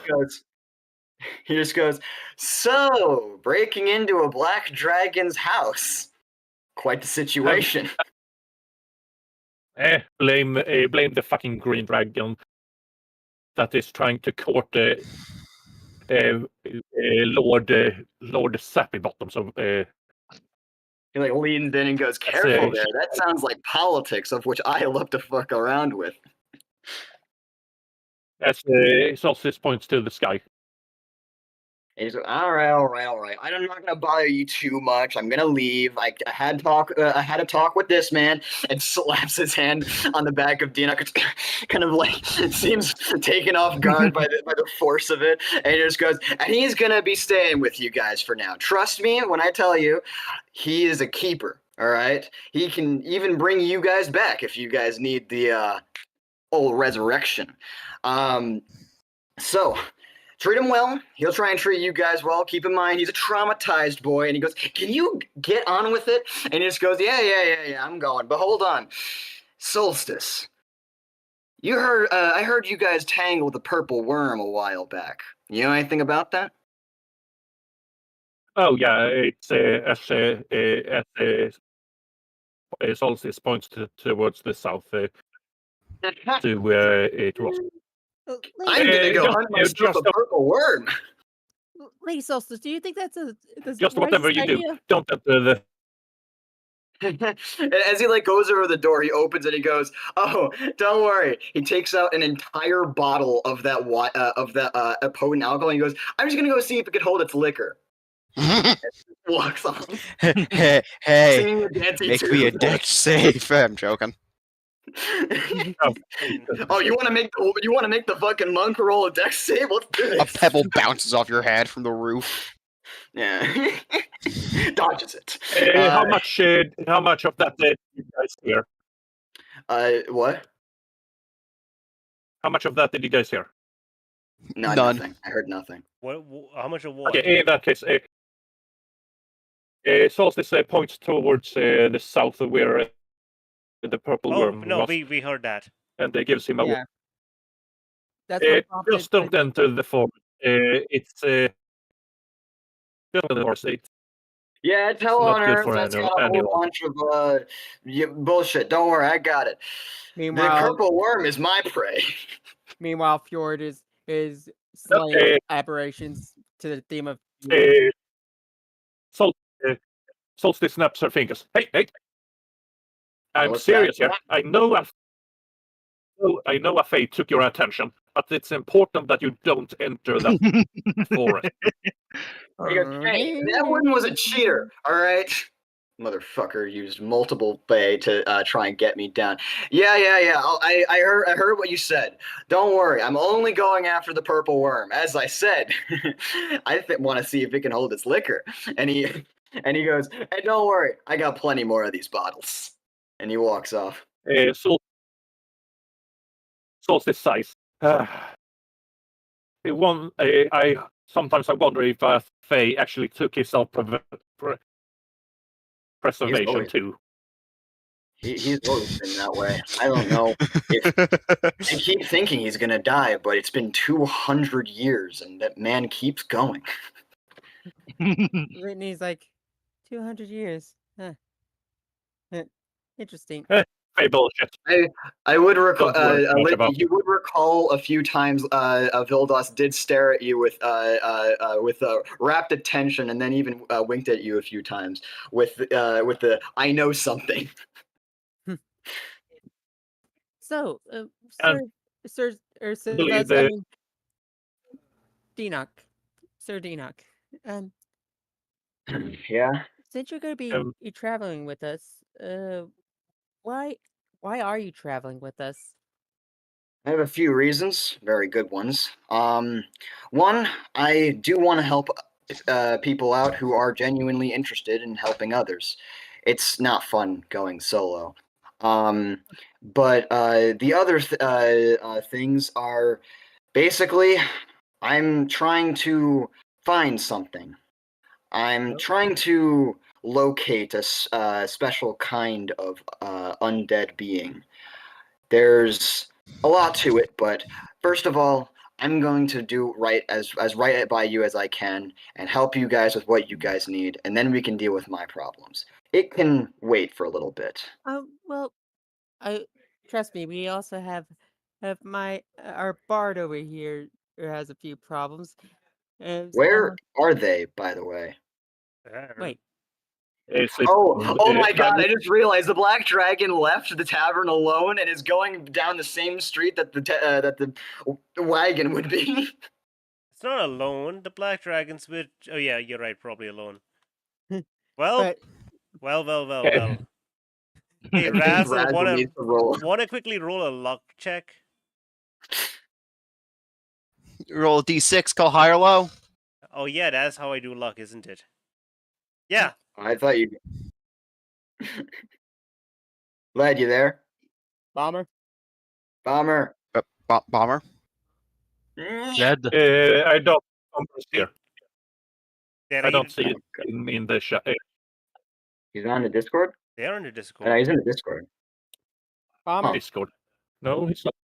he just goes, so breaking into a black dragon's house, quite the situation. Blame the fucking green dragon that is trying to court Lord Sappy Bottom. So He like leans in and goes, careful there. That sounds like politics, of which I love to fuck around with. as Solstice points to the sky. And he's like, all right. I'm not gonna bother you too much. I'm gonna leave. I had a talk with this man, and slaps his hand on the back of Dinok. It's kind of like seems taken off guard by the force of it, and he just goes, and he's gonna be staying with you guys for now. Trust me when I tell you, he is a keeper. All right, he can even bring you guys back if you guys need the old resurrection. So. Treat him well. He'll try and treat you guys well. Keep in mind, he's a traumatized boy. And he goes, can you get on with it? And he just goes, yeah, I'm going. But hold on. Solstice. I heard you guys tangled the purple worm a while back. You know anything about that? Oh yeah, it's as Solstice points towards the south to us. I'm gonna go hunt myself a purple worm. Lady Solstice, do you think that's Just whatever you do, don't enter the. As he like goes over the door, he opens it. He goes, "Oh, don't worry." He takes out an entire bottle of that potent alcohol. And he goes, "I'm just gonna go see if it can hold its liquor." Walks off. Hey, Singing the dancing make tune. me a deck safe. I'm joking. Oh, you want to make the fucking monk roll a dex save? Let's do A this. pebble bounces off your head from the roof. Yeah, dodges it. How much of that did you guys hear? What? How much of that did you guys hear? No, None. nothing. I heard nothing. What? How much of what? Okay, in that case, Solstice points towards the south of where the purple worm no, was, we heard that. and it gives him a Yeah. That's what prompted just don't enter the forest. It's just the forest. Yeah, tell not on good Earth. for That's got a anyone. whole bunch of bullshit. Don't worry, I got it. The Meanwhile, purple worm is my prey. Meanwhile, Fjord is slay aberrations to the theme of Sol- uh, Solstice snaps her fingers. Hey! I'm what's serious that? here. I know a fate took your attention, but it's important that you don't enter that forest. He goes, hey, that one was a cheater, all right? Motherfucker used multiple bay to try and get me down. Yeah. I heard what you said. Don't worry, I'm only going after the purple worm. As I said, I want to see if it can hold its liquor. And he goes, hey, don't worry, I got plenty more of these bottles. And he walks off. Solstice sighs. Sometimes I wonder if Faye actually took his self-preservation too. He's always been that way. I don't know. I keep thinking he's gonna die, but it's been 200 years, and that man keeps going. Litney's like 200 years. Huh. Interesting. Hey, bullshit. I would recall. about You would recall a few times. Vildos did stare at you with rapt attention, and then even winked at you a few times with the "I know something." So, And Sir, believe I the- mean, Dinok, Sir Dinok. Yeah. Since you're going to be traveling with us, why are you traveling with us? I have a few reasons, very good ones. One, I do want to help people out who are genuinely interested in helping others. It's not fun going solo. But the other things are basically, I'm trying to find something. I'm trying to locate a special kind of undead being. There's a lot to it, but first of all, I'm going to do right as right by you as I can and help you guys with what you guys need, and then we can deal with my problems. It can wait for a little bit. Well, trust me. We also have our bard over here who has a few problems. Where are they, by the way? Wait. Oh my god, I just realized the Black Dragon left the tavern alone and is going down the same street that the wagon would be. It's not alone. The Black Dragon's with. Oh yeah, you're right. Probably alone. Well. Hey, Razzle, wanna quickly roll a luck check? Roll a d6, call high or low. Oh yeah, that's how I do luck, isn't it? Yeah. I thought you. Lad, you there? Bomber. Bomber. Dead. I don't here. Did I don't see it in the chat. He's on the Discord? They're on the Discord. He's in the Discord. Discord. No, he's not.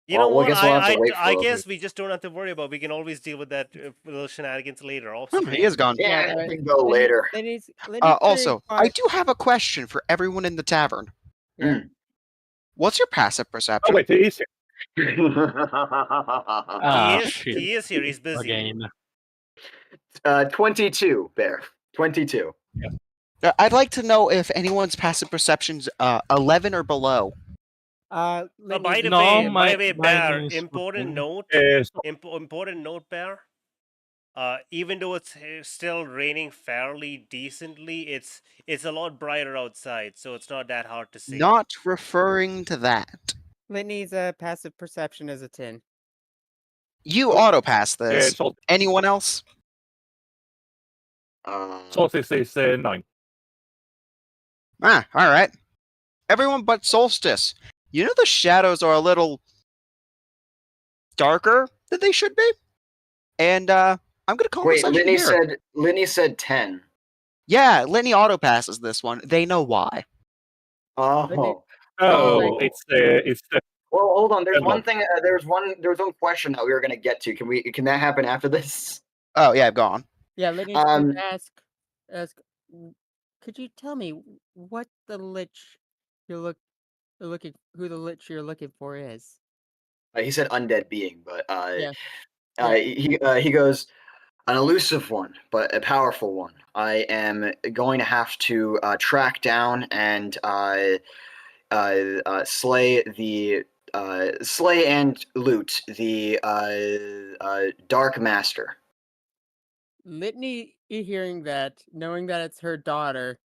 You know what? I for guess we just don't have to worry about. We can always deal with that little shenanigans later. Also, He is gone. Yeah, I can go later. Also, I do have a question for everyone in the tavern. What's your passive perception? Oh wait, he's here. He is here. He's busy. Again. 22, Bear. 22. Yeah. I'd like to know if anyone's passive perception's 11 or below. By the way, Bear, important note, Bear. Even though it's still raining fairly decently, it's a lot brighter outside, so it's not that hard to see. Not referring to that. Litney's passive perception is a 10. You auto pass this. Anyone else? Solstice is 9. All right. Everyone but Solstice. You know the shadows are a little darker than they should be? And I'm going to call this engineer. Litney said 10. Yeah, Litney auto passes this one. They know why. Oh. It's the. Well, hold on. There's one thing. There's one question that we were going to get to. Can that happen after this? Oh yeah, go on. Yeah, let me ask. Could you tell me what the lich who the lich you're looking for is? He said undead being, but he goes, an elusive one, but a powerful one. I am going to have to track down and slay and loot the Dark Master. Litney, hearing that, knowing that it's her daughter,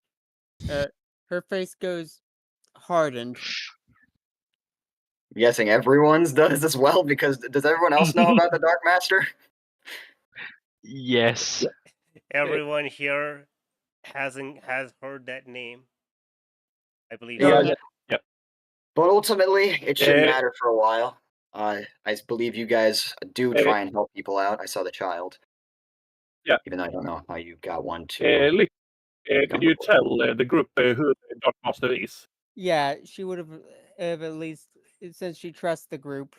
her face goes hardened. I'm guessing everyone's does as well, because does everyone else know about the Dark Master? Yes. Everyone here has heard that name. I believe. Yeah. Yep. But ultimately, it shouldn't Eh. matter for a while. I believe you guys do try and help people out. I saw the child. Yeah. Even though I don't know how you got one to. Could you tell the group who the Dark Master is? Yeah, she would have at least, since she trusts the group.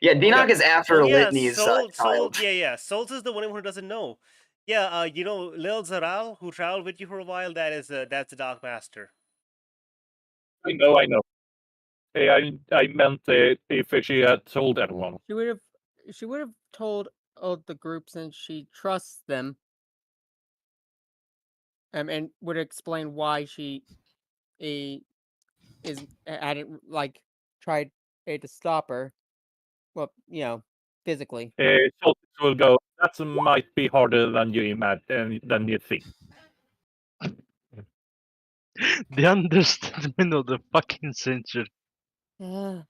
Yeah, Dinok is after Litney's child. Yeah. Solstice is the one who doesn't know. Yeah, you know, Lil Zaral, who traveled with you for a while, that's the Dark Master. I know. I meant if she had told anyone. She would have told the group since she trusts them. And would explain why she hadn't tried to stop her. Well, physically. Solstice will go. That might be harder than you imagine, than you think. The understatement of the fucking century. All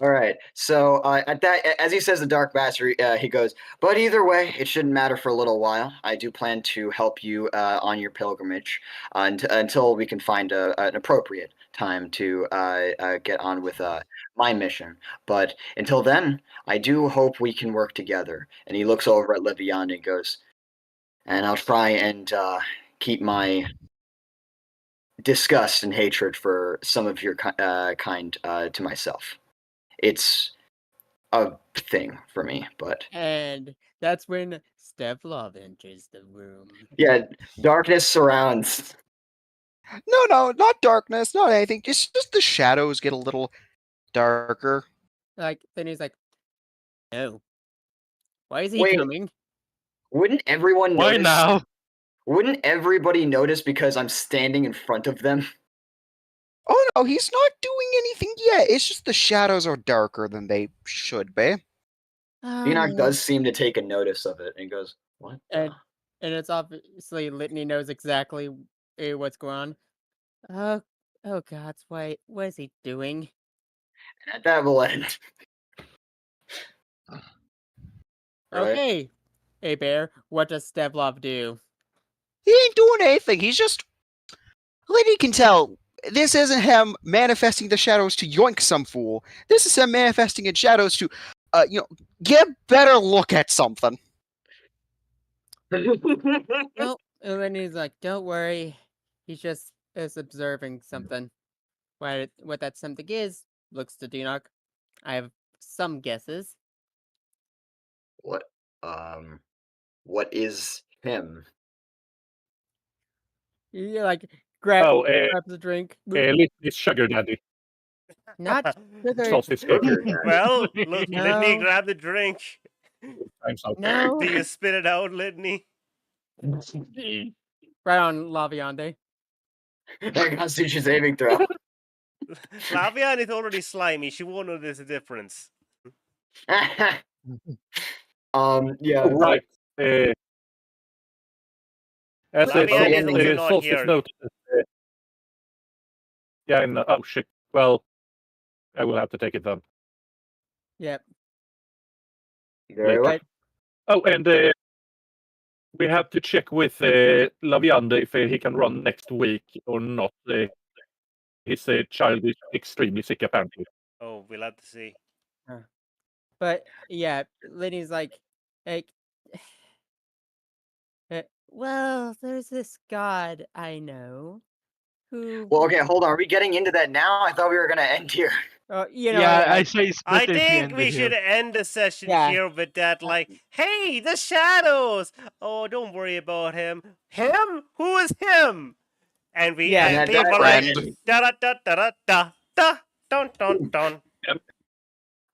right. So at that, as he says, the Dark Master, he goes. But either way, it shouldn't matter for a little while. I do plan to help you on your pilgrimage until we can find an appropriate time to get on with my mission. But until then, I do hope we can work together. And he looks over at Leviande and goes, and I'll try and keep my disgust and hatred for some of your kind to myself. It's a thing for me, but And that's when Stevlov enters the room. yeah, darkness surrounds. No, not darkness, not anything. Just the shadows get a little darker. Then he's like, "No, why is he Wait, coming? Wouldn't everyone Why notice? now? Wouldn't everybody notice because I'm standing in front of them? Oh no, he's not doing anything yet. It's just the shadows are darker than they should be. Dinok does seem to take a notice of it and goes, "What?" And it's obviously Litney knows exactly what's going on. Oh God, what is he doing? That will end. Right? Okay, hey Bear, what does Stevlov do? He ain't doing anything. He's just. Liddy can tell. This isn't him manifesting the shadows to yoink some fool. This is him manifesting in shadows to, get a better look at something. Well, and then he's like, "Don't worry, he's just observing something. What that something is?" Looks to Dinok. I have some guesses. What? What is him? He grabs a drink. Litney's sugar daddy. Not sugar. Solstice. Well, look, No. Litney, grab the drink. No. Do you spit it out, Litney? Right on Laviande. That Constitution saving throw. Lavian is already slimy. She won't know there's a difference. Yeah. Right. As Lavian is also not Solstice here. noticed. Yeah, and oh shit. Well, I will have to take it then. Yep. Very well. Oh, and we have to check with Laviande if he can run next week or not. His child is extremely sick, apparently. Oh, we'll have to see. But yeah, Liddy's like, well, there's this god I know who. Well, okay, hold on. Are we getting into that now? I thought we were gonna end here. I say it's I better if we think end we it should here. end the session here with that, hey, the shadows! Oh, don't worry about him. Him? Who is him? And we end it friend. da da da da da da dun dun dun.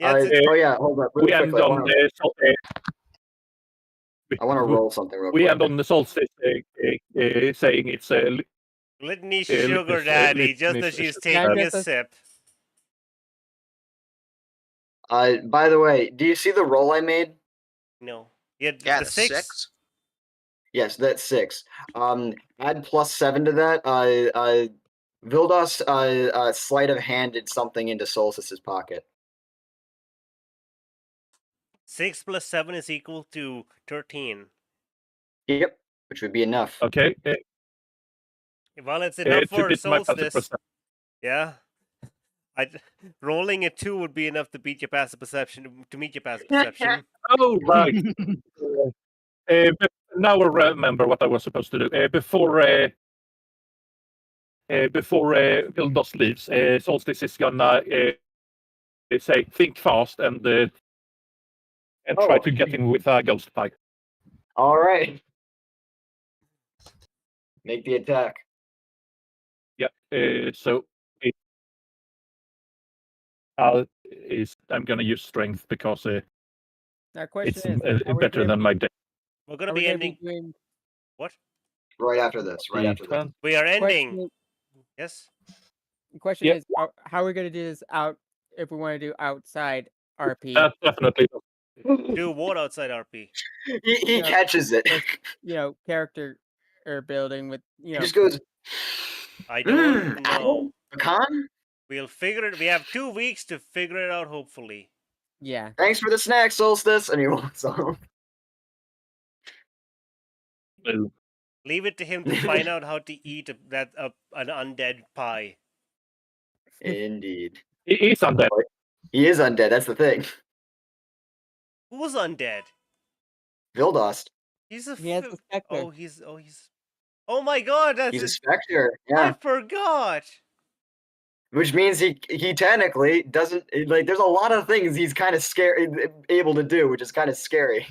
Oh yeah, hold up. We Really end quickly, on I want to roll something real we quick. end on the Solstice saying it's Litney sugar daddy, just as she's taking a sip. By the way, do you see the roll I made? No. Yeah, Yeah, the the 6. Yes, that's 6. Add +7 to that. Vildos sleight of handed something into Solstice's pocket. 6 plus 7 is equal to 13. Yep, which would be enough. Okay. Well, it's enough to for beat my passive Solstice. perception. Yeah. Rolling a 2 would be enough to beat your passive perception, to meet your passive perception. Oh, right. Now I remember what I was supposed to do. Before Vildos leaves, Solstice is gonna say, think fast and try to get him with a ghost pike. All right. Make the attack. Yeah. So I'm gonna use strength because Now, question it's is, are we better gonna than be- my deck. We're gonna are we be gonna ending. doing- What? Right after this. Right after this. We are ending. Question, Yes. the question Yeah. is, how are we gonna do this out if we want to do outside RP? That definitely. Do what outside RP? He catches it. With, character building with He just goes. I don't know. Apple? Pecan? We'll figure it. We have 2 weeks to figure it out. Hopefully. Yeah. Thanks for the snack, Solstice. And he walks off. Leave it to him to find out how to eat an undead pie. Indeed. He is undead. He is undead. That's the thing. Who's undead? Vildost. He's a. He has a specter. Oh, he's. Oh my God! That's He's a specter. I Yeah. forgot. Which means he technically doesn't like. There's a lot of things he's kind of able to do, which is kind of scary.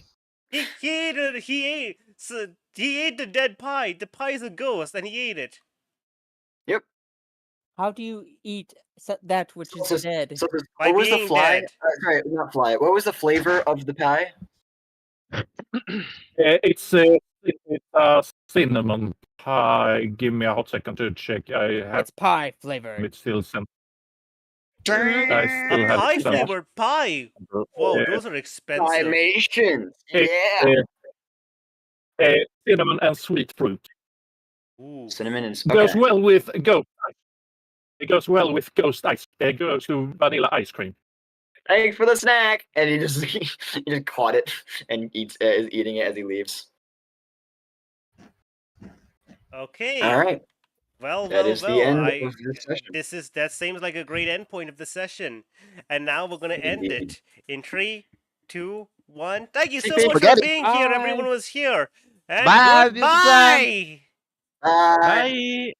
He ate the dead pie. The pie's a ghost, and he ate it. Yep. How do you eat that which is dead? So By what was the being fly? dead. Sorry, not fly. What was the flavor of the pie? It's cinnamon pie. Give me a hot second to check. I have. It's pie flavored. It's still some. A pie flavored pie. Whoa, those are expensive. Dimations. Yeah. Cinnamon and sweet fruit. Ooh. Cinnamon and Goes well with ghost ice. It goes well with ghost ice. It goes to vanilla ice cream. Thanks for the snack. And he just caught it and is eating it as he leaves. Okay. All right. Well, That is the end of this session. That seems like a great endpoint of the session. And now we're gonna end it in 3, 2, 1. Thank you so much for being here. Everyone was here. And Bye, goodbye. Bye. Bye.